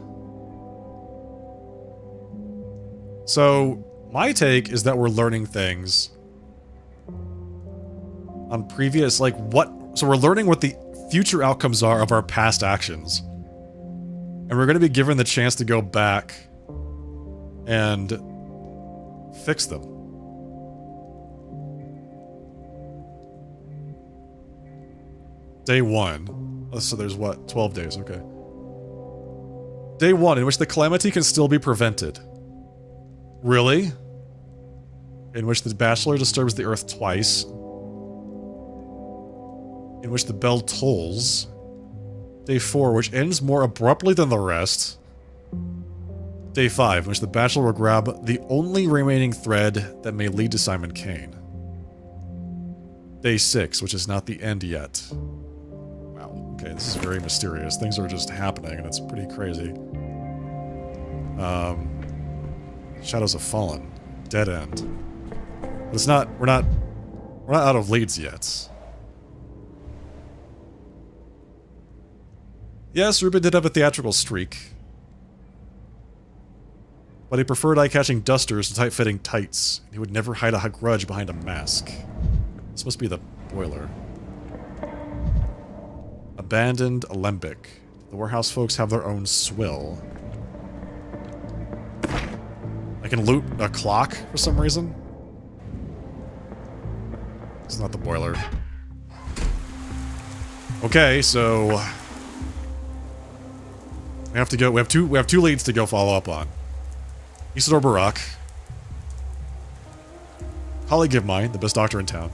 So, my take is that we're learning things on previous, so we're learning what the future outcomes are of our past actions. And we're going to be given the chance to go back and fix them. Day 1. Oh, so there's what? 12 days, okay. Day 1, in which the calamity can still be prevented. Really? In which the Bachelor disturbs the Earth twice. In which the bell tolls. Day 4, which ends more abruptly than the rest. Day 5, in which the Bachelor will grab the only remaining thread that may lead to Simon Kane. Day 6, which is not the end yet. Wow, okay, this is very mysterious. Things are just happening, and it's pretty crazy. Shadows have fallen. Dead end. But it's not, we're not out of leads yet. Yes, Ruben did have a theatrical streak. But he preferred eye-catching dusters to tight-fitting tights. He would never hide a grudge behind a mask. This must be the boiler. Abandoned alembic. The warehouse folks have their own swill. I can loot a clock for some reason. It's not the boiler. Okay, so we have to go. We have two leads to go follow up on. Isidore Barak, colleague of mine, the best doctor in town,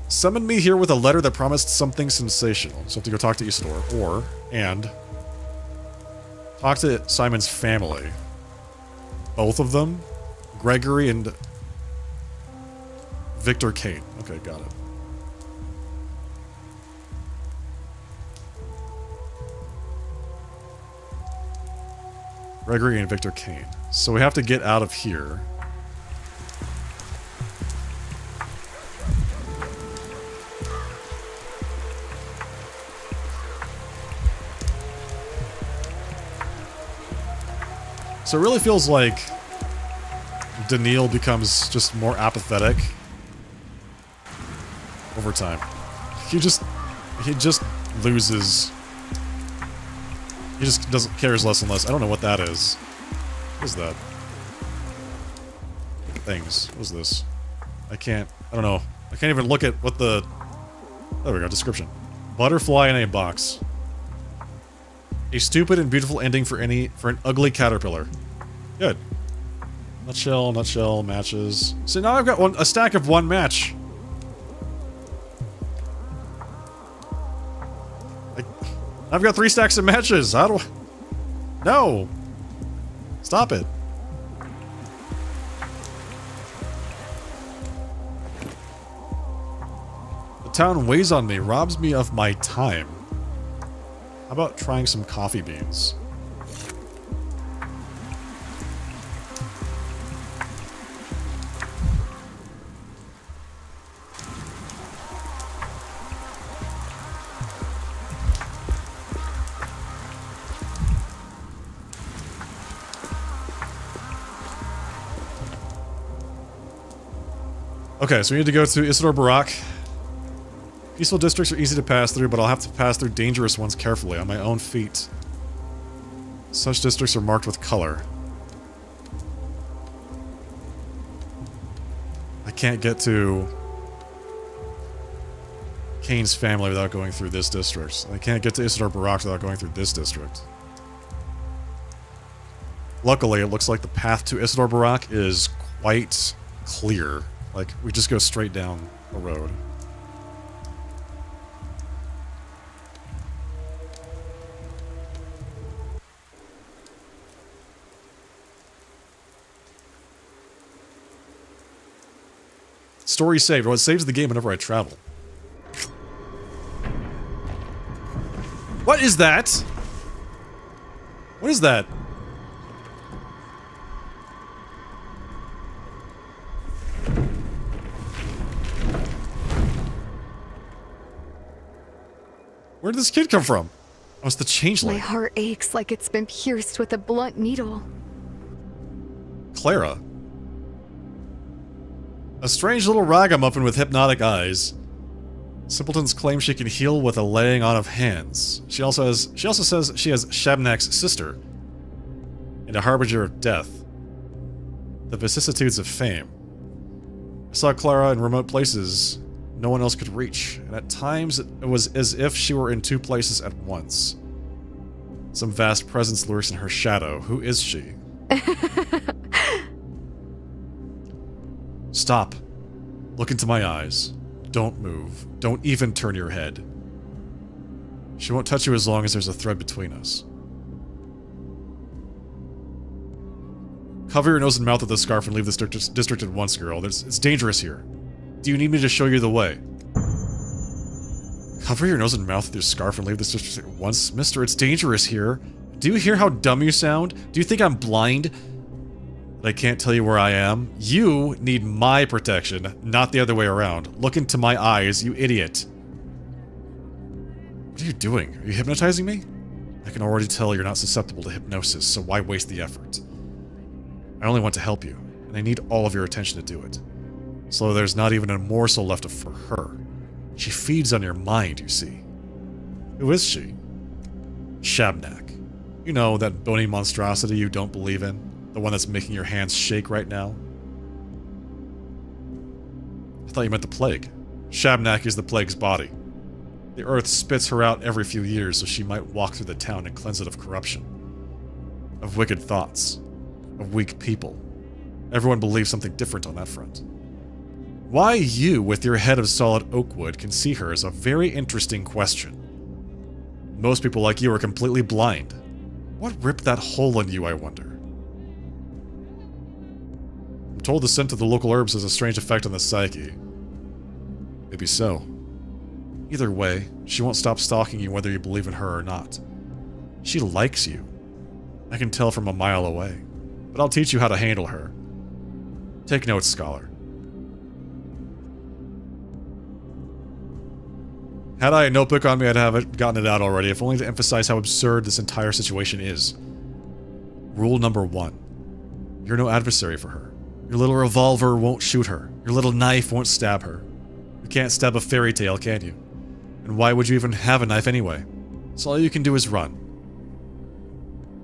summoned me here with a letter that promised something sensational. So I have to go talk to Isidore, and talk to Simon's family. Both of them, Gregory and Victor Kane. Okay, got it. Gregory and Victor Kane. So we have to get out of here. So it really feels like Daniil becomes just more apathetic over time. He just loses. He just cares less and less. I don't know what that is. What is that? Things. What is this? I don't know. I can't even look at what the... There we go, description. Butterfly in a box. A stupid and beautiful ending for an ugly caterpillar. Good. Nutshell, matches. So now I've got a stack of one match. I've got 3 stacks of matches. How do I... No! Stop it. The town weighs on me, robs me of my time. How about trying some coffee beans? Okay, so we need to go to Isidore Barak. Peaceful districts are easy to pass through, but I'll have to pass through dangerous ones carefully on my own feet. Such districts are marked with color. I can't get to Kane's family without going through this district. I can't get to Isidore Barak without going through this district. Luckily, it looks like the path to Isidore Barak is quite clear. Like, we just go straight down a road. Story saved. Well, it saves the game whenever I travel. What is that? What is that? Where did this kid come from? Oh, it's the changeling. My heart aches like it's been pierced with a blunt needle. Clara. A strange little ragamuffin with hypnotic eyes. Simpletons claim she can heal with a laying on of hands. She also says she has Shabnak's sister, and a harbinger of death. The vicissitudes of fame. I saw Clara in remote places no one else could reach, and at times it was as if she were in two places at once. Some vast presence lurks in her shadow. Who is she? Stop. Look into my eyes. Don't move. Don't even turn your head. She won't touch you as long as there's a thread between us. Cover your nose and mouth with a scarf and leave this district at once, girl. It's dangerous here. Do you need me to show you the way? Cover your nose and mouth with your scarf and leave this district at once? Mister, it's dangerous here. Do you hear how dumb you sound? Do you think I'm blind? That I can't tell you where I am? You need my protection, not the other way around. Look into my eyes, you idiot. What are you doing? Are you hypnotizing me? I can already tell you're not susceptible to hypnosis, so why waste the effort? I only want to help you, and I need all of your attention to do it. So there's not even a morsel left for her. She feeds on your mind, you see. Who is she? Shabnak. You know, that bony monstrosity you don't believe in? The one that's making your hands shake right now? I thought you meant the plague. Shabnak is the plague's body. The earth spits her out every few years so she might walk through the town and cleanse it of corruption. Of wicked thoughts. Of weak people. Everyone believes something different on that front. Why you, with your head of solid oak wood, can see her is a very interesting question. Most people like you are completely blind. What ripped that hole in you, I wonder? I'm told the scent of the local herbs has a strange effect on the psyche. Maybe so. Either way, she won't stop stalking you whether you believe in her or not. She likes you. I can tell from a mile away. But I'll teach you how to handle her. Take notes, scholar. Had I a notebook on me, I'd have gotten it out already, if only to emphasize how absurd this entire situation is. Rule number 1. You're no adversary for her. Your little revolver won't shoot her. Your little knife won't stab her. You can't stab a fairy tale, can you? And why would you even have a knife anyway? So all you can do is run.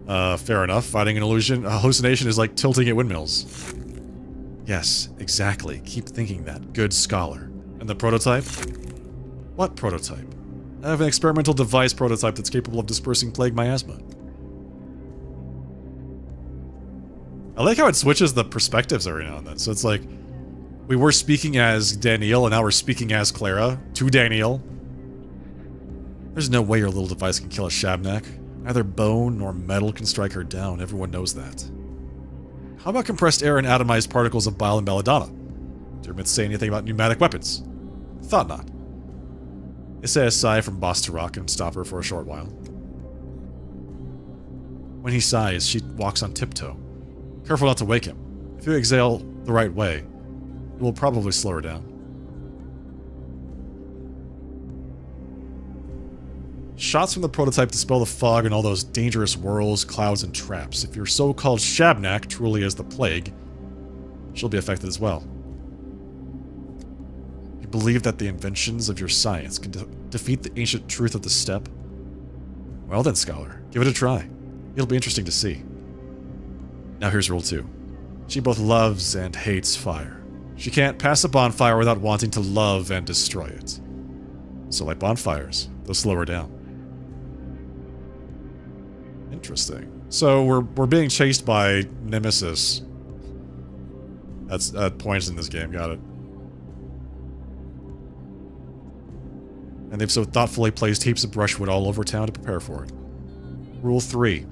Fair enough. Fighting an illusion, a hallucination is like tilting at windmills. Yes, exactly. Keep thinking that. Good scholar. And the prototype? What prototype? I have an experimental device prototype that's capable of dispersing plague miasma. I like how it switches the perspectives every now and then. So it's like, we were speaking as Danielle, and now we're speaking as Clara, to Danielle. There's no way your little device can kill a Shabnak. Neither bone nor metal can strike her down, everyone knows that. How about compressed air and atomized particles of bile and belladonna? Do your myths say anything about pneumatic weapons? Thought not. They say a sigh from boss to rock and stop her for a short while. When he sighs, she walks on tiptoe. Careful not to wake him. If you exhale the right way, it will probably slow her down. Shots from the prototype dispel the fog and all those dangerous whirls, clouds, and traps. If your so-called Shabnak truly is the plague, she'll be affected as well. You believe that the inventions of your science can defeat the ancient truth of the steppe? Well then, scholar, give it a try. It'll be interesting to see. Now here's rule 2. She both loves and hates fire. She can't pass a bonfire without wanting to love and destroy it. So light bonfires, they'll slow her down. Interesting. So we're being chased by Nemesis. That's points in this game, got it. And they've so thoughtfully placed heaps of brushwood all over town to prepare for it. Rule 3.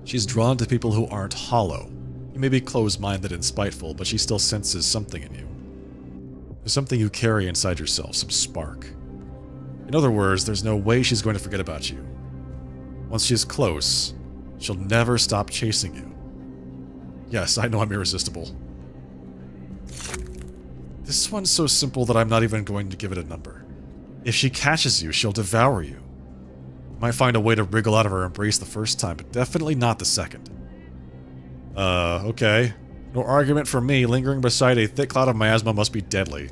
She's drawn to people who aren't hollow. You may be close-minded and spiteful, but she still senses something in you. There's something you carry inside yourself, some spark. In other words, there's no way she's going to forget about you. Once she's close, she'll never stop chasing you. Yes, I know I'm irresistible. This one's so simple that I'm not even going to give it a number. If she catches you, she'll devour you. You might find a way to wriggle out of her embrace the first time, but definitely not the second. Okay. No argument from me. Lingering beside a thick cloud of miasma must be deadly.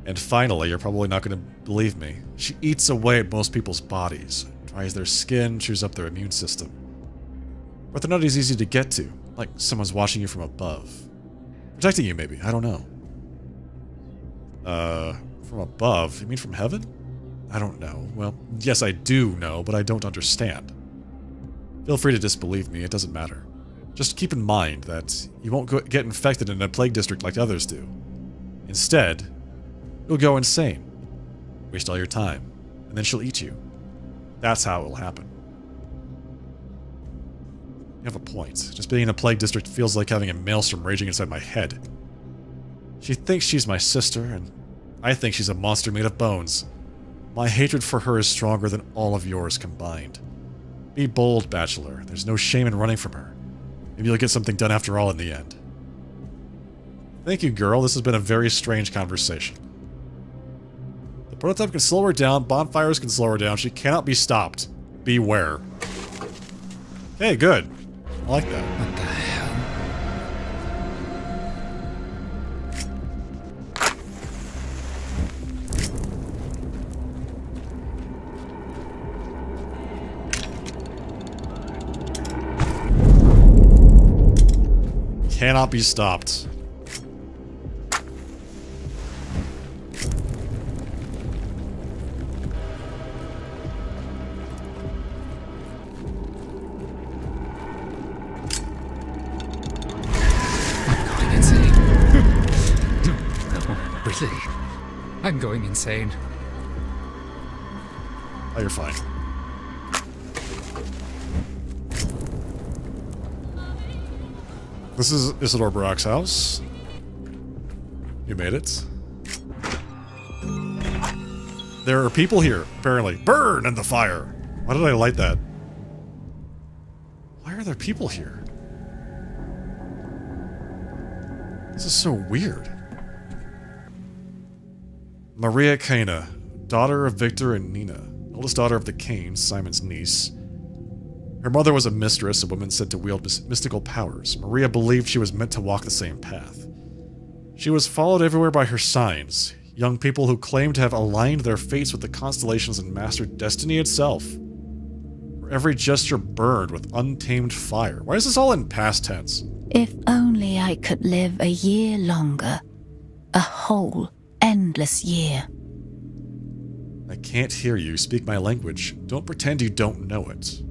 And finally, you're probably not going to believe me, she eats away at most people's bodies, dries their skin, chews up their immune system. But they're not as easy to get to, like someone's watching you from above. Protecting you, maybe, I don't know. From above? You mean from heaven? I don't know. Well, yes, I do know, but I don't understand. Feel free to disbelieve me, it doesn't matter. Just keep in mind that you won't get infected in a plague district like others do. Instead, you'll go insane, waste all your time, and then she'll eat you. That's how it will happen. You have a point. Just being in a plague district feels like having a maelstrom raging inside my head. She thinks she's my sister, and I think she's a monster made of bones. My hatred for her is stronger than all of yours combined. Be bold, Bachelor. There's no shame in running from her. Maybe you'll get something done after all in the end. Thank you, girl. This has been a very strange conversation. The prototype can slow her down. Bonfires can slow her down. She cannot be stopped. Beware. Okay, good. I like that. What the hell? Cannot be stopped. I'm going insane. Oh, you're fine. This is Isidore Barak's house. You made it. There are people here, apparently. Burn in the fire! Why did I light that? Why are there people here? This is so weird. Maria Cana, daughter of Victor and Nina, oldest daughter of the Canes, Simon's niece. Her mother was a mistress, a woman said to wield mystical powers. Maria believed she was meant to walk the same path. She was followed everywhere by her signs, young people who claimed to have aligned their fates with the constellations and mastered destiny itself. Her every gesture burned with untamed fire. Why is this all in past tense? If only I could live a year longer. A whole endless year. I can't hear you. Speak my language. Don't pretend you don't know it.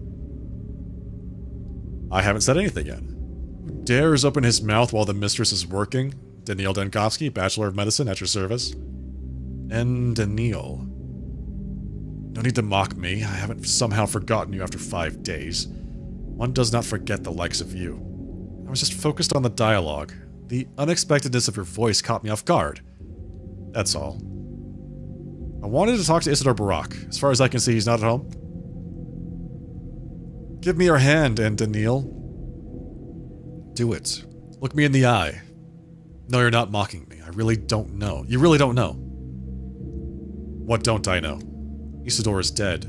I haven't said anything yet. Who dares open his mouth while the mistress is working? Daniil Denkovsky, Bachelor of Medicine, at your service. And Daniil. No need to mock me. I haven't somehow forgotten you after 5 days. One does not forget the likes of you. I was just focused on the dialogue. The unexpectedness of your voice caught me off guard. That's all. I wanted to talk to Isidore Barak. As far as I can see, he's not at home. Give me your hand, and Daniil. Do it. Look me in the eye. No, you're not mocking me. I really don't know. You really don't know. What don't I know? Isidore is dead.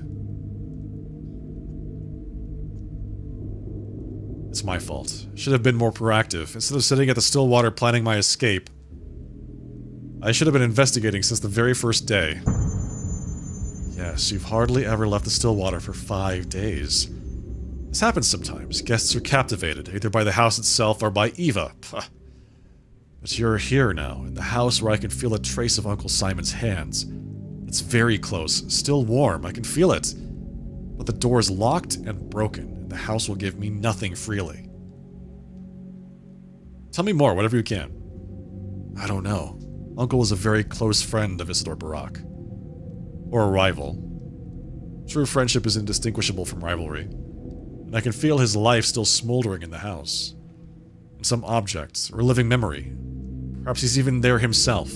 It's my fault. Should have been more proactive. Instead of sitting at the Stillwater planning my escape, I should have been investigating since the very first day. Yes, you've hardly ever left the Stillwater for 5 days. This happens sometimes. Guests are captivated, either by the house itself or by Eva. Puh. But you're here now, in the house where I can feel a trace of Uncle Simon's hands. It's very close, still warm, I can feel it. But the door is locked and broken, and the house will give me nothing freely. Tell me more, whatever you can. I don't know. Uncle is a very close friend of Isidore Barak. Or a rival. True friendship is indistinguishable from rivalry. And I can feel his life still smoldering in the house. In some object, or living memory. Perhaps he's even there himself.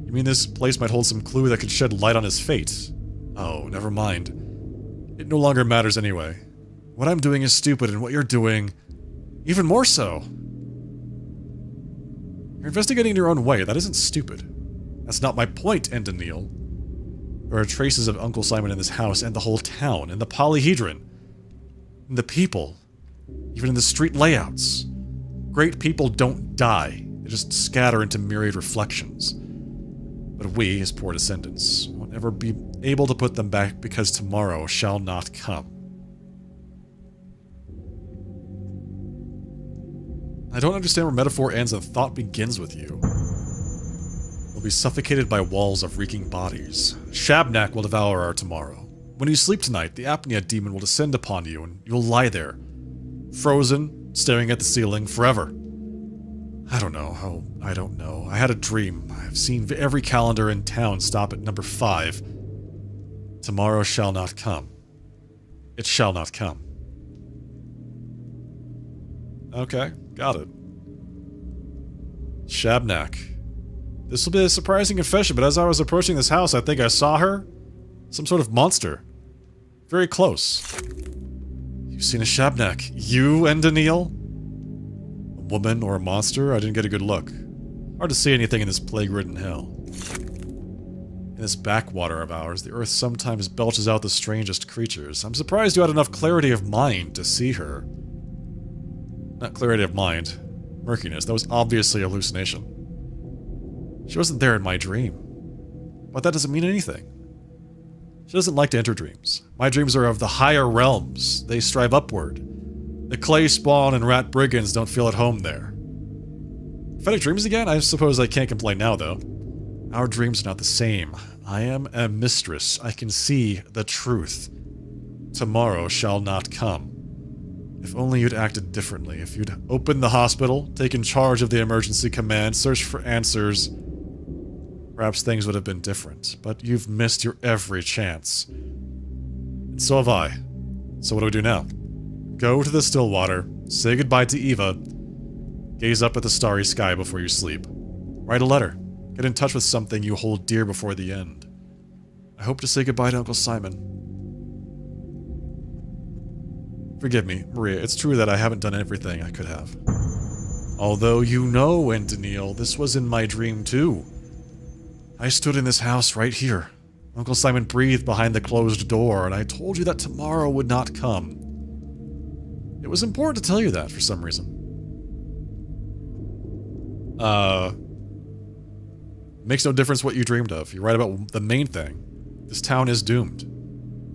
You mean this place might hold some clue that could shed light on his fate? Oh, never mind. It no longer matters anyway. What I'm doing is stupid, and what you're doing, even more so. You're investigating in your own way. That isn't stupid. That's not my point, Daniil. There are traces of Uncle Simon in this house, and the whole town, and the polyhedron. And the people. Even in the street layouts. Great people don't die. They They just scatter into myriad reflections. But we, his poor descendants, won't ever be able to put them back because tomorrow shall not come. I don't understand where metaphor ends and thought begins with you. We'll be suffocated by walls of reeking bodies. Shabnak will devour our tomorrow. When you sleep tonight, the apnea demon will descend upon you and you'll lie there, frozen, staring at the ceiling forever. I don't know. Oh, I don't know. I had a dream. I've seen every calendar in town stop at number 5. Tomorrow shall not come. It shall not come. Okay, got it. Shabnak. This will be a surprising confession, but as I was approaching this house, I think I saw her. Some sort of monster. Very close. You've seen a Shabnak. You and Daniil? A woman or a monster? I didn't get a good look. Hard to see anything in this plague-ridden hell. In this backwater of ours, the earth sometimes belches out the strangest creatures. I'm surprised you had enough clarity of mind to see her. Not clarity of mind. Murkiness. That was obviously a hallucination. She wasn't there in my dream. But that doesn't mean anything. She doesn't like to enter dreams. My dreams are of the higher realms. They strive upward. The clay spawn and rat brigands don't feel at home there. Prophetic dreams again? I suppose I can't complain now, though. Our dreams are not the same. I am a mistress. I can see the truth. Tomorrow shall not come. If only you'd acted differently. If you'd opened the hospital, taken charge of the emergency command, searched for answers, perhaps things would have been different. But you've missed your every chance. And so have I. So what do we do now? Go to the Stillwater, say goodbye to Eva, gaze up at the starry sky before you sleep. Write a letter. Get in touch with something you hold dear before the end. I hope to say goodbye to Uncle Simon. Forgive me, Maria, it's true that I haven't done everything I could have. Although you know, and Daniil, this was in my dream too. I stood in this house right here. Uncle Simon breathed behind the closed door, and I told you that tomorrow would not come. It was important to tell you that for some reason. Makes no difference what you dreamed of. You're right about the main thing. This town is doomed.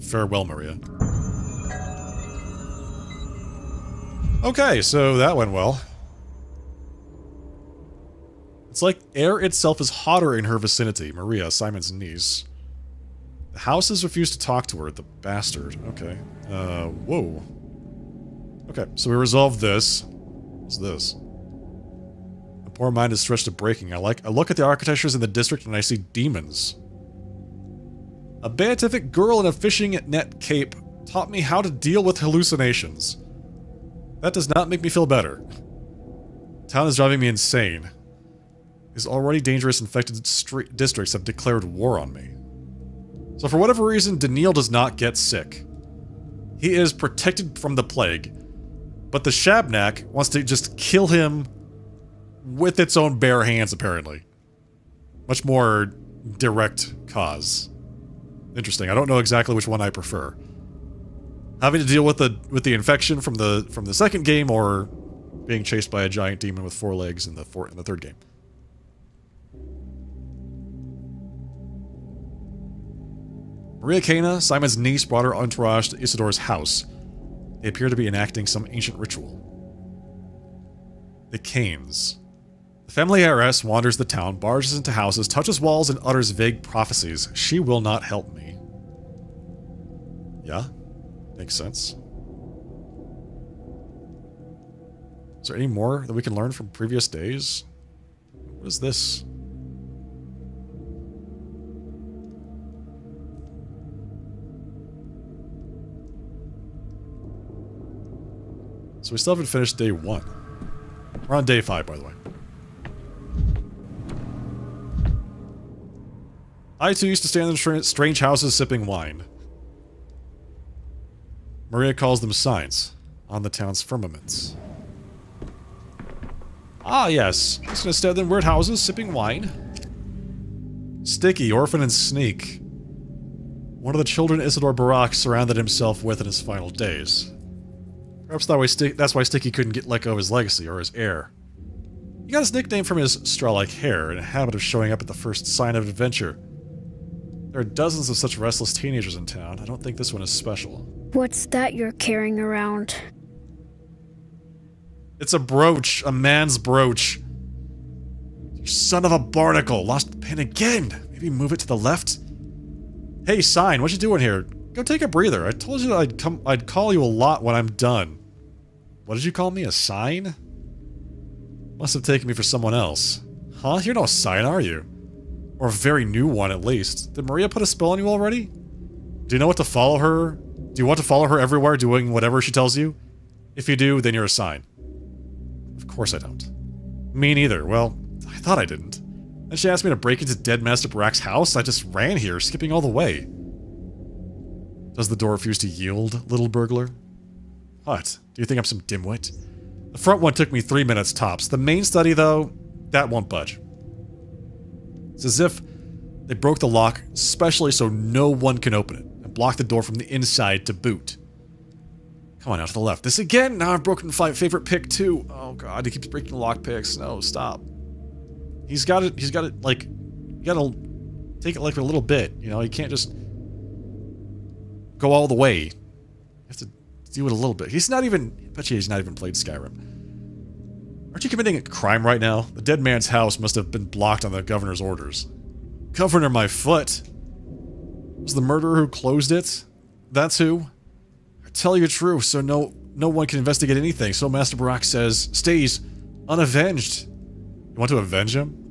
Farewell, Maria. Okay, so that went well. It's like air itself is hotter in her vicinity. Maria, Simon's niece. The houses refuse to talk to her, the bastard. Okay. Whoa. Okay, so we resolved this. What's this? My poor mind is stretched to breaking. I look at the architectures in the district and I see demons. A beatific girl in a fishing net cape taught me how to deal with hallucinations. That does not make me feel better. Town is driving me insane. These already dangerous infected districts have declared war on me. So for whatever reason, Daniil does not get sick. He is protected from the plague. But the Shabnak wants to just kill him with its own bare hands, apparently. Much more direct cause. Interesting. I don't know exactly which one I prefer. Having to deal with the infection from the second game, or being chased by a giant demon with 4 legs in the third game. Maria Cana, Simon's niece, brought her entourage to Isidore's house. They appear to be enacting some ancient ritual. The Canes. The family heiress wanders the town, barges into houses, touches walls, and utters vague prophecies. She will not help me. Yeah? Makes sense. Is there any more that we can learn from previous days? What is this? So we still haven't finished day 1. We're on day 5, by the way. I too used to stand in strange houses sipping wine. Maria calls them signs on the town's firmaments. Ah, yes. Just gonna stand in weird houses sipping wine. Sticky, Orphan, and Sneak. One of the children Isidore Barak surrounded himself with in his final days. Perhaps that's why Sticky couldn't let go of his legacy, or his heir. He got his nickname from his straw-like hair and a habit of showing up at the first sign of adventure. There are dozens of such restless teenagers in town. I don't think this one is special. What's that you're carrying around? It's a brooch. A man's brooch. You son of a barnacle. Lost the pin again. Maybe move it to the left? Hey, sign, what you doing here? Go take a breather. I told you that I'd call you a lot when I'm done. What did you call me? A sign? Must have taken me for someone else. Huh? You're no sign, are you? Or a very new one, at least. Did Maria put a spell on you already? Do you know what to follow her? Do you want to follow her everywhere, doing whatever she tells you? If you do, then you're a sign. Of course I don't. Me neither. Well, I thought I didn't. Then she asked me to break into dead Master Barak's house. I just ran here, skipping all the way. Does the door refuse to yield, little burglar? What? Do you think I'm some dimwit? The front one took me 3 minutes tops. The main study, though, that won't budge. It's as if they broke the lock, especially so no one can open it, and blocked the door from the inside to boot. Come on, out to the left. This again? Now I've broken my favorite pick, too. Oh, God, he keeps breaking the lock picks. No, stop. He's got it, like, you gotta take it like a little bit, you know? You can't just go all the way. You have to do it a little bit. He's not even, I bet you he's not even played Skyrim. Aren't you committing a crime right now? The dead man's house must have been blocked on the governor's orders. Governor, my foot. Was the murderer who closed it? That's who? I tell you true, so no one can investigate anything, so Master Barak says, stays unavenged. You want to avenge him?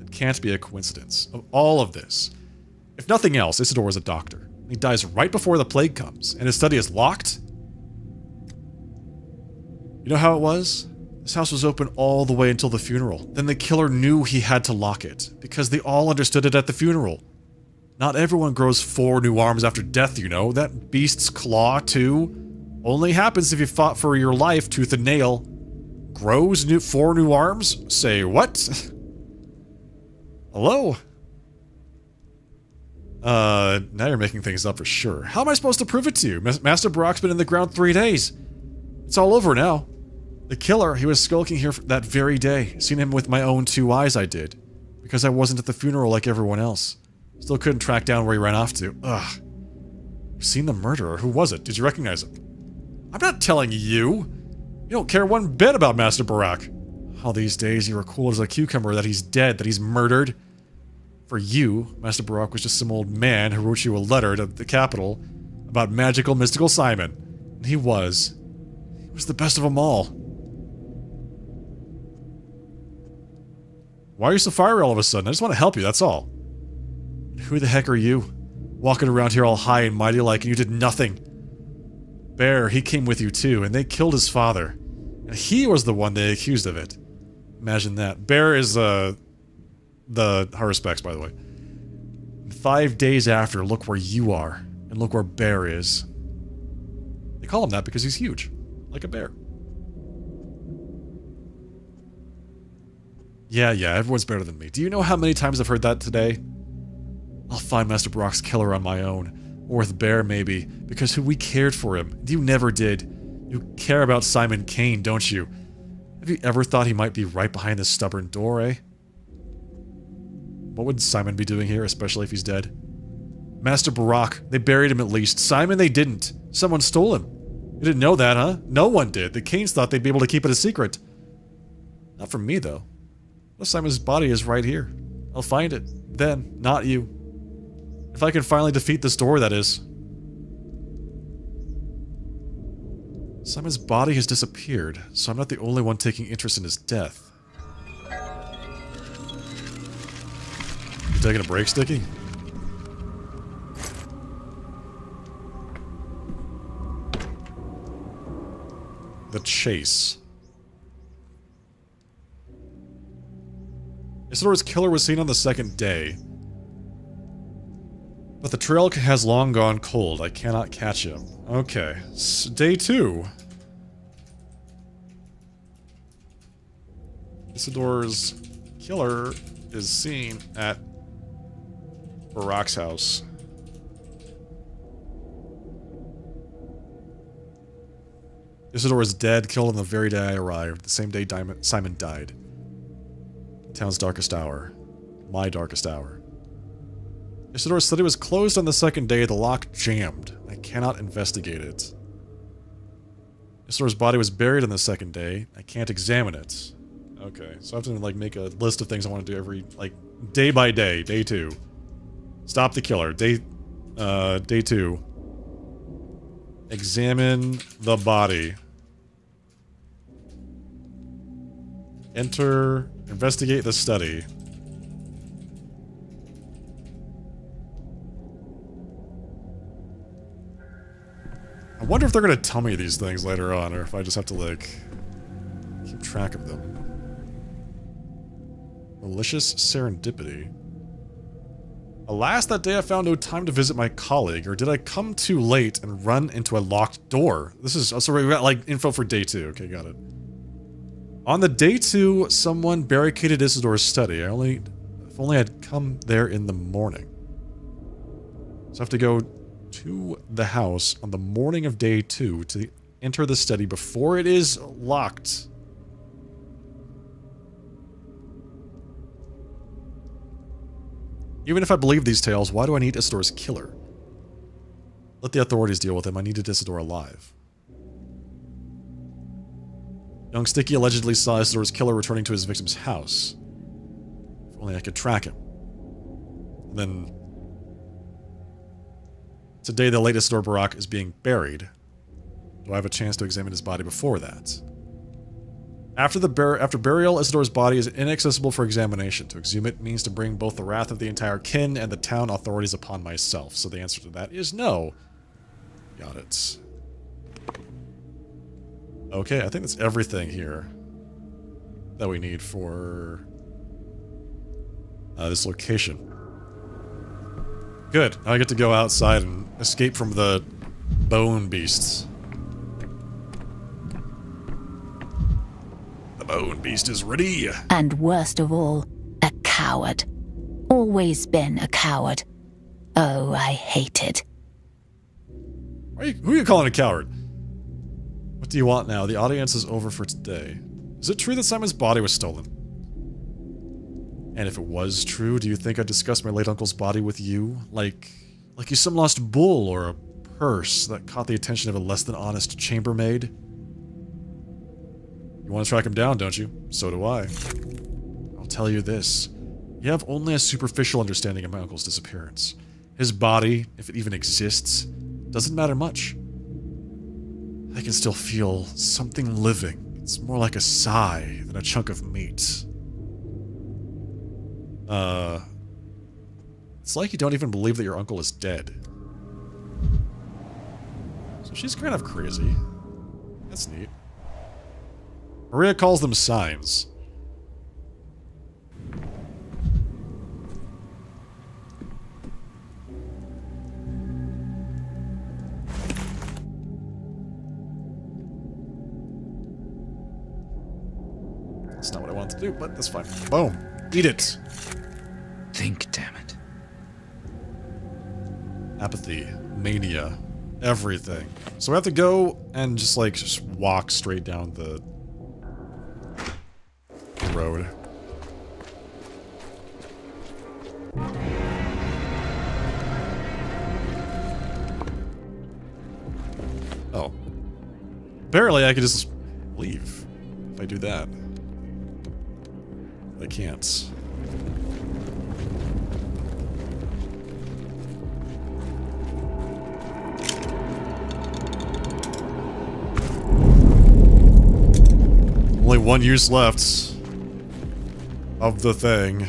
It can't be a coincidence. Of all of this. If nothing else, Isidore is a doctor. He dies right before the plague comes, and his study is locked? You know how it was? This house was open all the way until the funeral. Then the killer knew he had to lock it, because they all understood it at the funeral. Not everyone grows 4 new arms after death, you know. That beast's claw, too, only happens if you fought for your life tooth and nail. Grows 4 new arms? Say what? Hello? Now you're making things up for sure. How am I supposed to prove it to you? Master Barak's been in the ground 3 days. It's all over now. The killer, he was skulking here that very day. Seen him with my own 2 eyes, I did. Because I wasn't at the funeral like everyone else. Still couldn't track down where he ran off to. Ugh. You've seen the murderer. Who was it? Did you recognize him? I'm not telling you. You don't care one bit about Master Barak. All these days you were cool as a cucumber that he's dead, that he's murdered. For you, Master Barak was just some old man who wrote you a letter to the capital about magical, mystical Simon. And he was the best of them all. Why are you so fiery all of a sudden? I just want to help you, that's all. And who the heck are you? Walking around here all high and mighty like, and you did nothing. Bear, he came with you too, and they killed his father. And he was the one they accused of it. Imagine that. Bear is, her respects, by the way. And 5 days after, look where you are, and look where Bear is. They call him that because he's huge. Like a bear. Yeah, everyone's better than me. Do you know how many times I've heard that today? I'll find Master Barak's killer on my own. Or with Bear, maybe. Because we cared for him. You never did. You care about Simon Kane, don't you? Have you ever thought he might be right behind this stubborn door, eh? What would Simon be doing here, especially if he's dead? Master Barak, they buried him at least. Simon, they didn't. Someone stole him. You didn't know that, huh? No one did. The Kanes thought they'd be able to keep it a secret. Not from me, though. Well, Simon's body is right here. I'll find it. Then, not you. If I can finally defeat this door, that is. Simon's body has disappeared, so I'm not the only one taking interest in his death. You taking a break, Sticky? The chase. Isidore's killer was seen on the 2nd day. But the trail has long gone cold. I cannot catch him. Okay. Day 2. Isidore's killer is seen at Barak's house. Isidore is dead, killed on the very day I arrived, the same day Simon died. The town's darkest hour. My darkest hour. Isidore's study was closed on the second day, the lock jammed. I cannot investigate it. Isidore's body was buried on the second day. I can't examine it. Okay, so I have to, like, make a list of things I want to do every, like, day by day. Day 2. Stop the killer. Day 2. Examine the body. Enter, investigate the study. I wonder if they're going to tell me these things later on, or if I just have to, like, keep track of them. Malicious serendipity. Alas, that day I found no time to visit my colleague, or did I come too late and run into a locked door? This is, so we got, like, info for day 2. Okay, got it. On the day 2, someone barricaded Isidore's study. If only I'd come there in the morning. So I have to go to the house on the morning of day 2 to enter the study before it is locked. Even if I believe these tales, why do I need Isidore's killer? Let the authorities deal with him. I needed Isidore alive. Young Sticky allegedly saw Isidore's killer returning to his victim's house. If only I could track him. And then today, the late Isidore Barak is being buried. Do I have a chance to examine his body before that? After burial, Isidore's body is inaccessible for examination. To exhume it means to bring both the wrath of the entire kin and the town authorities upon myself. So the answer to that is no. Got it. Okay, I think that's everything here that we need for this location. Good. Now I get to go outside and escape from the bone beasts. The bone beast is ready. And worst of all, a coward. Always been a coward. Oh, I hate it. Who are you calling a coward? What do you want now? The audience is over for today. Is it true that Simon's body was stolen? And if it was true, do you think I'd discuss my late uncle's body with you? Like he's some lost bull or a purse that caught the attention of a less than honest chambermaid? You want to track him down, don't you? So do I. I'll tell you this. You have only a superficial understanding of my uncle's disappearance. His body, if it even exists, doesn't matter much. I can still feel something living. It's more like a sigh than a chunk of meat. It's like you don't even believe that your uncle is dead. So she's kind of crazy. That's neat. Maria calls them signs. That's not what I wanted to do, but that's fine. Boom. Eat it. Think, damn it. Apathy, mania, everything. So we have to go and just walk straight down the road. Oh. Apparently I could just leave if I do that. But I can't. Only one use left of the thing.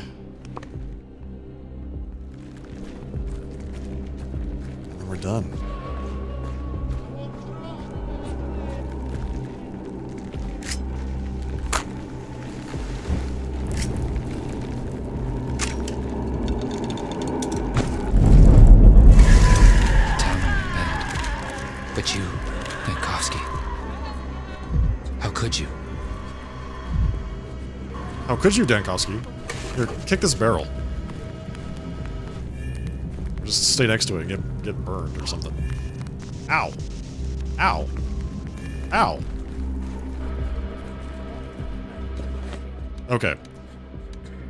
And we're done. But you, Yankovsky, how could you? How could you, Dankowski? Here, kick this barrel. Or just stay next to it and get burned or something. Ow. Ow. Ow. Okay.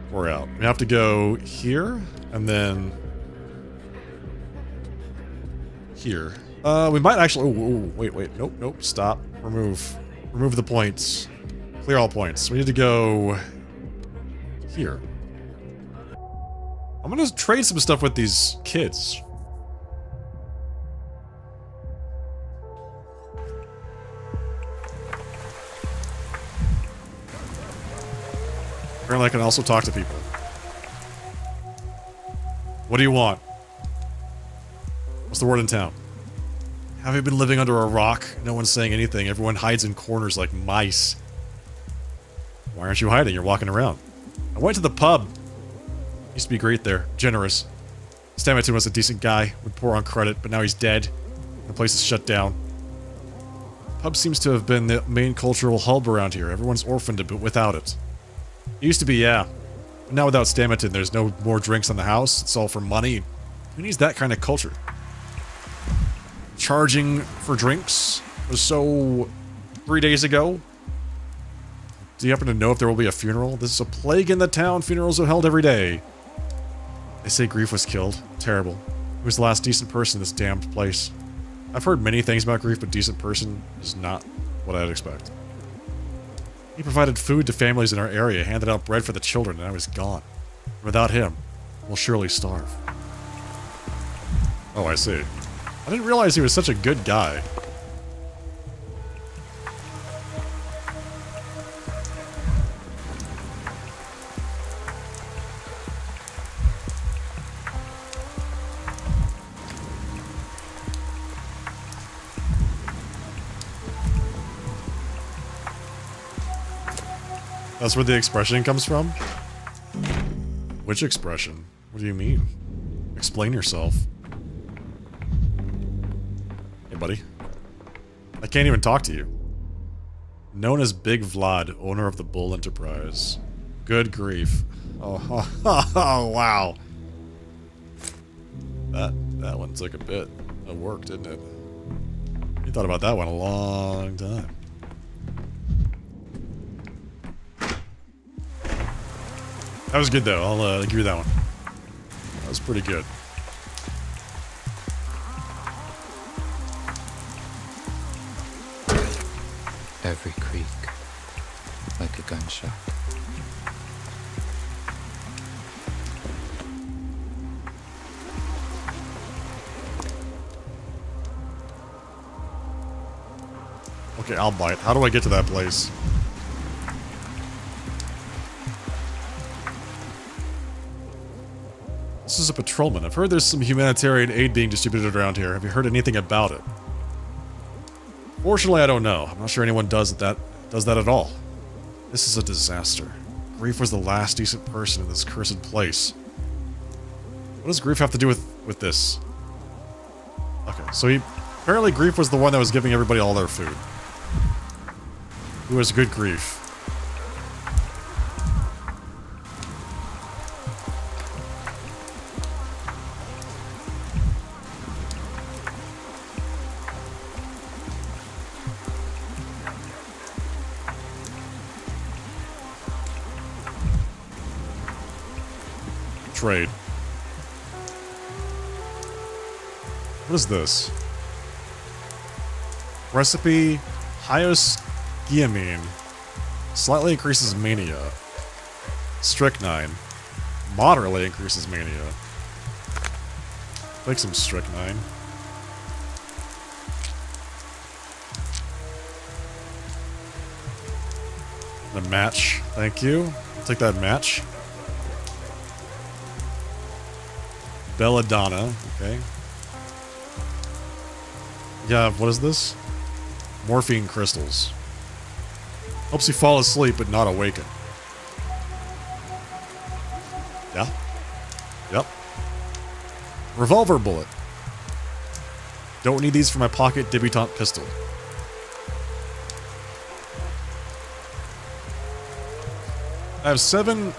We're out. We have to go here, and then... here. We might actually... Oh, wait. Nope. Stop. Remove the points. Clear all points. We need to go... here. I'm gonna trade some stuff with these kids. Apparently I can also talk to people. What do you want? What's the word in town? Have you been living under a rock? No one's saying anything. Everyone hides in corners like mice. Why aren't you hiding? You're walking around. I went to the pub. Used to be great there. Generous. Stamerton was a decent guy. Would pour on credit, but now he's dead. The place is shut down. Pub seems to have been the main cultural hub around here. Everyone's orphaned a bit without it. It used to be, yeah. But now without Stamerton, there's no more drinks on the house. It's all for money. Who needs that kind of culture? Charging for drinks was so 3 days ago. Do you happen to know if there will be a funeral? This is a plague in the town. Funerals are held every day. They say Grief was killed. Terrible. He was the last decent person in this damned place. I've heard many things about Grief, but decent person is not what I'd expect. He provided food to families in our area, handed out bread for the children, and I was gone. Without him, we'll surely starve. Oh, I see. I didn't realize he was such a good guy. That's where the expression comes from? Which expression? What do you mean? Explain yourself. Hey, buddy. I can't even talk to you. Known as Big Vlad, owner of the Bull Enterprise. Good grief. Oh, wow. That one took a bit of work, didn't it? You thought about that one a long time. That was good, though. I'll give you that one. That was pretty good. Every creak, like a gunshot. Okay, I'll bite. How do I get to that place? This is a patrolman. I've heard there's some humanitarian aid being distributed around here. Have you heard anything about it? Fortunately, I don't know. I'm not sure anyone does that at all. This is a disaster. Grief was the last decent person in this cursed place. What does Grief have to do with this? Okay, so apparently Grief was the one that was giving everybody all their food. Who was good Grief? Trade. What is this? Recipe hyoscyamine. Slightly increases mania. Strychnine. Moderately increases mania. Take some strychnine. The match. Thank you. I'll take that match. Belladonna, okay. Yeah, what is this? Morphine crystals. Helps you fall asleep but not awaken. Yeah. Yep. Revolver bullet. Don't need these for my pocket debutante pistol. I have 7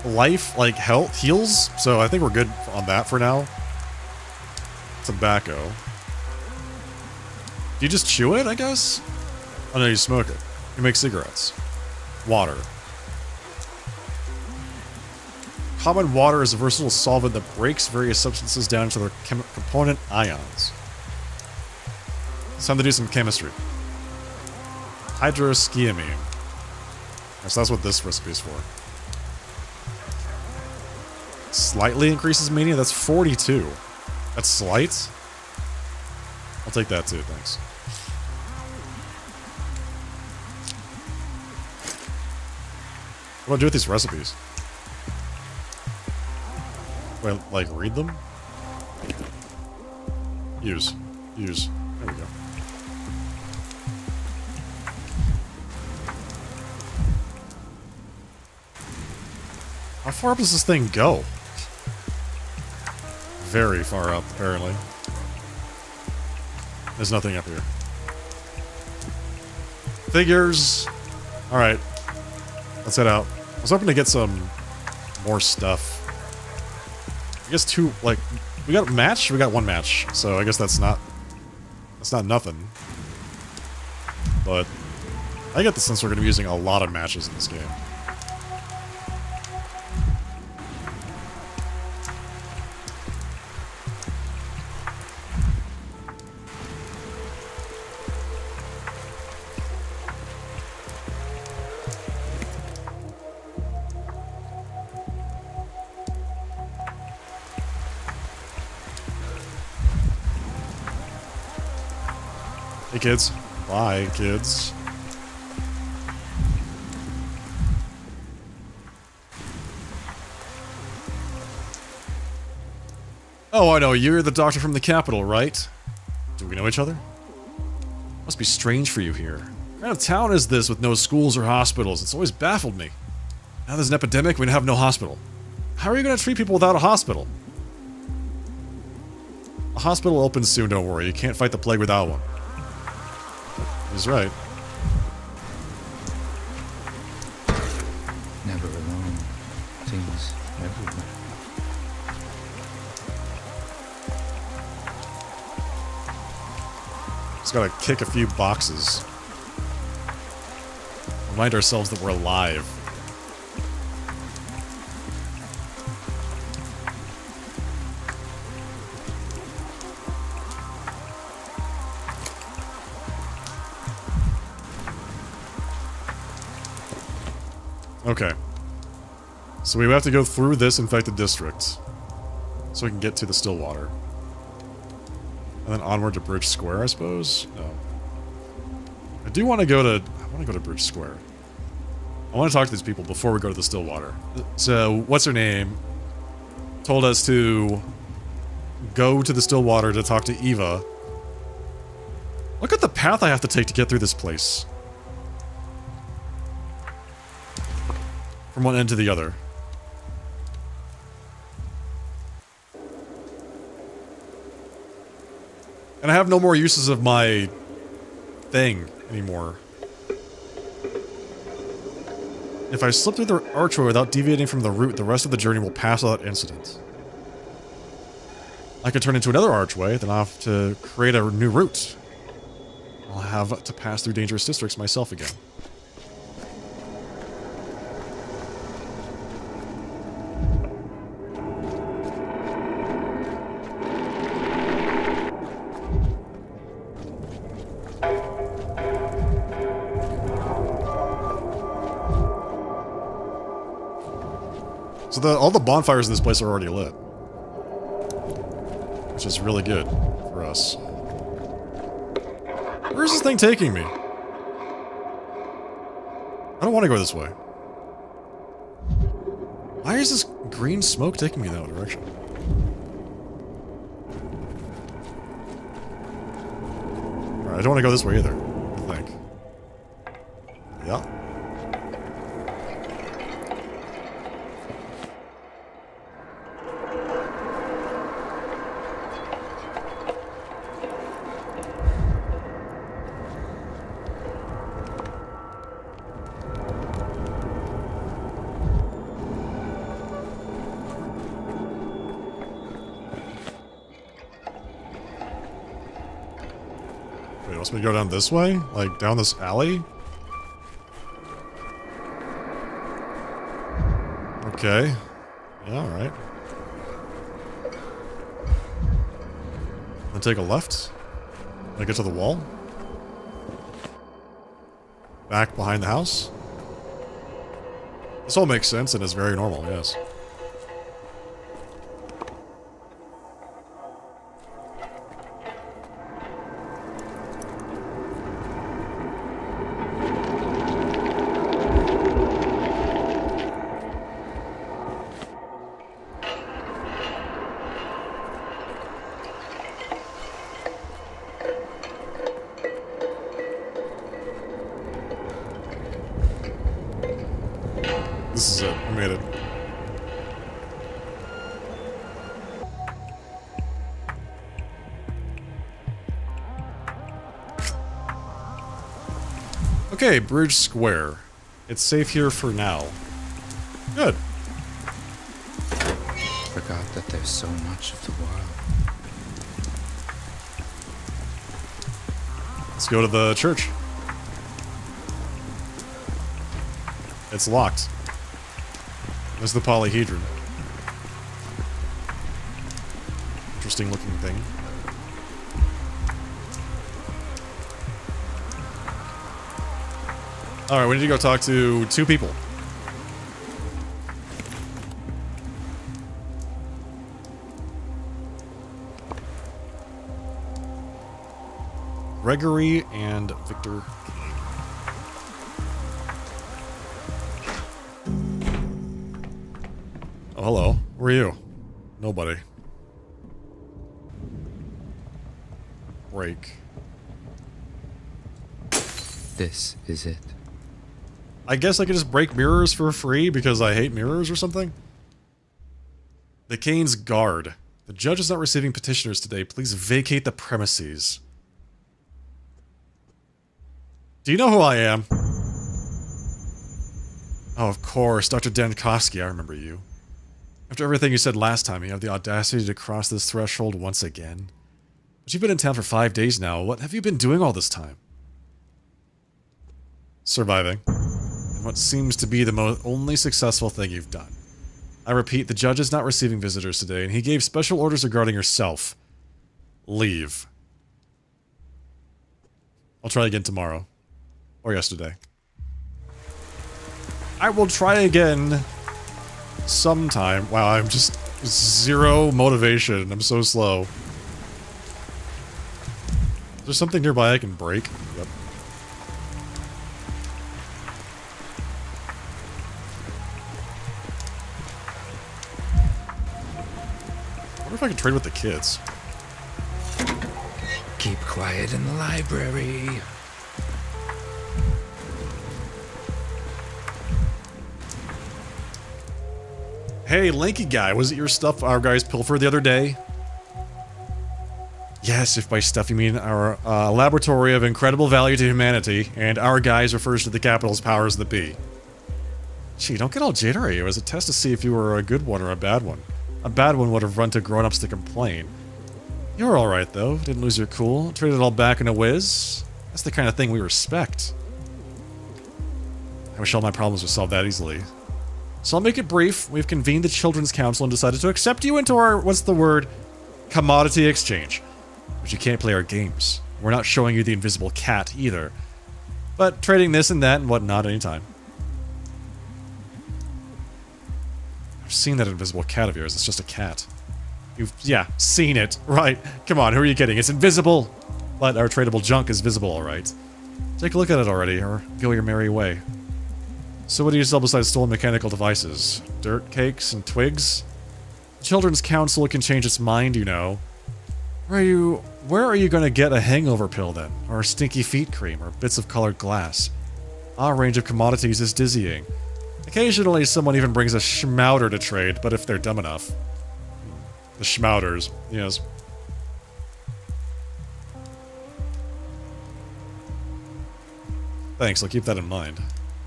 life, like, health heals, so I think we're good on that for now. Tobacco. Do you just chew it, I guess? Oh no, you smoke it. You make cigarettes. Water. Common water is a versatile solvent that breaks various substances down into their component ions. It's time to do some chemistry. Hydroskiamine. So that's what this recipe is for. Slightly increases mania? That's 42. That's slight? I'll take that too, thanks. What do I do with these recipes? Do I, like, read them? Use. Use. There we go. How far up does this thing go? Very far up, apparently. There's nothing up here. Figures. Alright. Let's head out. I was hoping to get some more stuff. I guess two, like, we got a match? We got one match. So I guess that's not nothing. But I get the sense we're going to be using a lot of matches in this game. Hey kids. Bye, kids. Oh, I know. You're the doctor from the capital, right? Do we know each other? Must be strange for you here. What kind of town is this with no schools or hospitals? It's always baffled me. Now there's an epidemic, we have no hospital. How are you going to treat people without a hospital? A hospital opens soon, don't worry. You can't fight the plague without one. He's right. Never alone. Things everywhere. Just gotta kick a few boxes. Remind ourselves that we're alive. Okay. So we have to go through this infected district. So we can get to the Stillwater. And then onward to Bridge Square, I suppose? No. I do want to go to... I want to go to Bridge Square. I want to talk to these people before we go to the Stillwater. So, what's her name? Told us to go to the Stillwater to talk to Eva. Look at the path I have to take to get through this place. From one end to the other. And I have no more uses of my thing anymore. If I slip through the archway without deviating from the route, the rest of the journey will pass without incident. I could turn into another archway, then I'll have to create a new route. I'll have to pass through dangerous districts myself again. So all the bonfires in this place are already lit. Which is really good for us. Where's this thing taking me? I don't want to go this way. Why is this green smoke taking me that direction? Alright, I don't want to go this way either, I think. Yeah. We go down this way? Like, down this alley? Okay. Yeah, alright. Then take a left. I get to the wall. Back behind the house. This all makes sense and is very normal, yes. This is it. I made it. Okay, Bridge Square. It's safe here for now. Good. Forgot that there's so much of the world. Let's go to the church. It's locked. There's the polyhedron. Interesting looking thing. Alright, we need to go talk to 2 people. Gregory and Victor. Oh, hello. Who are you? Nobody. Break. This is it. I guess I could just break mirrors for free because I hate mirrors or something? The Kane's Guard. The judge is not receiving petitioners today. Please vacate the premises. Do you know who I am? Oh, of course. Dr. Dankowski, I remember you. After everything you said last time, you have the audacity to cross this threshold once again. But you've been in town for 5 days now. What have you been doing all this time? Surviving. And what seems to be the only successful thing you've done. I repeat, the judge is not receiving visitors today, and he gave special orders regarding yourself. Leave. I'll try again tomorrow. Or yesterday. I will try again sometime. Wow, I'm just zero motivation. I'm so slow. Is there something nearby I can break? Yep. I wonder if I can trade with the kids. Keep quiet in the library. Hey, lanky guy, was it your stuff our guys pilfered the other day? Yes, if by stuff you mean our laboratory of incredible value to humanity, and our guys refers to the capital's powers that be. Gee, don't get all jittery. It was a test to see if you were a good one or a bad one. A bad one would have run to grown-ups to complain. You were alright, though. Didn't lose your cool. Traded it all back in a whiz. That's the kind of thing we respect. I wish all my problems would solve that easily. So I'll make it brief. We've convened the Children's Council and decided to accept you into our, what's the word? Commodity exchange. But you can't play our games. We're not showing you the invisible cat, either. But trading this and that and whatnot anytime. I've seen that invisible cat of yours. It's just a cat. You've, yeah, seen it. Right. Come on, who are you kidding? It's invisible! But our tradable junk is visible, alright. Take a look at it already, or go your merry way. So what do you sell besides stolen mechanical devices? Dirt cakes and twigs? The Children's Council can change its mind, you know. Where are you gonna get a hangover pill then? Or stinky feet cream, or bits of colored glass? Our range of commodities is dizzying. Occasionally someone even brings a schmouter to trade, but if they're dumb enough. The schmouters, yes. Thanks, I'll keep that in mind.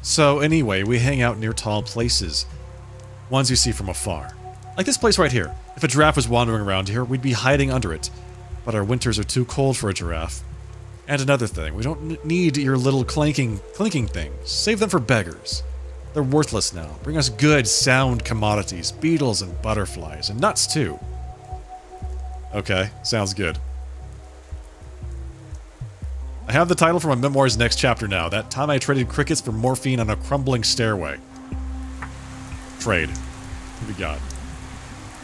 So anyway, we hang out near tall places. Ones you see from afar. Like this place right here. If a giraffe was wandering around here, we'd be hiding under it. But our winters are too cold for a giraffe. And another thing, we don't need your little clinking things. Save them for beggars. They're worthless now. Bring us good, sound commodities. Beetles and butterflies. And nuts, too. Okay, sounds good. I have the title for my memoir's next chapter now. That time I traded crickets for morphine on a crumbling stairway. Trade. What do we got?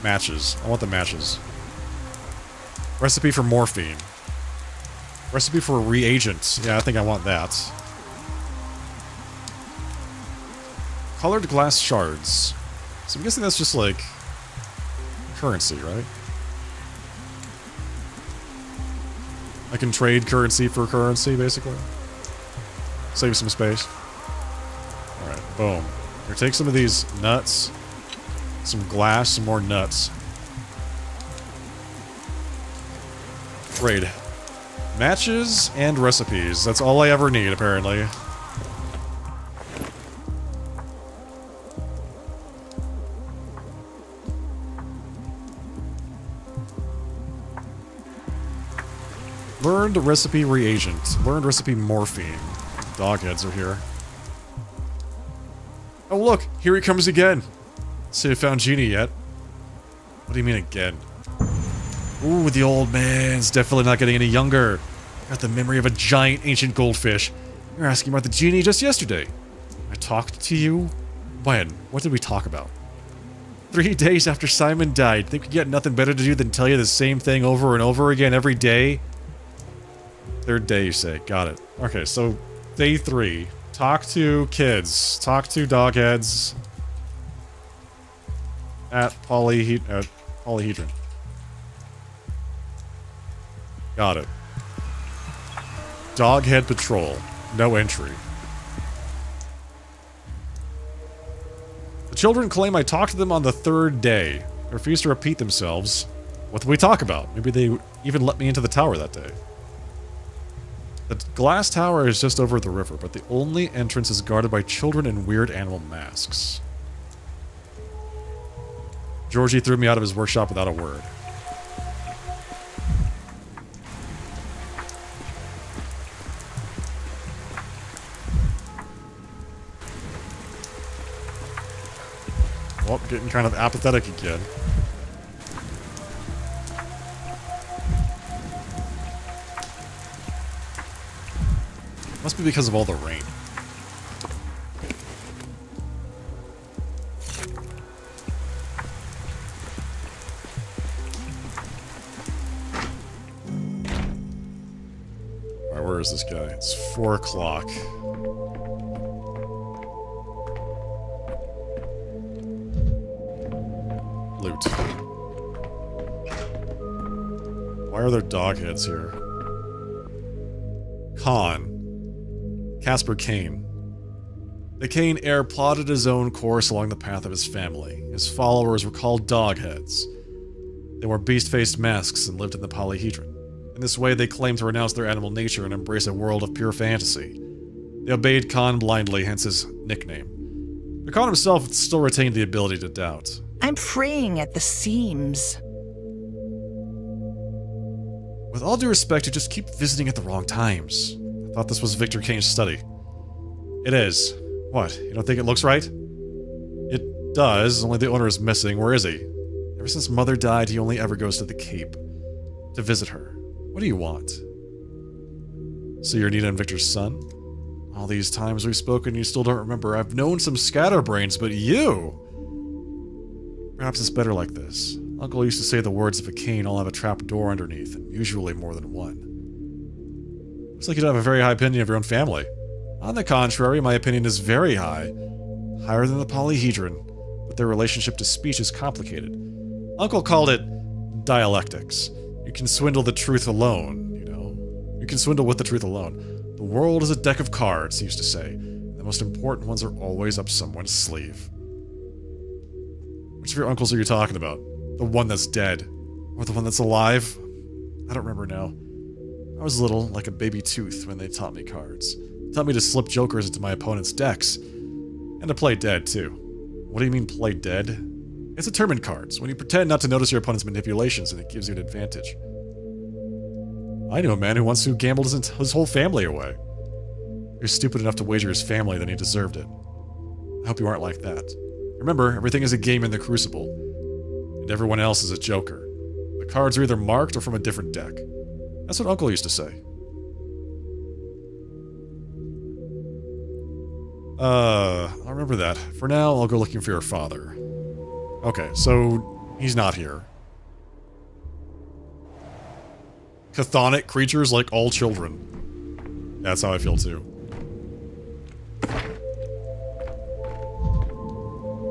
Matches. I want the matches. Recipe for morphine. Recipe for reagents. Yeah, I think I want that. Colored glass shards. So I'm guessing that's just like currency, right? I can trade currency for currency, basically. Save some space. Alright, boom. Here, take some of these nuts. Some glass, some more nuts. Trade. Matches and recipes. That's all I ever need, apparently. Learned recipe reagent. Learned recipe morphine. Dogheads are here. Oh look, here he comes again. See if I found Genie yet. What do you mean again? Ooh, the old man's definitely not getting any younger. Got the memory of a giant ancient goldfish. You're asking about the Genie just yesterday. I talked to you? When? What did we talk about? 3 days after Simon died. Think we got nothing better to do than tell you the same thing over and over again every day? Third day, you say. Got it. Okay, so day 3. Talk to kids. Talk to dogheads. At Polyhedron. Got it. Doghead Patrol. No entry. The children claim I talked to them on the 3rd day. They refuse to repeat themselves. What did we talk about? Maybe they even let me into the tower that day. The glass tower is just over the river, but the only entrance is guarded by children in weird animal masks. Georgie threw me out of his workshop without a word. Well, getting kind of apathetic again. Must be because of all the rain. Alright, where is this guy? It's 4 o'clock. Loot. Why are there dog heads here? Khan. Casper Kane. The Kane heir plotted his own course along the path of his family. His followers were called Dogheads. They wore beast-faced masks and lived in the Polyhedron. In this way, they claimed to renounce their animal nature and embrace a world of pure fantasy. They obeyed Khan blindly, hence his nickname. But Khan himself still retained the ability to doubt. I'm fraying at the seams. With all due respect, you just keep visiting at the wrong times. I thought this was Victor Kane's study. It is. What, you don't think it looks right? It does, only the owner is missing. Where is he? Ever since Mother died, he only ever goes to the Cape. To visit her. What do you want? So you're Nita and Victor's son? All these times we've spoken, you still don't remember. I've known some scatterbrains, but you! Perhaps it's better like this. Uncle used to say the words of a cane all have a trap door underneath, and usually more than one. Looks like you don't have a very high opinion of your own family. On the contrary, my opinion is very high. Higher than the Polyhedron, but their relationship to speech is complicated. Uncle called it dialectics. You can swindle the truth alone, you know? You can swindle with the truth alone. The world is a deck of cards, he used to say. The most important ones are always up someone's sleeve. Which of your uncles are you talking about? The one that's dead? Or the one that's alive? I don't remember now. I was little, like a baby tooth, when they taught me cards. They taught me to slip jokers into my opponent's decks. And to play dead, too. What do you mean, play dead? It's a term in cards, when you pretend not to notice your opponent's manipulations and it gives you an advantage. I knew a man who once gambled his whole family away. He was stupid enough to wager his family, then he deserved it. I hope you aren't like that. Remember, everything is a game in the Crucible, and everyone else is a joker. The cards are either marked or from a different deck. That's what Uncle used to say. I'll remember that. For now, I'll go looking for your father. Okay, so he's not here. Chthonic creatures like all children. That's how I feel too.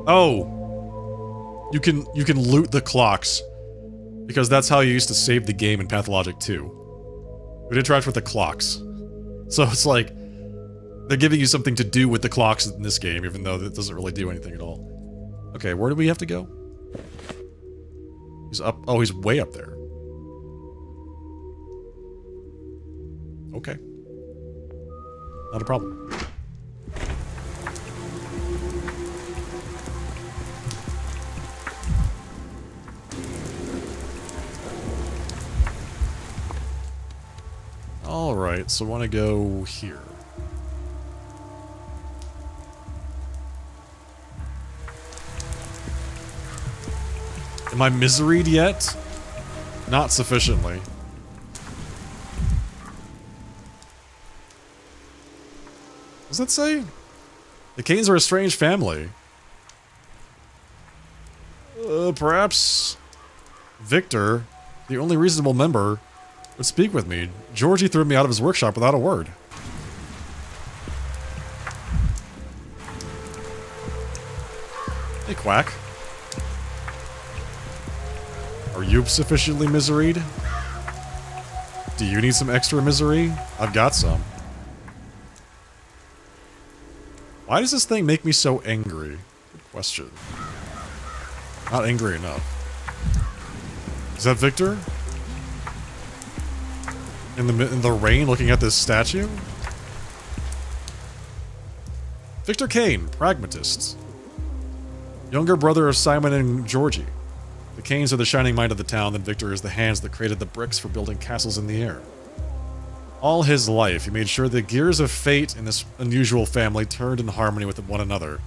Oh! You can loot the clocks. Because that's how you used to save the game in Pathologic 2. It interacts with the clocks. So it's like, they're giving you something to do with the clocks in this game, even though it doesn't really do anything at all. Okay, where do we have to go? He's up. Oh, he's way up there. Okay. Not a problem. Alright, so I want to go here. Am I miseried yet? Not sufficiently. What does that say? The Canes are a strange family. Perhaps Victor, the only reasonable member, would speak with me. Georgie threw me out of his workshop without a word. Hey, Quack. Are you sufficiently miseried? Do you need some extra misery? I've got some. Why does this thing make me so angry? Good question. Not angry enough. Is that Victor? In the rain looking at this statue? Victor Kane, pragmatist. Younger brother of Simon and Georgie. The Canes are the shining mind of the town, and Victor is the hands that created the bricks for building castles in the air. All his life, he made sure the gears of fate in this unusual family turned in harmony with one another.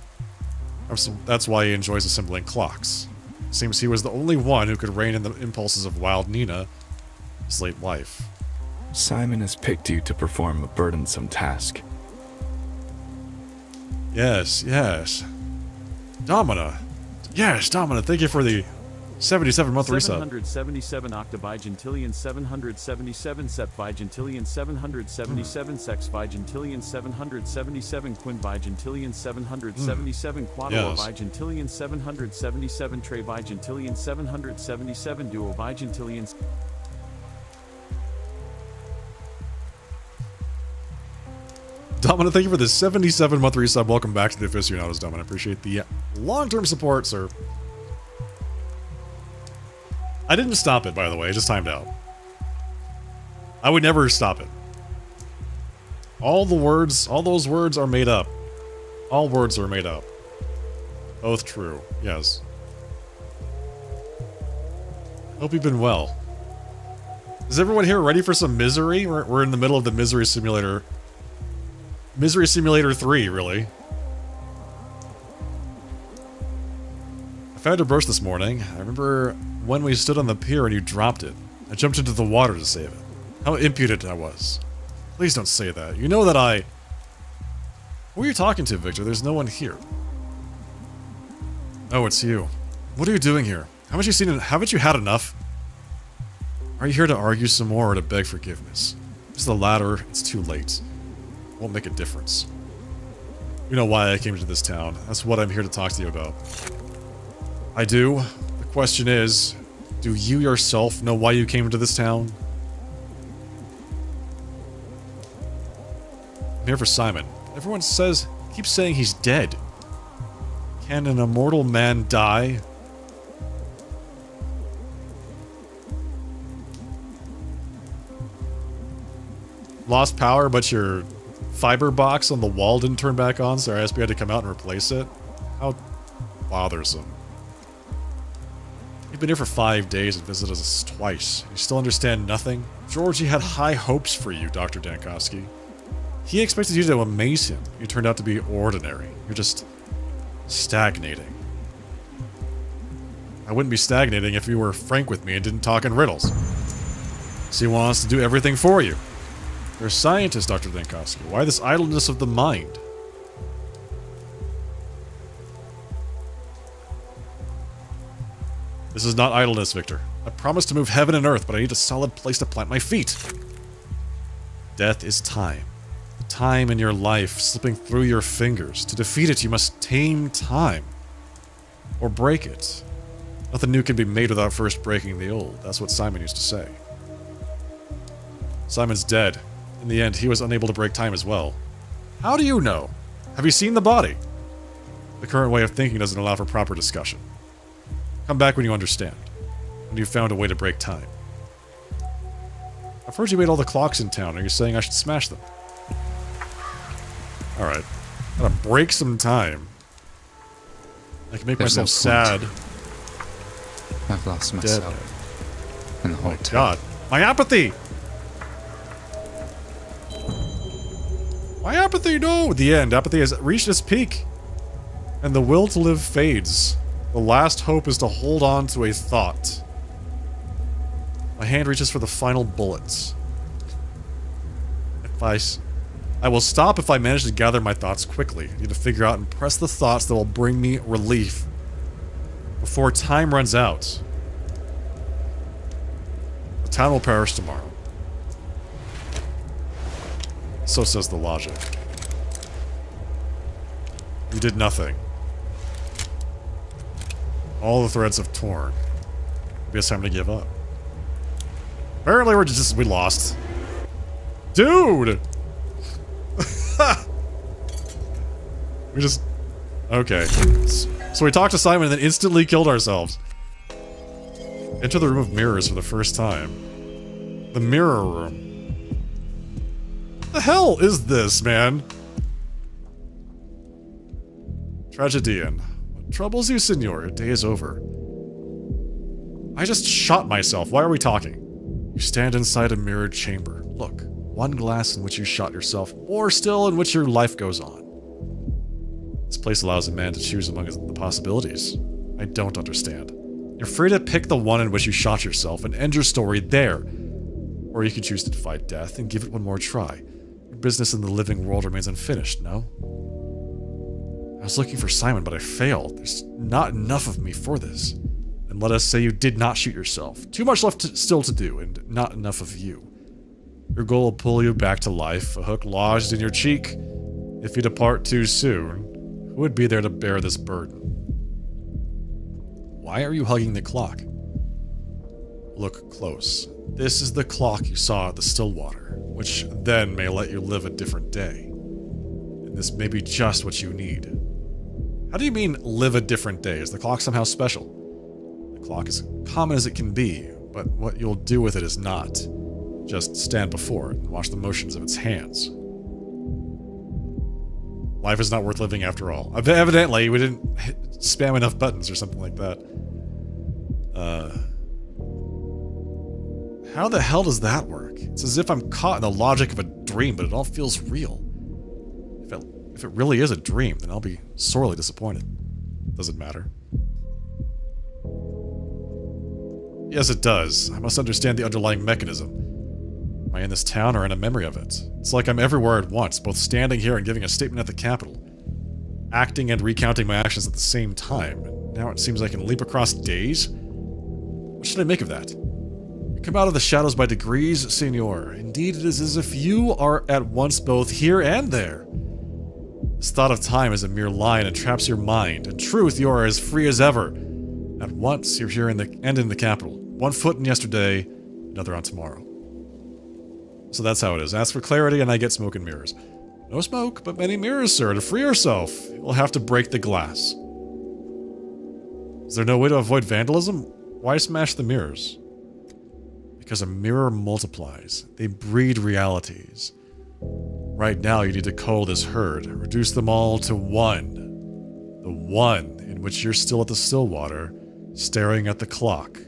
That's why he enjoys assembling clocks. It seems he was the only one who could rein in the impulses of wild Nina, his late wife. Simon has picked you to perform a burdensome task. Yes, yes. Domina. Yes, Domina, thank you for the 77-month resub. 777 octobigentillion 777 septvigentillion 777 sexvigentillion 777 quinvigentillion 777 quadrivigentillion 777 trivigentillion 777 duovigentillions. Domina, thank you for the 77-month resub. Welcome back to the Aficionados, Domina. Appreciate the long-term support, sir. I didn't stop it, by the way. I just timed out. I would never stop it. All those words are made up. All words are made up. Both true, yes. Hope you've been well. Is everyone here ready for some misery? We're in the middle of the Misery Simulator. Misery Simulator 3, really. I found a brush this morning. I remember when we stood on the pier and you dropped it. I jumped into the water to save it. How impudent I was. Please don't say that. You know that I... Who are you talking to, Victor? There's no one here. Oh, it's you. What are you doing here? Haven't you had enough? Are you here to argue some more or to beg forgiveness? If it's the latter, it's too late. It won't make a difference. You know why I came to this town. That's what I'm here to talk to you about. I do. The question is, do you yourself know why you came to this town? I'm here for Simon. Everyone keeps saying he's dead. Can an immortal man die? Lost power, but your fiber box on the wall didn't turn back on, so RSP had to come out and replace it? How bothersome. You've been here for 5 days and visited us twice. You still understand nothing? Georgie had high hopes for you, Dr. Dankowski. He expected you to amaze him. You turned out to be ordinary. You're just Stagnating. I wouldn't be stagnating if you were frank with me and didn't talk in riddles. So he wants to do everything for you. You're a scientist, Dr. Dinkowski. Why this idleness of the mind? This is not idleness, Victor. I promised to move heaven and earth, but I need a solid place to plant my feet. Death is time. The time in your life slipping through your fingers. To defeat it, you must tame time. Or break it. Nothing new can be made without first breaking the old. That's what Simon used to say. Simon's dead. In the end, he was unable to break time as well. How do you know? Have you seen the body? The current way of thinking doesn't allow for proper discussion. Come back when you understand. When you've found a way to break time. I've heard you made all the clocks in town. Are you saying I should smash them? Alright. Gotta break some time. I can make myself sad. I've lost myself. And the whole town. God. My apathy! My apathy, no! The end. Apathy has reached its peak. And the will to live fades. The last hope is to hold on to a thought. My hand reaches for the final bullets. I will stop if I manage to gather my thoughts quickly. I need to figure out and press the thoughts that will bring me relief. Before time runs out. The town will perish tomorrow. So says the logic. You did nothing. All the threads have torn. Maybe it's time to give up. Apparently we lost. Dude! We just... Okay. So we talked to Simon and then instantly killed ourselves. Enter the room of mirrors for the first time. The mirror room. What the hell is this, man? Tragedian. What troubles you, senor? Your day is over. I just shot myself. Why are we talking? You stand inside a mirrored chamber. Look, one glass in which you shot yourself, or still in which your life goes on. This place allows a man to choose among the possibilities. I don't understand. You're free to pick the one in which you shot yourself and end your story there. Or you can choose to defy death and give it one more try. Your business in the living world remains unfinished, no? I was looking for Simon, but I failed. There's not enough of me for this. And let us say you did not shoot yourself. Too much left still to do, and not enough of you. Your goal will pull you back to life, a hook lodged in your cheek. If you depart too soon, who would be there to bear this burden? Why are you hugging the clock? Look close. This is the clock you saw at the Stillwater, which then may let you live a different day. And this may be just what you need. How do you mean, live a different day? Is the clock somehow special? The clock is common as it can be, but what you'll do with it is not. Just stand before it and watch the motions of its hands. Life is not worth living after all. Evidently, we didn't spam enough buttons or something like that. How the hell does that work? It's as if I'm caught in the logic of a dream, but it all feels real. If it really is a dream, then I'll be sorely disappointed. Doesn't matter. Yes, it does. I must understand the underlying mechanism. Am I in this town or in a memory of it? It's like I'm everywhere at once, both standing here and giving a statement at the Capitol. Acting and recounting my actions at the same time. And now it seems I can leap across days? What should I make of that? You come out of the shadows by degrees, senor. Indeed, it is as if you are at once both here and there. This thought of time is a mere lie and entraps your mind. In truth, you are as free as ever. At once, you're here in the Capitol. One foot in yesterday, another on tomorrow. So that's how it is. Ask for clarity and I get smoke and mirrors. No smoke, but many mirrors, sir. To free yourself, you'll have to break the glass. Is there no way to avoid vandalism? Why smash the mirrors? Because a mirror multiplies. They breed realities. Right now, you need to cull this herd. Reduce them all to one. The one in which you're still at the Stillwater, staring at the clock.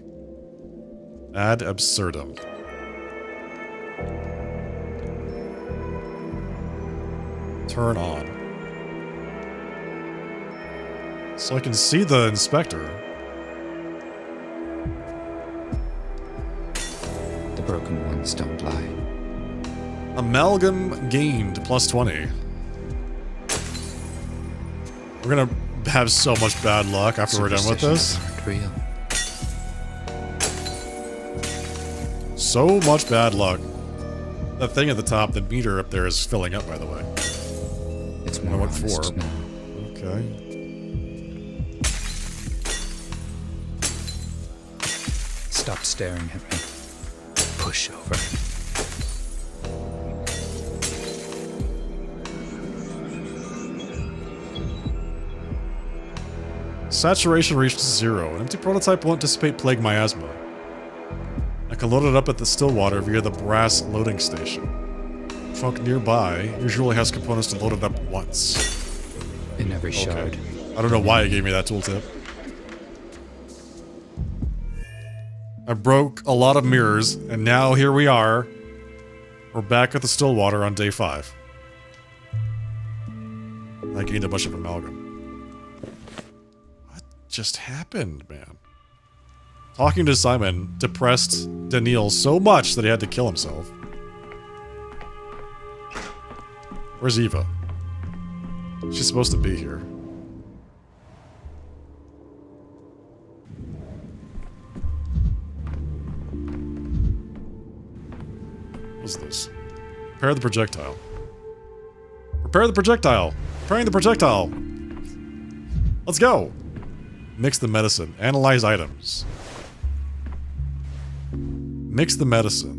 Ad absurdum. Turn on. So I can see the inspector. The broken ones don't lie. Amalgam gained plus 20. We're gonna have so much bad luck after we're done with this. Real. So much bad luck. That thing at the top, the meter up there is filling up, by the way. It's more what honest for? now. Okay. Stop staring at me. Push over. Saturation reached 0. An empty prototype won't dissipate plague miasma. I can load it up at the Stillwater via the brass loading station. Trunk nearby usually has components to load it up once. In every shard. I don't know why it gave me that tooltip. I broke a lot of mirrors, and now here we are. We're back at the Stillwater on day 5. I gained a bunch of amalgam. What just happened, man? Talking to Simon depressed Daniil so much that he had to kill himself. Where's Eva? She's supposed to be here. What's this? Prepare the projectile. Prepare the projectile! Preparing the projectile! Let's go! Mix the medicine. Analyze items. Mix the medicine.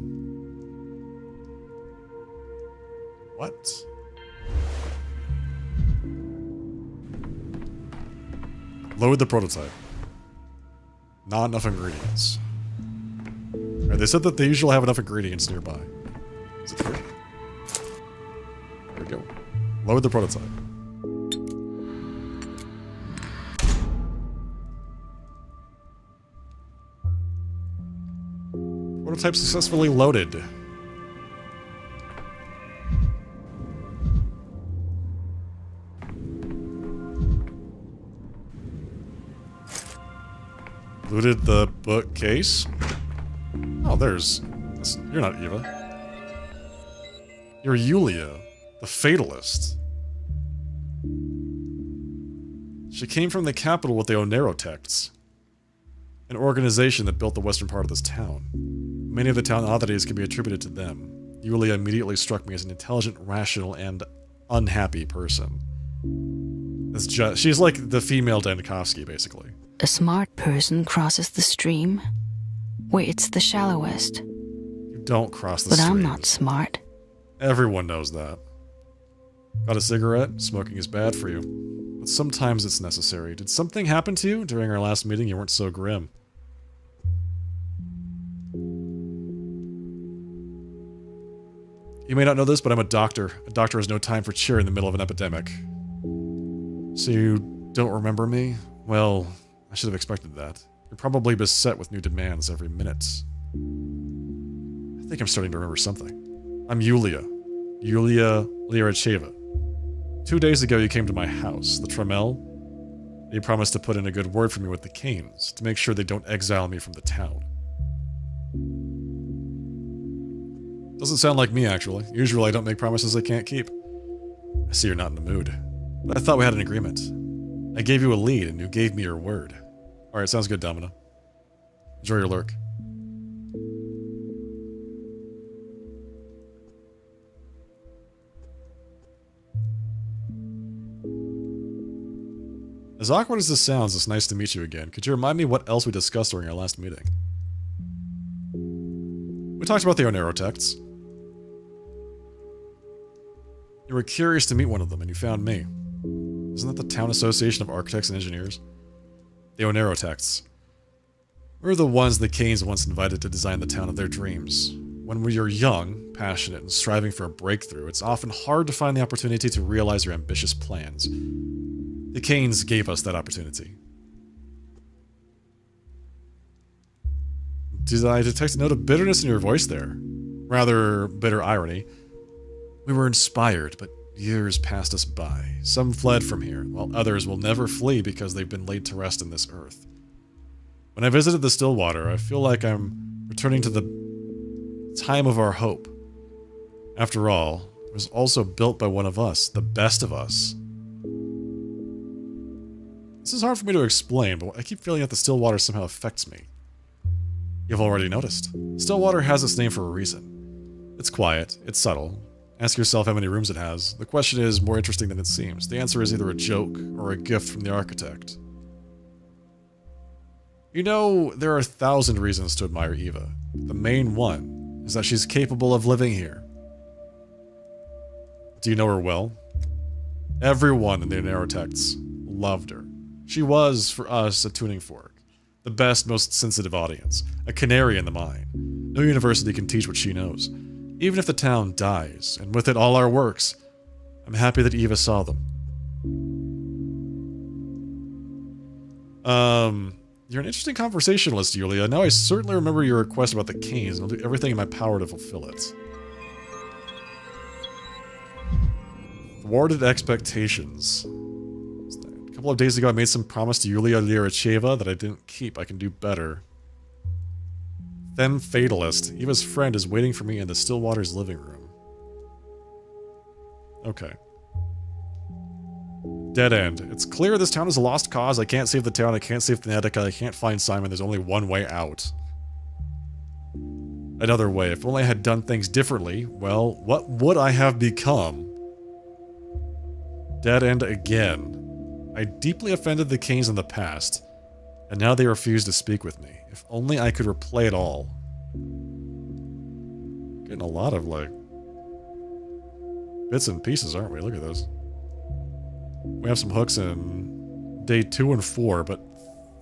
What? Load the prototype. Not enough ingredients. Alright, they said that they usually have enough ingredients nearby. Is it true? There we go. Load the prototype. Prototype successfully loaded. Looted the bookcase. Oh, there's... You're not Eva. You're Yulia, the Fatalist. She came from the capital with the Onerotects, an organization that built the western part of this town. Many of the town oddities can be attributed to them. Yulia immediately struck me as an intelligent, rational, and unhappy person. She's like the female Dankovsky, basically. A smart person crosses the stream where it's the shallowest. You don't cross the stream. But I'm not smart. Everyone knows that. Got a cigarette? Smoking is bad for you. But sometimes it's necessary. Did something happen to you? During our last meeting, you weren't so grim. You may not know this, but I'm a doctor. A doctor has no time for cheer in the middle of an epidemic. So you don't remember me? Well, I should have expected that. You're probably beset with new demands every minute. I think I'm starting to remember something. I'm Yulia. Yulia Lyaracheva. 2 days ago you came to my house, the Tremel. You promised to put in a good word for me with the Canes, to make sure they don't exile me from the town. Doesn't sound like me, actually. Usually I don't make promises I can't keep. I see you're not in the mood. But I thought we had an agreement. I gave you a lead, and you gave me your word. Alright, sounds good, Domino. Enjoy your lurk. As awkward as this sounds, it's nice to meet you again. Could you remind me what else we discussed during our last meeting? We talked about the Onerotects. You were curious to meet one of them, and you found me. Isn't that the Town Association of Architects and Engineers? The Onerotects. We're the ones the Canes once invited to design the town of their dreams. When you're young, passionate, and striving for a breakthrough, it's often hard to find the opportunity to realize your ambitious plans. The Canes gave us that opportunity. Did I detect a note of bitterness in your voice there? Rather bitter irony. We were inspired, but Years passed us by. Some fled from here, while others will never flee because they've been laid to rest in this earth. When I visited the Stillwater, I feel like I'm returning to the time of our hope. After all, it was also built by one of us, the best of us. This is hard for me to explain, but I keep feeling that the Stillwater somehow affects me. You've already noticed. Stillwater has its name for a reason. It's quiet, it's subtle. Ask yourself how many rooms it has. The question is more interesting than it seems. The answer is either a joke or a gift from the architect. You know, there are 1,000 reasons to admire Eva. The main one is that she's capable of living here. Do you know her well? Everyone in the narrow texts loved her. She was, for us, a tuning fork. The best, most sensitive audience. A canary in the mine. No university can teach what she knows. Even if the town dies, and with it all our works, I'm happy that Eva saw them. You're an interesting conversationalist, Yulia. Now I certainly remember your request about the canes, and I'll do everything in my power to fulfill it. Thwarted expectations. A couple of days ago I made some promise to Yulia Lyricheva that I didn't keep. I can do better. Then Fatalist. Eva's friend is waiting for me in the Stillwater's living room. Okay. Dead end. It's clear this town is a lost cause. I can't save the town. I can't save Venetica. I can't find Simon. There's only one way out. Another way. If only I had done things differently, well, what would I have become? Dead end again. I deeply offended the Canes in the past, and now they refuse to speak with me. If only I could replay it all. Getting a lot of, like, bits and pieces, aren't we? Look at those. We have some hooks in day 2 and 4, but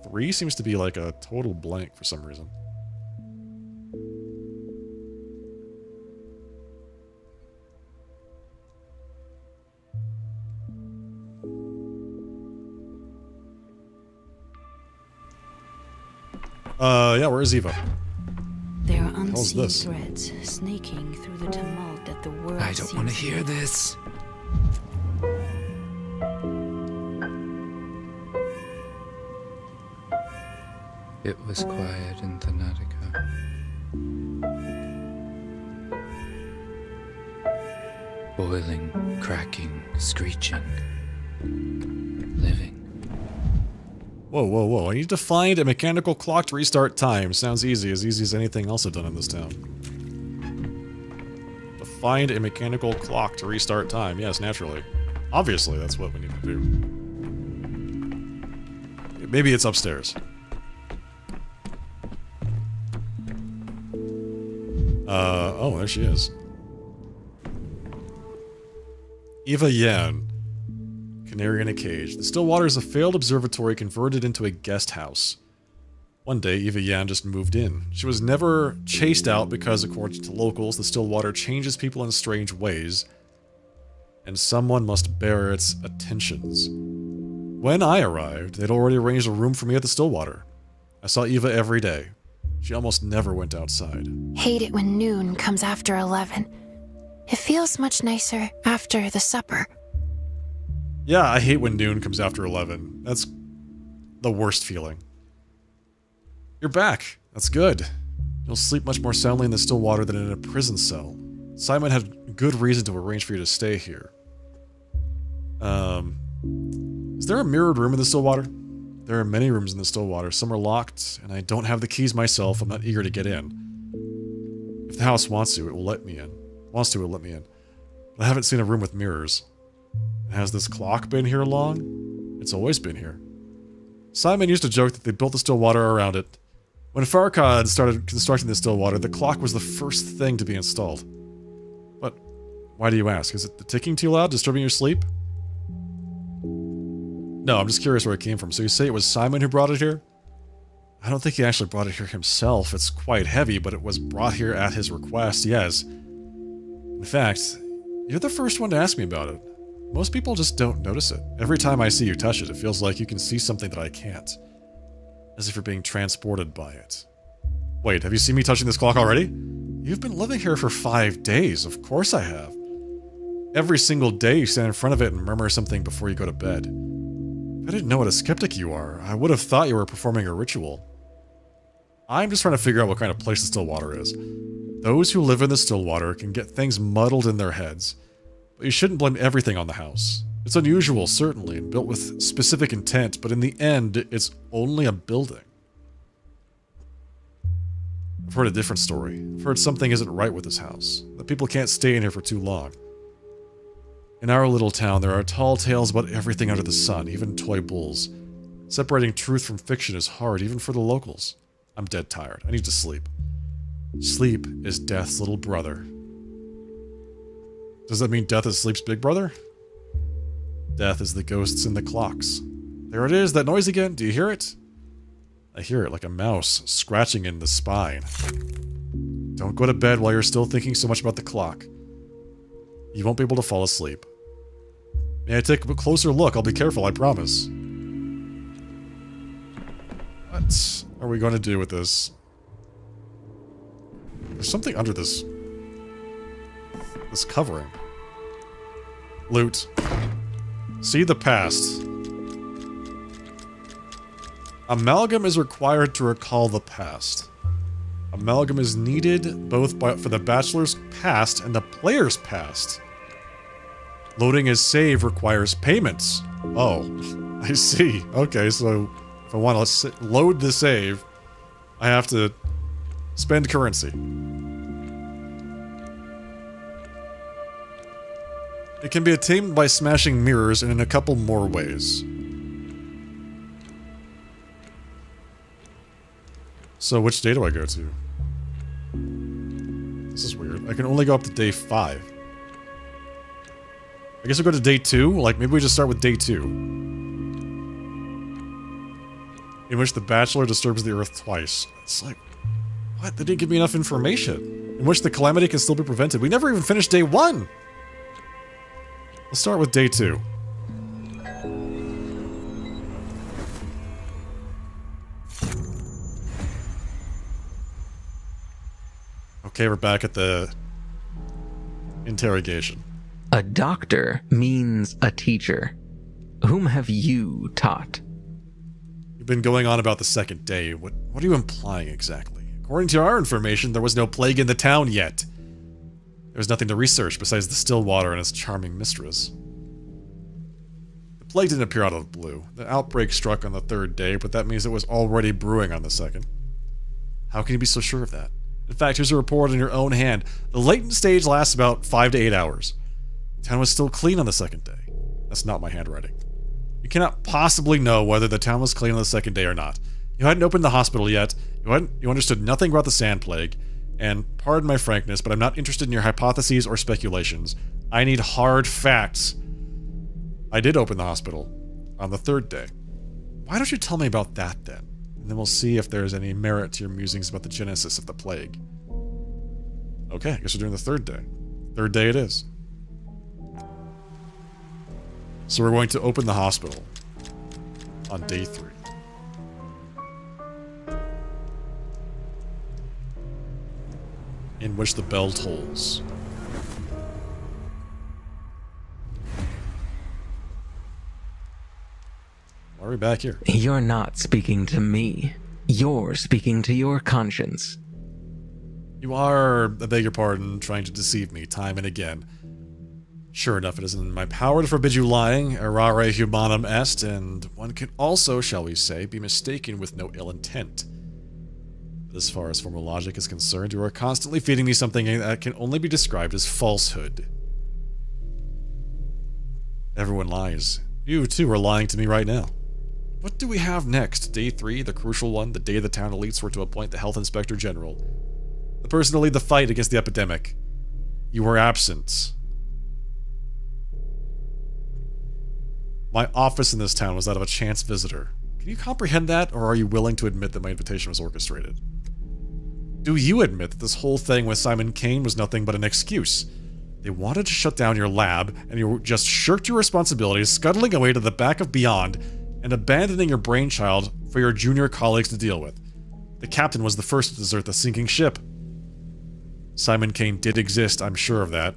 3 seems to be like a total blank for some reason. Yeah, where is Eva? There are unseen threads snaking through the tumult that the world I don't want to hear this. It was quiet in Thanatica. Boiling, cracking, screeching, living. Whoa, whoa, whoa. I need to find a mechanical clock to restart time. Sounds easy as anything else I've done in this town. To find a mechanical clock to restart time. Yes, naturally. Obviously, that's what we need to do. Maybe it's upstairs. Oh, there she is. Eva Yan. Canary in a cage. The Stillwater is a failed observatory converted into a guest house. One day, Eva Yan just moved in. She was never chased out because, according to locals, the Stillwater changes people in strange ways, and someone must bear its attentions. When I arrived, they'd already arranged a room for me at the Stillwater. I saw Eva every day. She almost never went outside. Hate it when noon comes after 11. It feels much nicer after the supper. Yeah, I hate when noon comes after 11. That's the worst feeling. You're back. That's good. You'll sleep much more soundly in the Stillwater than in a prison cell. Simon had good reason to arrange for you to stay here. Is there a mirrored room in the Stillwater? There are many rooms in the Stillwater. Some are locked, and I don't have the keys myself. I'm not eager to get in. If the house wants to, it will let me in. Wants to, it will let me in. But I haven't seen a room with mirrors. Has this clock been here long? It's always been here. Simon used to joke that they built the Stillwater around it. When Farrakhan started constructing the Stillwater, the clock was the first thing to be installed. But why do you ask? Is it the ticking too loud, disturbing your sleep? No, I'm just curious where it came from. So you say it was Simon who brought it here? I don't think he actually brought it here himself. It's quite heavy, but it was brought here at his request, yes. In fact, you're the first one to ask me about it. Most people just don't notice it. Every time I see you touch it, it feels like you can see something that I can't. As if you're being transported by it. Wait, have you seen me touching this clock already? You've been living here for 5 days. Of course I have. Every single day you stand in front of it and murmur something before you go to bed. If I didn't know what a skeptic you are, I would have thought you were performing a ritual. I'm just trying to figure out what kind of place the Stillwater is. Those who live in the Stillwater can get things muddled in their heads, but you shouldn't blame everything on the house. It's unusual, certainly, and built with specific intent, but in the end, it's only a building. I've heard a different story. I've heard something isn't right with this house, that people can't stay in here for too long. In our little town, there are tall tales about everything under the sun, even toy bulls. Separating truth from fiction is hard, even for the locals. I'm dead tired. I need to sleep. Sleep is death's little brother. Does that mean death is sleep's big brother? Death is the ghosts in the clocks. There it is, that noise again. Do you hear it? I hear it like a mouse scratching in the spine. Don't go to bed while you're still thinking so much about the clock. You won't be able to fall asleep. May I take a closer look? I'll be careful, I promise. What are we going to do with this? There's something under this covering. Loot. See the past. Amalgam is required to recall the past. Amalgam is needed both for the bachelor's past and the player's past. Loading his save requires payments. Oh, I see. Okay, so if I want to load the save, I have to spend currency. It can be attained by smashing mirrors and in a couple more ways. So which day do I go to? This is weird. I can only go up to day 5. I guess I'll go to day 2? Like, maybe we just start with day 2. In which the Bachelor disturbs the Earth twice. It's like, what? They didn't give me enough information. In which the calamity can still be prevented. We never even finished day 1! Let's start with day 2. Okay, we're back at the interrogation. A doctor means a teacher. Whom have you taught? You've been going on about the second day. What are you implying exactly? According to our information, there was no plague in the town yet. There was nothing to research besides the Stillwater and its charming mistress. The plague didn't appear out of the blue. The outbreak struck on the 3rd day, but that means it was already brewing on the 2nd. How can you be so sure of that? In fact, here's a report in your own hand. The latent stage lasts about 5 to 8 hours. The town was still clean on the 2nd day. That's not my handwriting. You cannot possibly know whether the town was clean on the 2nd day or not. You hadn't opened the hospital yet. You understood nothing about the sand plague. And pardon my frankness, but I'm not interested in your hypotheses or speculations. I need hard facts. I did open the hospital on the 3rd day. Why don't you tell me about that then? And then we'll see if there's any merit to your musings about the genesis of the plague. Okay, I guess we're doing the 3rd day. 3rd day it is. So we're going to open the hospital on day 3. In which the bell tolls. Why are we back here? You're not speaking to me. You're speaking to your conscience. You are, I beg your pardon, trying to deceive me time and again. Sure enough, it isn't in my power to forbid you lying, errare humanum est, and one can also, shall we say, be mistaken with no ill intent. But as far as formal logic is concerned, you are constantly feeding me something that can only be described as falsehood. Everyone lies. You, too, are lying to me right now. What do we have next? Day 3, the crucial one, the day the town elites were to appoint the Health Inspector General. The person to lead the fight against the epidemic. You were absent. My office in this town was that of a chance visitor. Can you comprehend that, or are you willing to admit that my invitation was orchestrated? Do you admit that this whole thing with Simon Kane was nothing but an excuse? They wanted to shut down your lab, and you just shirked your responsibilities, scuttling away to the back of Beyond, and abandoning your brainchild for your junior colleagues to deal with. The captain was the first to desert the sinking ship. Simon Kane did exist, I'm sure of that.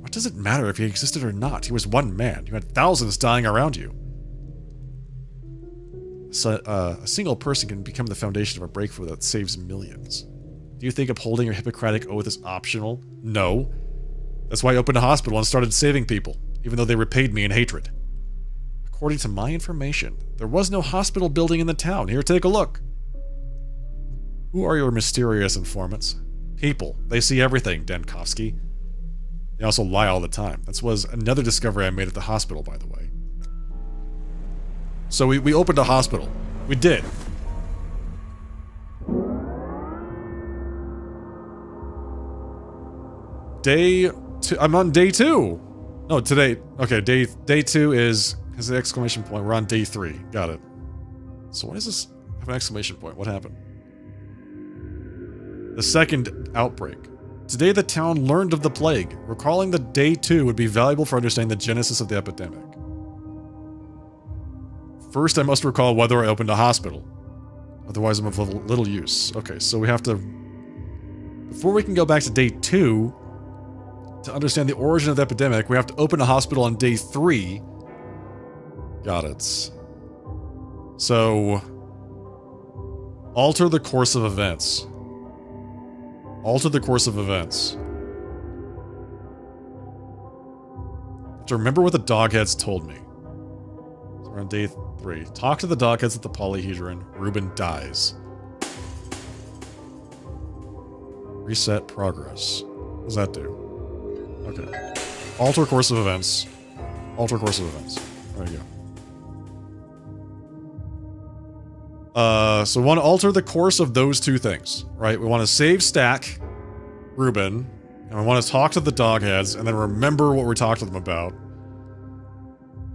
What does it matter if he existed or not? He was one man. You had thousands dying around you. So, a single person can become the foundation of a breakthrough that saves millions. Do you think upholding your Hippocratic oath is optional? No. That's why I opened a hospital and started saving people, even though they repaid me in hatred. According to my information, there was no hospital building in the town. Here, take a look. Who are your mysterious informants? People. They see everything, Denkovsky. They also lie all the time. That was another discovery I made at the hospital, by the way. So we opened a hospital. We did. Day 2. I'm on day 2. No, today. Okay, day 2 is an exclamation point. We're on day 3. Got it. So why does this have an exclamation point? What happened? The second outbreak. Today the town learned of the plague. Recalling the day 2 would be valuable for understanding the genesis of the epidemic. First, I must recall whether I opened a hospital. Otherwise, I'm of little use. Okay, so we have to... Before we can go back to day 2, to understand the origin of the epidemic, we have to open a hospital on day 3. Got it. So... Alter the course of events. Alter the course of events. To remember what the dogheads told me. So we're on day 3. Talk to the dogheads at the polyhedron. Ruben dies. Reset progress. What does that do? Okay. Alter course of events. Alter course of events. There you go. So we want to alter the course of those two things, right? We want to save Stack, Ruben, and we want to talk to the dogheads, and then remember what we talked to them about.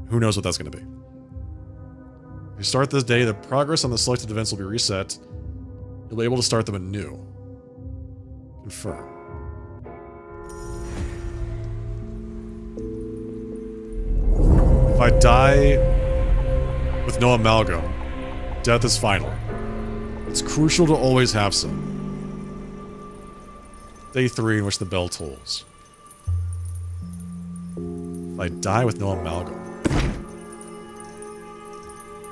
Who knows what that's going to be. If you start this day, the progress on the selected events will be reset. You'll be able to start them anew. Confirm. If I die with no amalgam, death is final. It's crucial to always have some. Day 3 in which the bell tolls. If I die with no amalgam.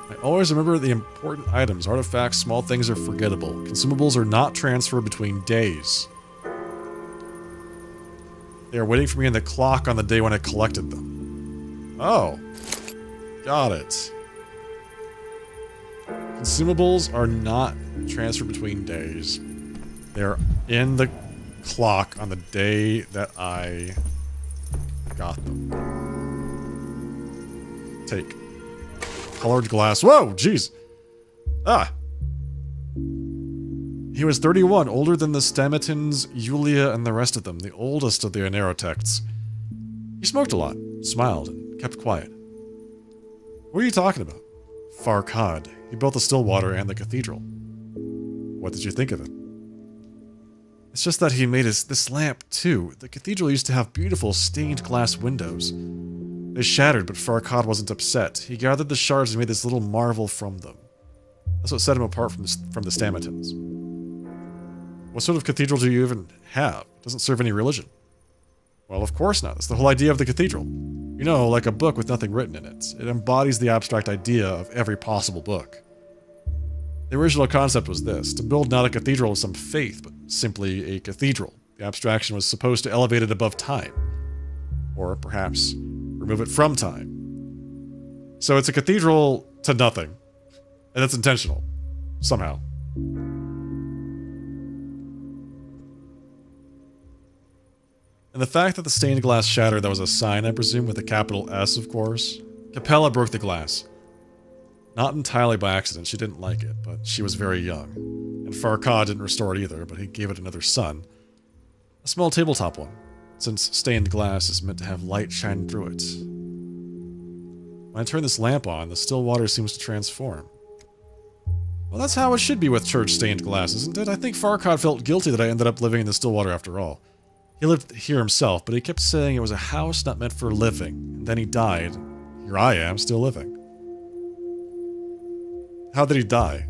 I always remember the important items. Artifacts, small things are forgettable. Consumables are not transferred between days. They are waiting for me in the clock on the day when I collected them. Oh. Got it. Consumables are not transferred between days. They're in the clock on the day that I got them. Take. Colored glass. Whoa, jeez. Ah. He was 31, older than the Stamatins, Yulia, and the rest of them, the oldest of the Anerotects. He smoked a lot, smiled, and kept quiet. What are you talking about? Farkhad. He built the Stillwater and the cathedral. What did you think of it? It's just that he made this lamp, too. The cathedral used to have beautiful stained glass windows. They shattered, but Farkhad wasn't upset. He gathered the shards and made this little marvel from them. That's what set him apart from the Stamatins. What sort of cathedral do you even have? It doesn't serve any religion. Well, of course not. That's the whole idea of the cathedral. You know, like a book with nothing written in it. It embodies the abstract idea of every possible book. The original concept was this, to build not a cathedral of some faith, but simply a cathedral. The abstraction was supposed to elevate it above time. Or perhaps remove it from time. So it's a cathedral to nothing. And that's intentional. Somehow. And the fact that the stained glass shattered, that was a sign, I presume, with a capital S, of course. Capella broke the glass. Not entirely by accident, she didn't like it, but she was very young. And Farkhad didn't restore it either, but he gave it another son. A small tabletop one, since stained glass is meant to have light shining through it. When I turn this lamp on, the still water seems to transform. Well, that's how it should be with church stained glass, isn't it? I think Farkhad felt guilty that I ended up living in the still water after all. He lived here himself, but he kept saying it was a house not meant for living. And then he died. Here I am, still living. How did he die?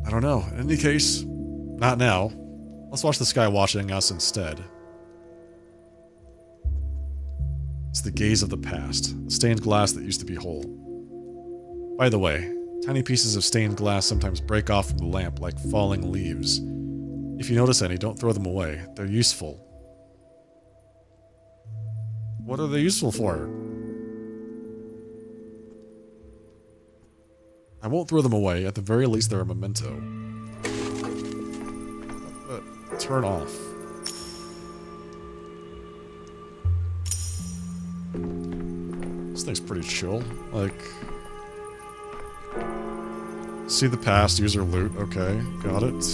I don't know. In any case, not now. Let's watch this guy watching us instead. the gaze of the past, the stained glass that used to be whole. By the way, tiny pieces of stained glass sometimes break off from the lamp like falling leaves. If you notice any, don't throw them away. They're useful. What are they useful for? I won't throw them away. At the very least, they're a memento. Turn off. This thing's pretty chill. Like... See the past, user loot. Okay, got it.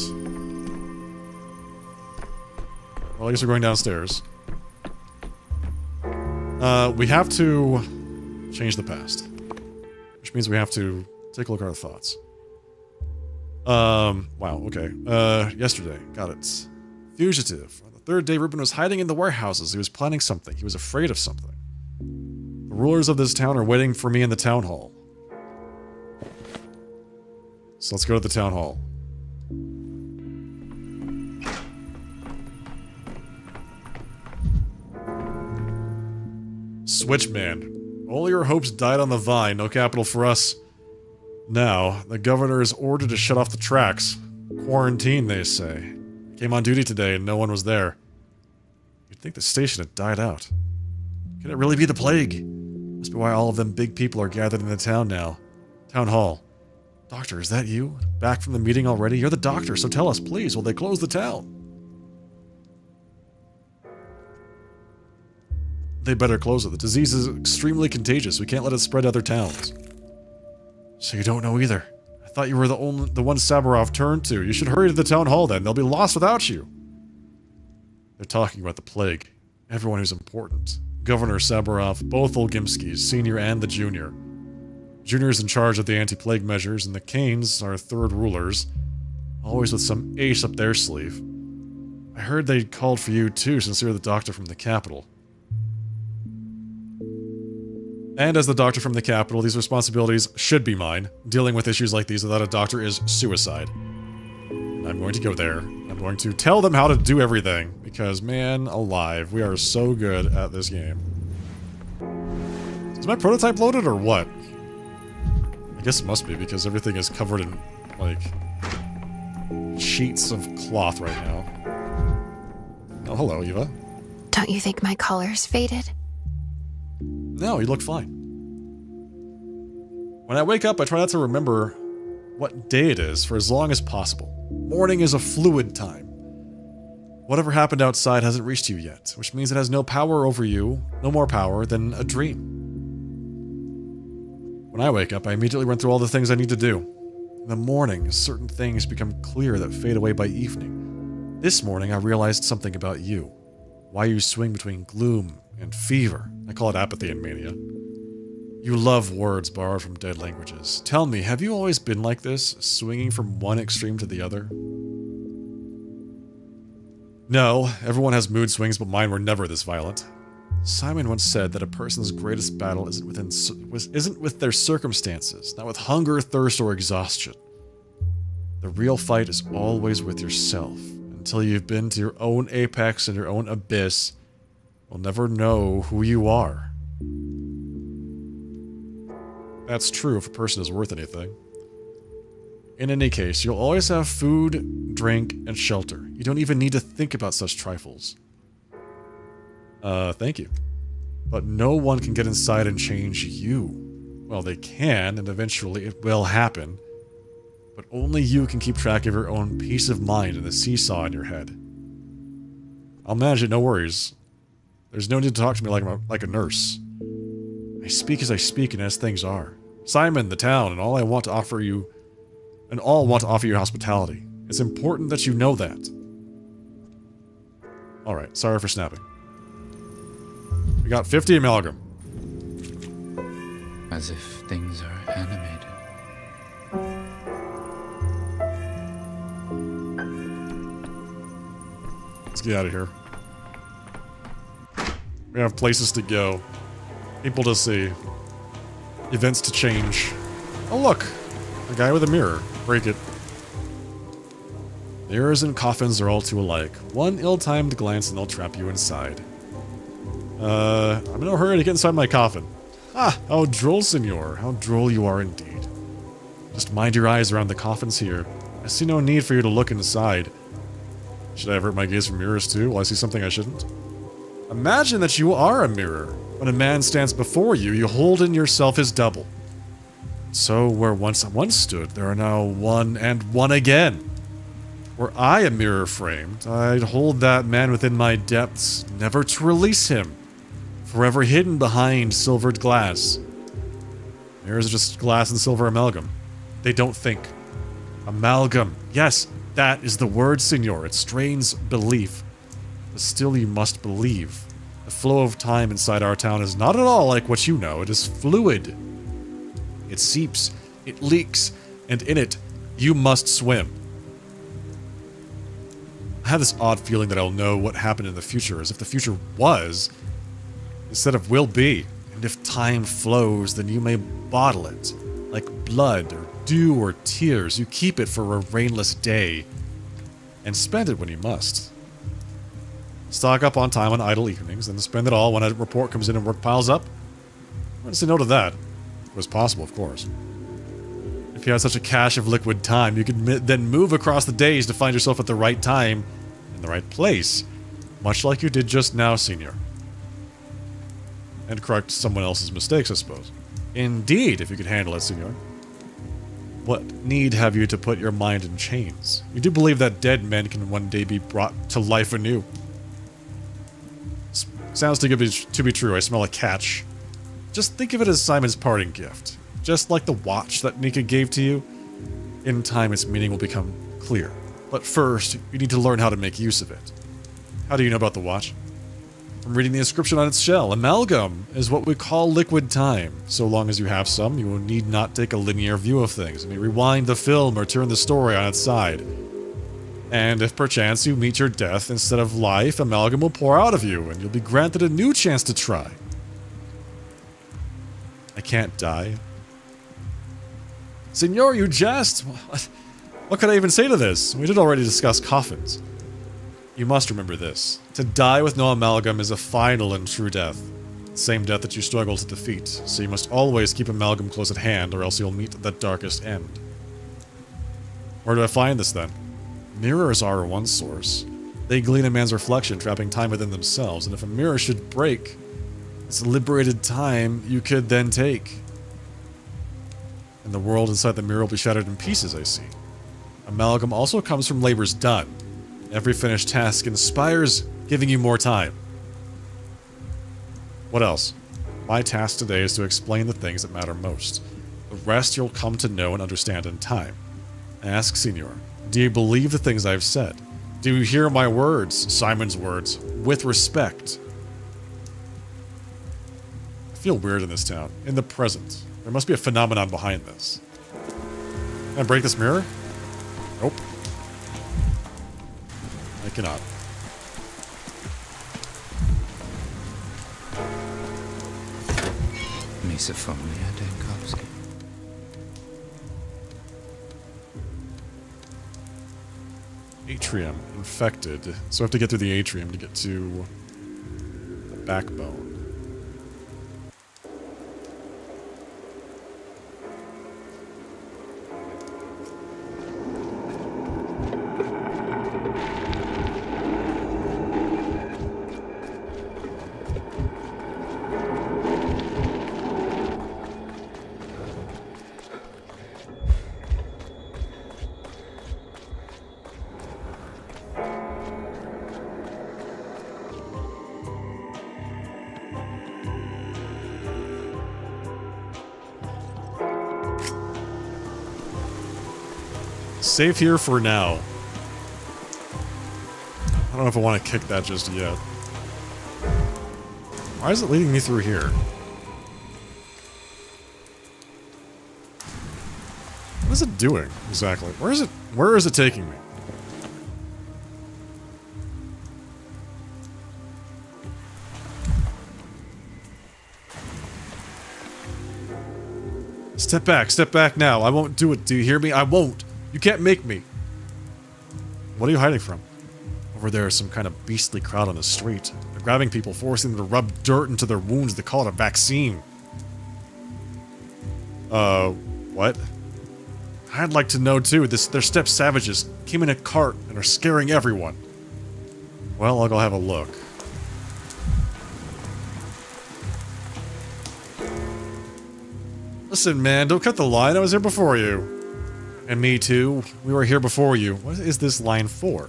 Well, I guess we're going downstairs. We have to change the past. Which means we have to take a look at our thoughts. Wow, okay. Yesterday. Got it. Fugitive. On the third day, Ruben was hiding in the warehouses. He was planning something. He was afraid of something. The rulers of this town are waiting for me in the town hall. So let's go to the town hall. Switchman. All your hopes died on the vine. No capital for us. Now, the governor is ordered to shut off the tracks. Quarantine, they say. Came on duty today and no one was there. You'd think the station had died out. Could it really be the plague? Must be why all of them big people are gathered in the town now. Town hall. Doctor, is that you? Back from the meeting already? You're the doctor, so tell us, please, will they close the town? They better close it. The disease is extremely contagious. We can't let it spread to other towns. So you don't know either. I thought you were the one Saburov turned to. You should hurry to the town hall then. They'll be lost without you. They're talking about the plague. Everyone who's important. Governor Saburov, both Olgimskis, senior and the junior. Junior's in charge of the anti-plague measures, and the Kanes are third rulers, always with some ace up their sleeve. I heard they called for you too, since you're the doctor from the capital. And as the doctor from the capital, these responsibilities should be mine. Dealing with issues like these without a doctor is suicide. And I'm going to go there. I'm going to tell them how to do everything, because, man alive, we are so good at this game. Is my prototype loaded or what? I guess it must be, because everything is covered in, like, sheets of cloth right now. Oh, hello, Eva. Don't you think my color's faded? No, you look fine. When I wake up, I try not to remember what day it is for as long as possible. Morning is a fluid time. Whatever happened outside hasn't reached you yet, which means it has no power over you, no more power than a dream. When I wake up, I immediately run through all the things I need to do. In the morning, certain things become clear that fade away by evening. This morning, I realized something about you. Why you swing between gloom and fever. I call it apathy and mania. You love words borrowed from dead languages. Tell me, have you always been like this, swinging from one extreme to the other? No, everyone has mood swings, but mine were never this violent. Simon once said that a person's greatest battle isn't with their circumstances, not with hunger, thirst, or exhaustion. The real fight is always with yourself. Until you've been to your own apex and your own abyss, you'll never know who you are. That's true if a person is worth anything. In any case, you'll always have food, drink, and shelter. You don't even need to think about such trifles. Thank you. But no one can get inside and change you. Well, they can, and eventually it will happen. But only you can keep track of your own peace of mind and the seesaw in your head. I'll manage it, no worries. There's no need to talk to me like a nurse. I speak as I speak and as things are. Simon, the town, and all want to offer you hospitality. It's important that you know that. Alright, sorry for snapping. We got 50 amalgam. As if things are animated. Let's get out of here. We have places to go. People to see. Events to change. Oh look! A guy with a mirror. Break it. Mirrors and coffins are all too alike. One ill-timed glance and they'll trap you inside. I'm in no hurry to get inside my coffin. Ah, how droll, senor. How droll you are indeed. Just mind your eyes around the coffins here. I see no need for you to look inside. Should I avert my gaze from mirrors too? Will I see something I shouldn't? Imagine that you are a mirror. When a man stands before you, you hold in yourself his double. So where once one stood, there are now one and one again. Were I a mirror framed, I'd hold that man within my depths, never to release him, forever hidden behind silvered glass. Mirrors are just glass and silver amalgam. They don't think. Amalgam. Yes, that is the word, senor. It strains belief. But still you must believe. The flow of time inside our town is not at all like what you know. It is fluid. It seeps, it leaks, and in it, you must swim. I have this odd feeling that I'll know what happened in the future, as if the future was, instead of will be. And if time flows, then you may bottle it, like blood or dew or tears. You keep it for a rainless day, and spend it when you must. Stock up on time on idle evenings, then spend it all when a report comes in and work piles up. I want to say no to that. It was possible, of course. If you had such a cache of liquid time, you could then move across the days to find yourself at the right time, in the right place, much like you did just now, senor. And correct someone else's mistakes, I suppose. Indeed, if you could handle it, senor. What need have you to put your mind in chains? You do believe that dead men can one day be brought to life anew. Sounds too good to be true. I smell a catch. Just think of it as Simon's parting gift. Just like the watch that Nika gave to you. In time, its meaning will become clear. But first, you need to learn how to make use of it. How do you know about the watch? From reading the inscription on its shell. Amalgam is what we call liquid time. So long as you have some, you will need not take a linear view of things. You may rewind the film or turn the story on its side. And if perchance you meet your death instead of life, amalgam will pour out of you, and you'll be granted a new chance to try. I can't die. Senor, you jest! What could I even say to this? We did already discuss coffins. You must remember this. To die with no amalgam is a final and true death. The same death that you struggle to defeat, so you must always keep amalgam close at hand, or else you'll meet the darkest end. Where do I find this, then? Mirrors are one source. They glean a man's reflection, trapping time within themselves, and if a mirror should break, it's liberated time you could then take. And the world inside the mirror will be shattered in pieces, I see. Amalgam also comes from labors done. Every finished task inspires giving you more time. What else? My task today is to explain the things that matter most. The rest you'll come to know and understand in time. Ask, senor, do you believe the things I've said? Do you hear my words, Simon's words, with respect? I feel weird in this town. In the present. There must be a phenomenon behind this. Can I break this mirror? Nope. I cannot. Misophonia, Dankovsky. Atrium. Infected. So I have to get through the atrium to get to the backbone. Safe here for now. I don't know if I want to kick that just yet. Why is it leading me through here? What is it doing, exactly? Where is it taking me? Step back now. I won't do it. Do you hear me? I won't. You can't make me. What are you hiding from? Over there is some kind of beastly crowd on the street. They're grabbing people, forcing them to rub dirt into their wounds. They call it a vaccine. What? I'd like to know too. They're steppe savages. Came in a cart and are scaring everyone. Well, I'll go have a look. Listen, man, don't cut the line. I was here before you. And me too. We were here before you. What is this line for?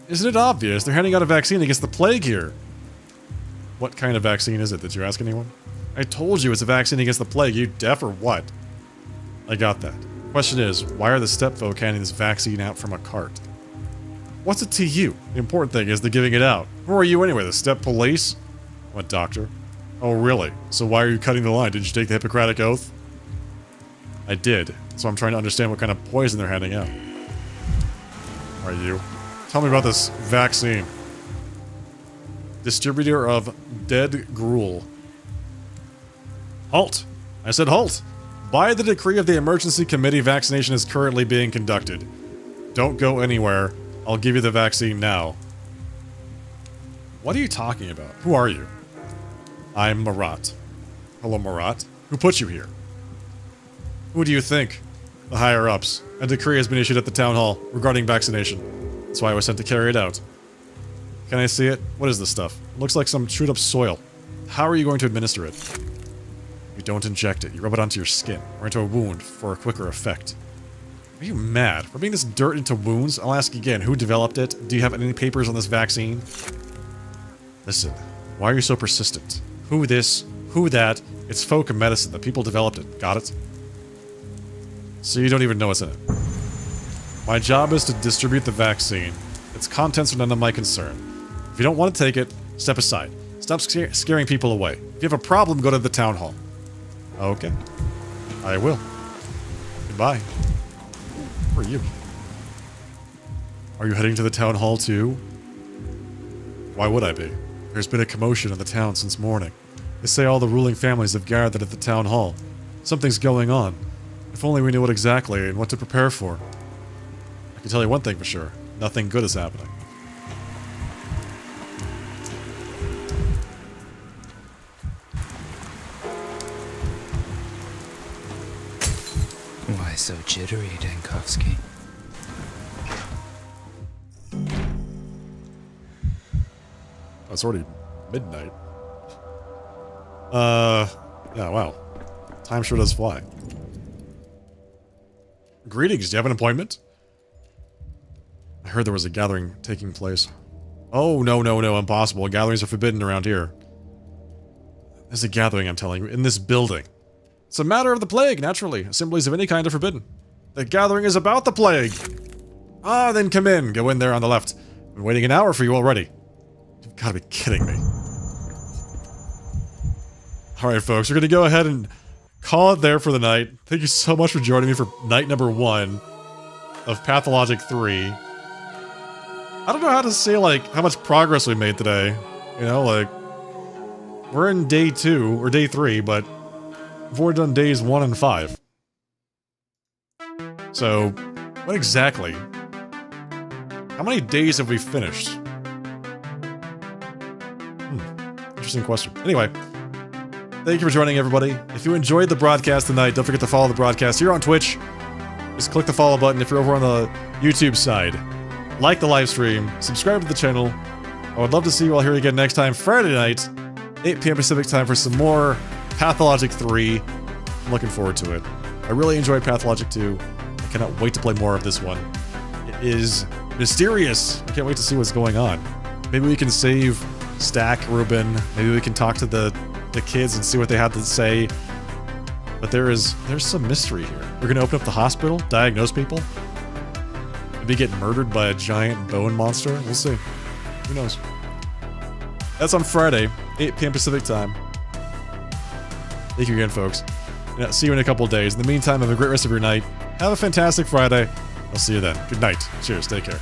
Isn't it obvious? They're handing out a vaccine against the plague here. What kind of vaccine is it? Did you ask anyone? I told you it's a vaccine against the plague. You deaf or what? I got that. Question is, why are the steppe folk handing this vaccine out from a cart? What's it to you? The important thing is they're giving it out. Who are you anyway, the steppe police? What, doctor? Oh, really? So why are you cutting the line? Did you take the Hippocratic Oath? I did. So I'm trying to understand what kind of poison they're handing out. Are you? Tell me about this vaccine. Distributor of dead gruel. Halt! I said halt! By the decree of the Emergency Committee, vaccination is currently being conducted. Don't go anywhere. I'll give you the vaccine now. What are you talking about? Who are you? I'm Marat. Hello, Marat. Who put you here? Who do you think? The higher-ups. A decree has been issued at the town hall regarding vaccination. That's why I was sent to carry it out. Can I see it? What is this stuff? It looks like some chewed-up soil. How are you going to administer it? You don't inject it. You rub it onto your skin or into a wound for a quicker effect. Are you mad? Rubbing this dirt into wounds? I'll ask again, who developed it? Do you have any papers on this vaccine? Listen, why are you so persistent? Who this? Who that? It's folk medicine. The people developed it. Got it? So you don't even know what's in it. My job is to distribute the vaccine. Its contents are none of my concern. If you don't want to take it, step aside. Stop scaring people away. If you have a problem, go to the town hall. Okay. I will. Goodbye. Who are you? Are you heading to the town hall too? Why would I be? There's been a commotion in the town since morning. They say all the ruling families have gathered at the town hall. Something's going on. If only we knew what exactly and what to prepare for. I can tell you one thing for sure. Nothing good is happening. Why so jittery, Dankovsky? Oh, it's already midnight. Yeah, wow. Time sure does fly. Greetings, do you have an appointment? I heard there was a gathering taking place. Oh, no, impossible. Gatherings are forbidden around here. There's a gathering, I'm telling you, in this building. It's a matter of the plague, naturally. Assemblies of any kind are forbidden. The gathering is about the plague. Ah, then come in. Go in there on the left. I've been waiting an hour for you already. You've got to be kidding me. Alright, folks, we're going to go ahead and call it there for the night. Thank you so much for joining me for night number 1 of Pathologic 3. I don't know how to say, like, how much progress we made today. You know, like, we're in day 2, or day 3, but we've already done days 1 and 5. So, what exactly? How many days have we finished? Interesting question. Anyway, thank you for joining, everybody. If you enjoyed the broadcast tonight, don't forget to follow the broadcast here on Twitch. Just click the follow button if you're over on the YouTube side. Like the live stream, subscribe to the channel. I would love to see you all here again next time, Friday night, 8 p.m. Pacific time for some more Pathologic 3. I'm looking forward to it. I really enjoyed Pathologic 2. I cannot wait to play more of this one. It is mysterious. I can't wait to see what's going on. Maybe we can save Stack, Ruben. Maybe we can talk to the kids and see what they have to say. But there's some mystery here. We're gonna open up the hospital, diagnose people. Maybe get murdered by a giant bone monster. We'll see. Who knows? That's on Friday, 8 p.m. Pacific time. Thank you again, folks. And I'll see you in a couple days. In the meantime, have a great rest of your night. Have a fantastic Friday. I'll see you then. Good night. Cheers. Take care.